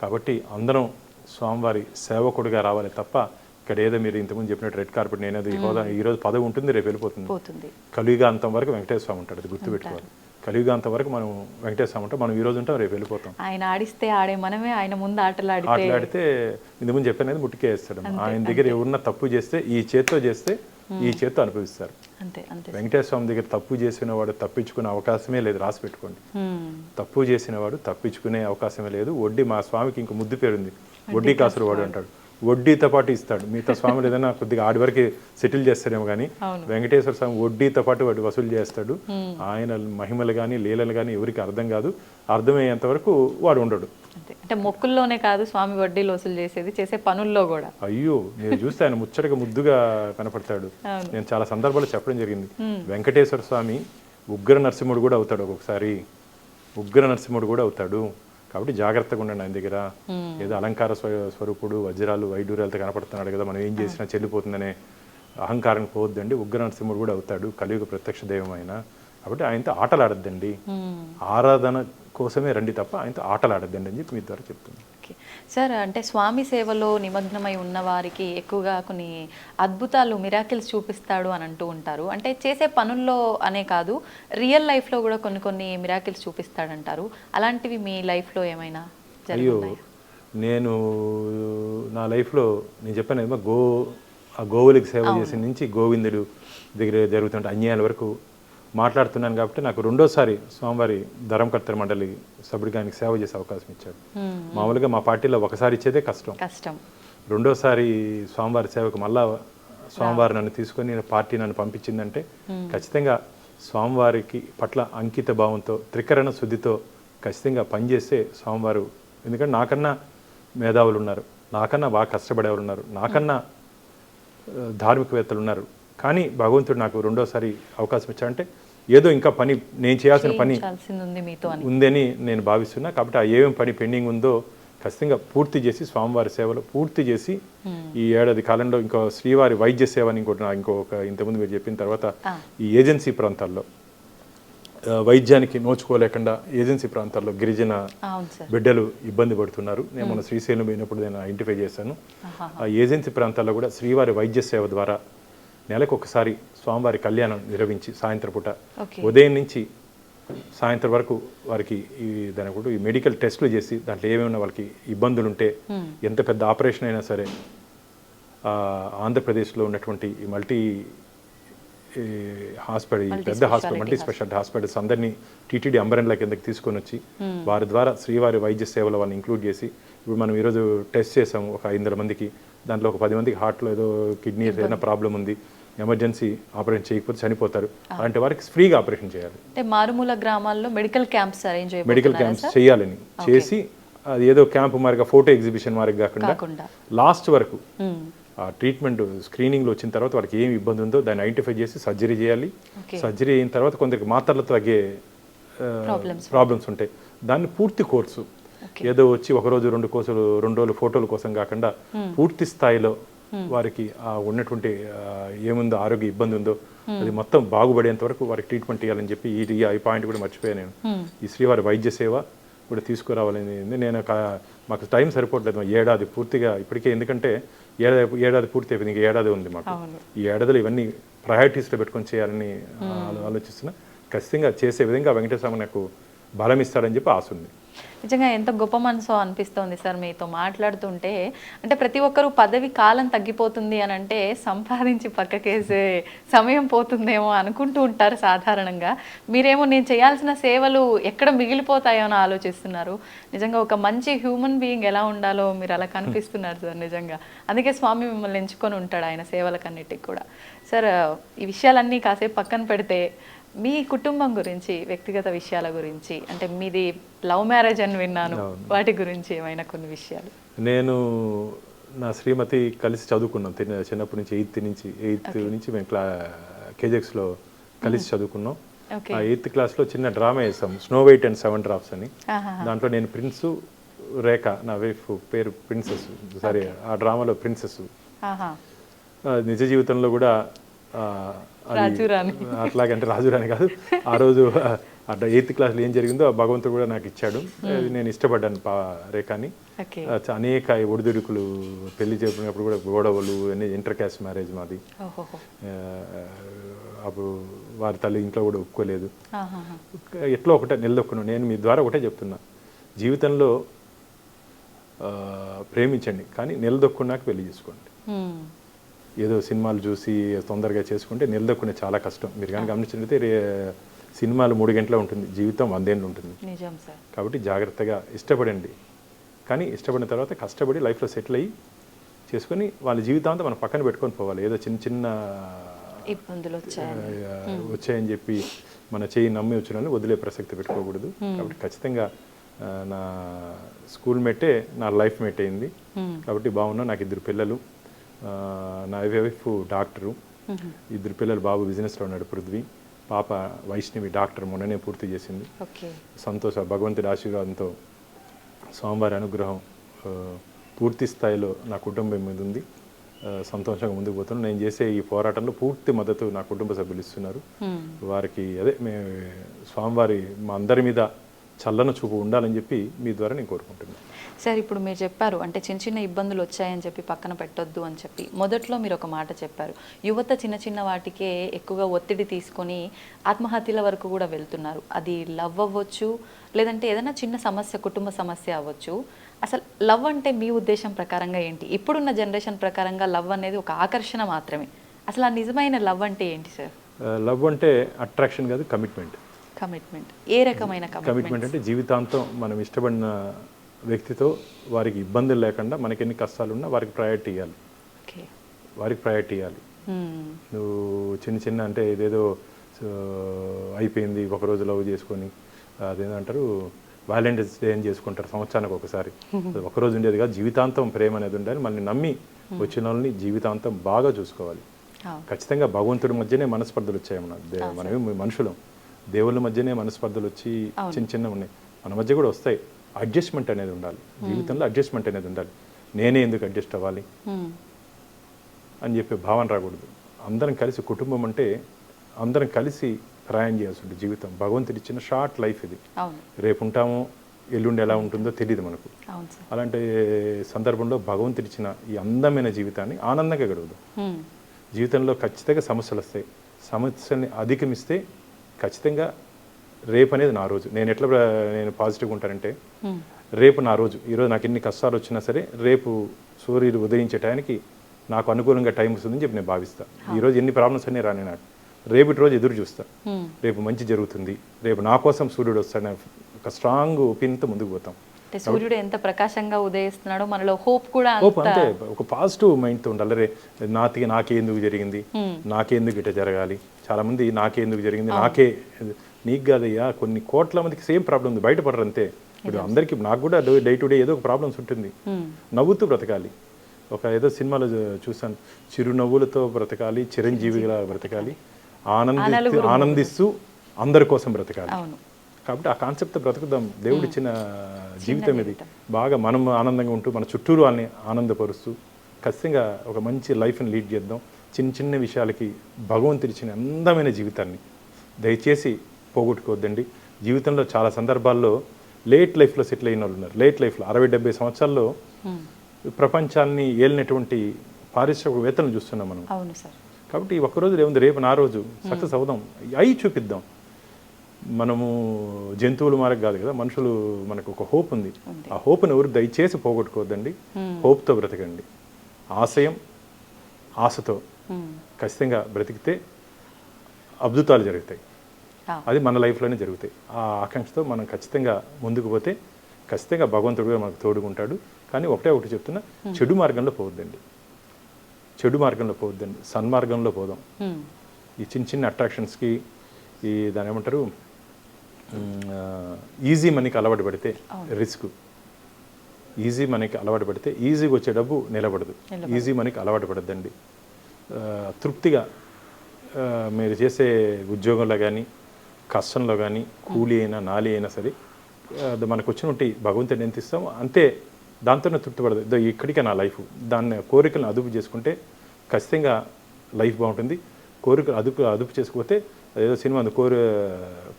కాబట్టి అందరం స్వామివారి సేవకుడిగా రావాలి తప్ప ఇక్కడ ఏదో మీరు ఇంతకుముందు చెప్పినట్టు రెడ్ కార్పెట్ నేనేదో ఈ హోదా ఈరోజు పదవి ఉంటుంది, రేపు వెళ్ళిపోతుంది. కలియుగాంతం వరకు వెంకటేశ్వర స్వామి ఉంటాడు, అది గుర్తుపెట్టుకోవాలి. కలియుగాంతం వరకు మనం వెంకటేశ్వర స్వామి ఉంటాం, మనం ఈ రోజు ఉంటాం, రేపు వెళ్ళిపోతాం. ఆయన ఆడిస్తే ఆడే మనమే ఆయన ముందు ఆటలాడితే ఇంతకుముందు చెప్పినది ముట్టికే వేస్తాడు. ఆయన దగ్గర ఎవరన్నా తప్పు చేస్తే ఈ చేత్తో చేస్తే ఈ చేత్తో అనుభవిస్తారు. వెంకటేశ్వర స్వామి దగ్గర తప్పు చేసిన వాడు తప్పించుకునే అవకాశమే లేదు, రాసి పెట్టుకోండి. తప్పు చేసిన వాడు తప్పించుకునే అవకాశమే లేదు. వడ్డీ, మా స్వామికి ఇంక ముద్దు పేరుంది, వడ్డీ కాసులు వాడు అంటాడు. వడ్డీతో పాటు ఇస్తాడు. మిగతా స్వాములు ఏదైనా కొద్దిగా ఆడి వరకు సెటిల్ చేస్తారేమో కానీ వెంకటేశ్వర స్వామి వడ్డీతో పాటు వాడు వసూలు చేస్తాడు. ఆయన మహిమలు కానీ లీలలు కానీ ఎవరికి అర్థం కాదు, అర్థమయ్యేంత వరకు వాడు ఉండడు. అంటే మొక్కుల్లోనే కాదు స్వామి వడ్డీలు వసూలు చేసేది, చేసే పనుల్లో కూడా. అయ్యో, నేను చూస్తే ఆయన ముచ్చటగా ముద్దుగా కనపడతాడు. నేను చాలా సందర్భాలు చెప్పడం జరిగింది. వెంకటేశ్వర స్వామి ఉగ్ర నరసింహుడు కూడా అవుతాడు, ఒక్కొక్కసారి ఉగ్ర నరసింహుడు కూడా అవుతాడు. కాబట్టి జాగ్రత్తగా ఉండండి ఆయన దగ్గర. ఏదో అలంకార స్వరూపుడు, వజ్రాలు వైడూర్యాలతో కనపడుతున్నాడు కదా, మనం ఏం చేసినా చెల్లిపోతుందనే అహంకారం పోవద్దండి. ఉగ్ర నరసింహుడు కూడా అవుతాడు, కలియుగ ప్రత్యక్ష దైవం ఆయన. కాబట్టి ఆయనతో ఆటలాడద్దండి, ఆరాధన కోసమే రండి తప్ప ఆయనతో ఆటలాడద్దండి అని చెప్పి మీ ద్వారా చెప్తున్నాను. సార్, అంటే స్వామి సేవలో నిమగ్నమై ఉన్న వారికి ఎక్కువగా కొన్ని అద్భుతాలు, మిరాకిల్స్ చూపిస్తాడు అని అంటూ ఉంటారు. అంటే చేసే పనుల్లో అనే కాదు, రియల్ లైఫ్లో కూడా కొన్ని కొన్ని మిరాకిల్స్ చూపిస్తాడంటారు. అలాంటివి మీ లైఫ్లో ఏమైనా జరిగాయా? నేను నా లైఫ్లో నేను చెప్పాను ఏమో ఆ గోవులకి సేవ చేసిన నుంచి గోవిందుడు దగ్గర జరుగుతుంటే అన్యాయాల వరకు మాట్లాడుతున్నాను. కాబట్టి నాకు రెండోసారి స్వామివారి ధర్మకర్తల మండలి సభ్యుడిగానికి సేవ చేసే అవకాశం ఇచ్చాడు. మామూలుగా మా పార్టీలో ఒకసారి ఇచ్చేదే కష్టం. రెండోసారి స్వామివారి సేవకు మళ్ళా స్వామివారి నన్ను తీసుకొని పార్టీ నన్ను పంపించిందంటే ఖచ్చితంగా స్వామివారికి పట్ల అంకిత భావంతో, త్రికరణ శుద్ధితో ఖచ్చితంగా పనిచేస్తే స్వామివారు, ఎందుకంటే నాకన్నా మేధావులు ఉన్నారు, నాకన్నా బాగా కష్టపడేవారు ఉన్నారు, నాకన్నా ధార్మికవేత్తలు ఉన్నారు. కానీ భగవంతుడు నాకు రెండోసారి అవకాశం ఇచ్చాడంటే ఏదో ఇంకా పని, నేను చేయాల్సిన పని ఉందని నేను భావిస్తున్నా. కాబట్టి ఆ ఏమేమి పని పెండింగ్ ఉందో ఖచ్చితంగా పూర్తి చేసి, స్వామివారి సేవలు పూర్తి చేసి ఈ ఏడాది కాలంలో ఇంకో శ్రీవారి వైద్య సేవ అని ఇంకొక ఇంతకుముందు మీరు చెప్పిన తర్వాత ఈ ఏజెన్సీ ప్రాంతాల్లో వైద్యానికి నోచుకోలేకుండా ఏజెన్సీ ప్రాంతాల్లో గిరిజన బిడ్డలు ఇబ్బంది పడుతున్నారు. నేను మన శ్రీశైలం పోయినప్పుడు నేను ఐడెంటిఫై చేశాను. ఆ ఏజెన్సీ ప్రాంతాల్లో కూడా శ్రీవారి వైద్య సేవ ద్వారా నెలకు ఒకసారి స్వామివారి కళ్యాణం నిర్వహించి సాయంత్రం పూట ఉదయం నుంచి సాయంత్రం వరకు వారికి దాని కూడా ఈ మెడికల్ టెస్టులు చేసి దాంట్లో ఏమేమైనా వాళ్ళకి ఇబ్బందులు ఉంటే, ఎంత పెద్ద ఆపరేషన్ అయినా సరే ఆంధ్రప్రదేశ్లో ఉన్నటువంటి ఈ మల్టీ హాస్పిటల్, పెద్ద హాస్పిటల్, మల్టీ స్పెషాలిటీ హాస్పిటల్స్ అందరినీ టీటీడీ అంబరెన్లా కిందకి తీసుకొని వచ్చి వారి ద్వారా శ్రీవారి వైద్య సేవలు వాళ్ళని ఇంక్లూడ్ చేసి, ఇప్పుడు మనం ఈరోజు టెస్ట్ చేసాము ఒక 500 మందికి, దాంట్లో ఒక 10 మందికి హార్ట్లో ఏదో కిడ్నీ ఏదైనా ప్రాబ్లం ఉంది, ఎమర్జెన్సీ ఆపరేషన్ చేయకపోతే చనిపోతారు, అలాంటి వారికి ఫ్రీగా ఆపరేషన్ చేయాలి. అంటే మారుమూల గ్రామాల్లో మెడికల్ క్యాంప్స్ చేయాలని చేసి, అది ఏదో క్యాంప్ మారిగా ఫోటో ఎగ్జిబిషన్ మారిగా కాకుండా లాస్ట్ వరకు ఆ ట్రీట్మెంట్ స్క్రీనింగ్లో వచ్చిన తర్వాత వారికి ఏమి ఇబ్బంది ఉందో దాన్ని ఐడెంటిఫై చేసి సర్జరీ చేయాలి. సర్జరీ అయిన తర్వాత కొందరికి మాత్రలతో తగ్గే ప్రాబ్లమ్స్ ఉంటాయి, దాన్ని పూర్తి కోర్సు ఏదో వచ్చి ఒకరోజు 2 కోర్సులు 2 రోజులు ఫోటోల కోసం కాకుండా పూర్తి స్థాయిలో వారికి ఉన్నటువంటి ఏముందో ఆరోగ్య ఇబ్బంది ఉందో అది మొత్తం బాగుపడేంత వరకు వారికి ట్రీట్మెంట్ ఇవ్వాలని చెప్పి ఈ పాయింట్ కూడా మర్చిపోయాను నేను. ఈ శ్రీవారి వైద్య సేవ కూడా తీసుకురావాలని నేను మాకు టైం సరిపోవట్లేదు, ఏడాది పూర్తిగా ఇప్పటికే, ఎందుకంటే ఏడాది పూర్తి అయిపోయింది, ఇంకా ఏడాది ఉంది మాకు. ఈ ఏడాదిలో ఇవన్నీ ప్రయారిటీస్లో పెట్టుకొని చేయాలని ఆలోచిస్తున్నా. ఖచ్చితంగా చేసే విధంగా వెంకటేశ్వర నాకు బలం ఇస్తాడని చెప్పి ఆశ ఉంది. నిజంగా ఎంత గొప్ప మనసు అనిపిస్తోంది సార్ మీతో మాట్లాడుతుంటే. అంటే ప్రతి ఒక్కరూ పదవి కాలం తగ్గిపోతుంది అని అంటే సంపాదించి పక్కకేసే సమయం పోతుందేమో అనుకుంటూ ఉంటారు సాధారణంగా. మీరేమో నేను చేయాల్సిన సేవలు ఎక్కడ మిగిలిపోతాయో అని ఆలోచిస్తున్నారు. నిజంగా ఒక మంచి హ్యూమన్ బీయింగ్ ఎలా ఉండాలో మీరు అలా కనిపిస్తున్నారు సార్ నిజంగా. అందుకే స్వామి మిమ్మల్ని ఎంచుకొని ఉంటాడు ఆయన సేవలకన్నిటికి కూడా. సార్, ఈ విషయాలన్నీ కాసేపు పక్కన పెడితే మీ కుటుంబం గురించి, వ్యక్తిగత విషయాల గురించి, అంటే మీది లవ్ మ్యారేజ్ అని విన్నాను, వాటి గురించి ఏమైనా కొన్ని విషయాలు. నేను నా శ్రీమతి కలిసి చదువుకున్నాం చిన్నప్పటి నుంచి, ఎయిత్ నుంచి మేము కేజెక్స్లో కలిసి చదువుకున్నాం. ఆ 8th క్లాస్లో చిన్న డ్రామా వేసాం, స్నో వైట్ అండ్ 7 డ్రాప్స్ అని. దాంట్లో నేను ప్రిన్సు, రేఖ నా వైఫ్ పేరు ప్రిన్సెస్. సరే, ఆ డ్రామాలో ప్రిన్సెస్. నిజ జీవితంలో కూడా అట్లాగే, అంటే రాజురాని కాదు. ఆ రోజు 8th క్లాస్లో ఏం జరిగిందో ఆ భగవంతుడు కూడా నాకు ఇచ్చాడు. నేను ఇష్టపడ్డాను రేఖని. అనేక ఒడిదుడుకులు, పెళ్లి చెప్పినప్పుడు కూడా గొడవలు, ఇంటర్ క్యాస్ట్ మ్యారేజ్ మాది. అప్పుడు వారి తల్లి ఇంట్లో కూడా ఒప్పుకోలేదు. ఎట్లా ఒకటే నిలదొక్కున్నాను. నేను మీ ద్వారా ఒకటే చెప్తున్నా, జీవితంలో ప్రేమించండి, కానీ నిలదొక్కున్నాక పెళ్లి చేసుకోండి. ఏదో సినిమాలు చూసి తొందరగా చేసుకుంటే నిలదొక్కునే చాలా కష్టం. మీరు కానీ గమనించినట్లయితే సినిమాలు 3 గంటలే ఉంటుంది, జీవితం 100 ఏళ్ళు ఉంటుంది. కాబట్టి జాగ్రత్తగా ఇష్టపడండి, కానీ ఇష్టపడిన తర్వాత కష్టపడి లైఫ్లో సెటిల్ అయ్యి చేసుకొని వాళ్ళ జీవితాంతా మనం పక్కన పెట్టుకొని పోవాలి. ఏదో చిన్న చిన్న ఇబ్బందులు వచ్చాయని చెప్పి మన చేయి నమ్మి వచ్చిన వాళ్ళని వదిలే ప్రసక్తి పెట్టుకోకూడదు. కాబట్టి ఖచ్చితంగా నా స్కూల్ మేటే నా లైఫ్ మేట్ అయింది. కాబట్టి బాగున్నా. నాకు 2 పిల్లలు. నా వైఫ్ డాక్టరు, 2 పిల్లలు. బాబు బిజినెస్లో ఉన్నాడు, పృథ్వీ. పాప వైష్ణవి డాక్టర్, మొన్ననే పూర్తి చేసింది. సంతోష, భగవంతుడి ఆశీర్వాదంతో స్వామివారి అనుగ్రహం పూర్తి స్థాయిలో నా కుటుంబం మీద ఉంది. సంతోషంగా ముందుకు పోతున్నాను. నేను చేసే ఈ పోరాటంలో పూర్తి మద్దతు నా కుటుంబ సభ్యులు ఇస్తున్నారు. వారికి మేము స్వామివారి మా అందరి మీద చల్లన చూపు ఉండాలని చెప్పి మీ ద్వారా నేను కోరుకుంటున్నాను. సార్, ఇప్పుడు మీరు చెప్పారు, అంటే చిన్న చిన్న ఇబ్బందులు వచ్చాయని చెప్పి పక్కన పెట్టొద్దు అని చెప్పి. మొదట్లో మీరు ఒక మాట చెప్పారు, యువత చిన్న చిన్న వాటికే ఎక్కువగా ఒత్తిడి తీసుకొని ఆత్మహత్యల వరకు కూడా వెళ్తున్నారు. అది లవ్ అవ్వచ్చు, లేదంటే ఏదైనా చిన్న సమస్య, కుటుంబ సమస్య అవ్వచ్చు. అసలు లవ్ అంటే మీ ఉద్దేశం ప్రకారంగా ఏంటి? ఇప్పుడున్న జనరేషన్ ప్రకారంగా లవ్ అనేది ఒక ఆకర్షణ మాత్రమే. అసలు ఆ నిజమైన లవ్ అంటే ఏంటి సార్? లవ్ అంటే అట్రాక్షన్ కాదు, కమిట్మెంట్. కమిట్మెంట్ ఏ రకమైన కమిట్మెంట్? అంటే జీవితాంతం మనం ఇష్టపడిన వ్యక్తితో వారికి ఇబ్బందులు లేకుండా, మనకి ఎన్ని కష్టాలు ఉన్నా వారికి ప్రయారిటీ ఇవ్వాలి. నువ్వు చిన్న చిన్న అంటే ఏదేదో అయిపోయింది ఒకరోజు లవ్ చేసుకొని, అదేంటంటారు వ్యాలంటైన్స్ డే అని చేసుకుంటారు సంవత్సరానికి ఒకసారి. ఒకరోజు ఉండేది కాదు, జీవితాంతం ప్రేమ అనేది ఉండాలి. మనల్ని నమ్మి వచ్చిన వాళ్ళని జీవితాంతం బాగా చూసుకోవాలి. ఖచ్చితంగా భగవంతుడి మధ్యనే మనస్పర్ధలు వచ్చాయి. మనమే మనుషులం, దేవుళ్ళ మధ్యనే మనస్పర్ధలు వచ్చి చిన్న చిన్న ఉన్నాయి, మన మధ్య కూడా వస్తాయి. అడ్జస్ట్మెంట్ అనేది ఉండాలి జీవితంలో. అడ్జస్ట్మెంట్ అనేది ఉండాలి. నేనే ఎందుకు అడ్జస్ట్ అవ్వాలి అని చెప్పి భావన రాకూడదు. అందరం కలిసి, కుటుంబం అంటే అందరం కలిసి ప్రయాణం చేయాల్సి ఉంటుంది. జీవితం భగవంతుడు ఇచ్చిన షార్ట్ లైఫ్ ఇది. రేపు ఉంటామో ఎల్లుండి ఎలా ఉంటుందో తెలియదు మనకు. అలాంటి సందర్భంలో భగవంతుడు ఇచ్చిన ఈ అందమైన జీవితాన్ని ఆనందంగా గడుపుదాం. జీవితంలో ఖచ్చితంగా సమస్యలు వస్తాయి. సమస్యల్ని అధిగమిస్తే ఖచ్చితంగా రేపు అనేది నా రోజు. నేను పాజిటివ్గా ఉంటానంటే రేపు నా రోజు. ఈరోజు నాకు ఎన్ని కష్టాలు వచ్చినా సరే రేపు సూర్యుడు ఉదయించే టైంకి నాకు అనుకూలంగా టైం వస్తుందని చెప్పి నేను భావిస్తాను. ఈరోజు ఎన్ని ప్రాబ్లమ్స్ అన్నీ రాని నాకు రేపటి రోజు ఎదురు చూస్తా. రేపు మంచి జరుగుతుంది, రేపు నా కోసం సూర్యుడు వస్తాడని ఒక స్ట్రాంగ్ ఒపీనియన్తో ముందుకు పోతాం. సూర్యుడు ఎంత ప్రకాశంగా ఉదయిస్తున్నాడో మనలో హోప్ కూడా అంతే. ఒక పాజిటివ్ మైండ్తో ఉండాలి. రే నాకెందుకు జరిగింది, నాకెందుకు ఇట్లా జరగాలి. చాలా మంది నాకెందుకు జరిగింది, నీకు కాదయ్యా. కొన్ని కోట్ల మందికి సేమ్ ప్రాబ్లం ఉంది, బయటపడరు అంతే. ఇప్పుడు అందరికీ, నాకు కూడా డే టు డే ఏదో ఒక ప్రాబ్లమ్స్ ఉంటుంది. నవ్వుతూ బ్రతకాలి. ఏదో సినిమాలో చూసాను, చిరునవ్వులతో బ్రతకాలి, చిరంజీవిగా బ్రతకాలి, ఆనందిస్తూ అందరి కోసం బ్రతకాలి. కాబట్టి ఆ కాన్సెప్ట్తో బ్రతుకుదాం. దేవుడిచ్చిన జీవితం ఇది. బాగా మనం ఆనందంగా ఉంటూ మన చుట్టూరు వాళ్ళని ఆనందపరుస్తూ ఖచ్చితంగా ఒక మంచి లైఫ్ని లీడ్ చేద్దాం. చిన్న చిన్న విషయాలకి భగవంతుడిచ్చిన అందమైన జీవితాన్ని దయచేసి పోగొట్టుకోవద్దండి. జీవితంలో చాలా సందర్భాల్లో లేట్ లైఫ్లో సెటిల్ అయిన వాళ్ళు ఉన్నారు. లేట్ లైఫ్లో 60-70 సంవత్సరాల్లో ప్రపంచాన్ని ఏలినటువంటి పారిశ్రామికవేత్తలను చూస్తున్నాం మనం. అవును సార్. కాబట్టి ఈ ఒక్కరోజు ఏముంది, రేపు నా రోజు సక్సెస్ అవుదాం, అయి చూపిద్దాం. మనము జంతువులు మారకు కాదు కదా, మనుషులు మనకు ఒక హోప్ ఉంది. ఆ హోప్ని ఎవరు దయచేసి పోగొట్టుకోవద్దండి. హోప్తో బ్రతకండి, ఆశయం ఆశతో ఖచ్చితంగా బ్రతికితే అద్భుతాలు జరుగుతాయి. అది మన లైఫ్లోనే జరుగుతాయి. ఆ ఆకాంక్షతో మనం ఖచ్చితంగా ముందుకు పోతే ఖచ్చితంగా భగవంతుడు కూడా మనకు తోడుకుంటాడు. కానీ ఒకటి చెప్తున్నా, చెడు మార్గంలో పోవద్దండి, చెడు మార్గంలో పోవద్దండి, సన్మార్గంలో పోదాం. ఈ చిన్న చిన్న అట్రాక్షన్స్కి, ఈ దాని ఏమంటారు, ఈజీ మనీకి అలవాటు పడితే రిస్క్, ఈజీ మనీకి అలవాటు పడితే ఈజీగా వచ్చే డబ్బు నిలబడదు. ఈజీ మనీకి అలవాటు పడద్దండి. తృప్తిగా మీరు చేసే ఉద్యోగంలో కానీ, కష్టంలో కానీ, కూలి అయినా నాలి అయినా సరే, మనకు వచ్చినట్టు భగవంతుని ఎంత ఇస్తామో అంతే, దాంతోనే తృప్తి పడదు. ఇక్కడికే నా లైఫ్, దాన్ని కోరికలను అదుపు చేసుకుంటే ఖచ్చితంగా లైఫ్ బాగుంటుంది. కోరికలు అదుపు చేసుకోకపోతే ఏదో సినిమా ఉంది,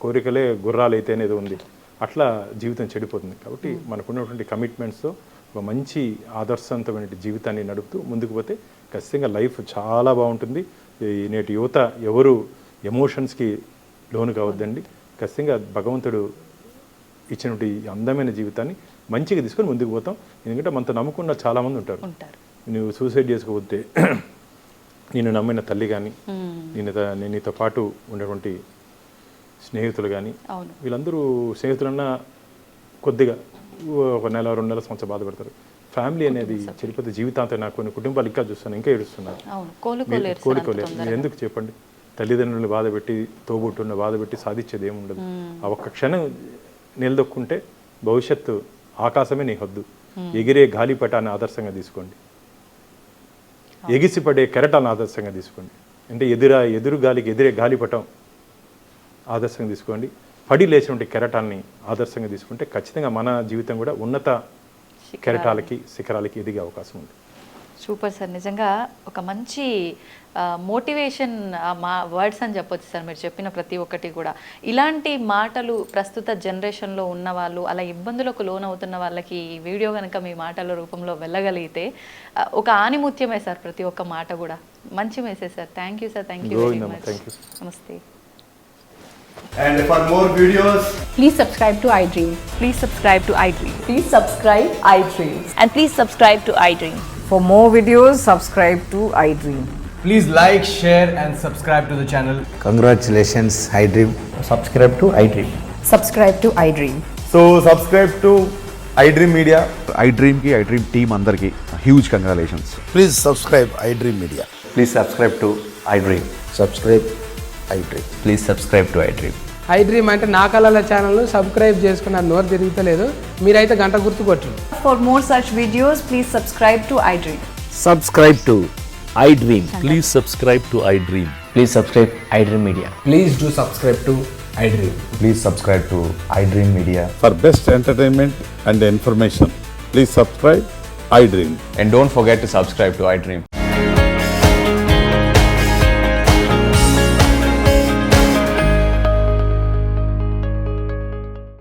కోరికలే గుర్రాలు అయితే అనేది ఉంది, అట్లా జీవితం చెడిపోతుంది. కాబట్టి మనకున్నటువంటి కమిట్మెంట్స్తో ఒక మంచి ఆదర్శవంతమైన జీవితాన్ని నడుపుతూ ముందుకు పోతే ఖచ్చితంగా లైఫ్ చాలా బాగుంటుంది. నేటి యువత ఎవరు ఎమోషన్స్కి లోను కావద్దండి. ఖచ్చితంగా భగవంతుడు ఇచ్చినటువంటి అందమైన జీవితాన్ని మంచిగా తీసుకొని ముందుకు పోతాం. ఎందుకంటే మనతో నమ్ముకున్న చాలామంది ఉంటారు. నువ్వు సూసైడ్ చేసుకోకపోతే నేను నమ్మిన తల్లి కానీ, నేను నీతో పాటు ఉన్నటువంటి స్నేహితులు కానీ, వీళ్ళందరూ స్నేహితులన్నా కొద్దిగా ఒక నెల 2 నెలల సంవత్సరం బాధపడతారు. ఫ్యామిలీ అనేది చెడిపోతే జీవితాంతం నాకు కొన్ని కుటుంబాలు ఇంకా చూస్తాను, ఇంకా ఏడుస్తున్నారు. కోలుకోలేరు. మీరు ఎందుకు చెప్పండి? తల్లిదండ్రులను బాధపెట్టి, తోబుట్టున్న బాధపెట్టి సాధించేది ఏముండదు. ఆ ఒక్క క్షణం నిలదొక్కుంటే భవిష్యత్తు ఆకాశమే నీ హద్దు. ఎగిరే గాలిపటాన్ని ఆదర్శంగా తీసుకోండి, ఎగిసిపడే కెరటాన్ని ఆదర్శంగా తీసుకోండి. అంటే ఎదురు గాలికి ఎదిరే గాలిపటం ఆదర్శంగా తీసుకోండి. పడి లేచినటువంటి కెరటాన్ని ఆదర్శంగా తీసుకుంటే ఖచ్చితంగా మన జీవితం కూడా ఉన్నత కెరటాలకి, శిఖరాలకి ఎదిగే అవకాశం ఉంది. సూపర్ సార్, నిజంగా ఒక మంచి మోటివేషన్ మా వర్డ్స్ అని చెప్పొచ్చు సార్. మీరు చెప్పిన ప్రతి ఒక్కటి కూడా ఇలాంటి మాటలు ప్రస్తుత జనరేషన్లో ఉన్న వాళ్ళు, అలా ఇబ్బందులకు లోనవుతున్న వాళ్ళకి ఈ వీడియో కనుక మీ మాటల రూపంలో వెళ్ళగలిగితే ఒక ఆనిముత్యమే సార్ ప్రతి ఒక్క మాట కూడా. మంచి message sir. Thank you sir. Thank you very much. నమస్తే. And for more videos, please subscribe to iDream. Please subscribe to iDream. Please subscribe iDream. And please subscribe to iDream. For more videos, subscribe to iDream. please like, share and subscribe to the channel. Congratulations, iDream. Subscribe to iDream. Subscribe to iDream. So subscribe to iDream Media. iDream team andarki huge congratulations. Please subscribe iDream Media. Please subscribe to iDream. Subscribe iDream. Please subscribe to iDream. iDream అంటే నా కళల ఛానల్ను subscribe చేసుకున్న నోరు తిరుగుతలేదు, మీరైతే గంట గుర్తు కొట్టండి. For more such videos, please subscribe to iDream. Subscribe to iDream. Please subscribe to iDream. Please subscribe iDream Media. Please do subscribe to iDream. Please subscribe to iDream Media. For best entertainment and information, please subscribe iDream. And don't forget to subscribe to iDream.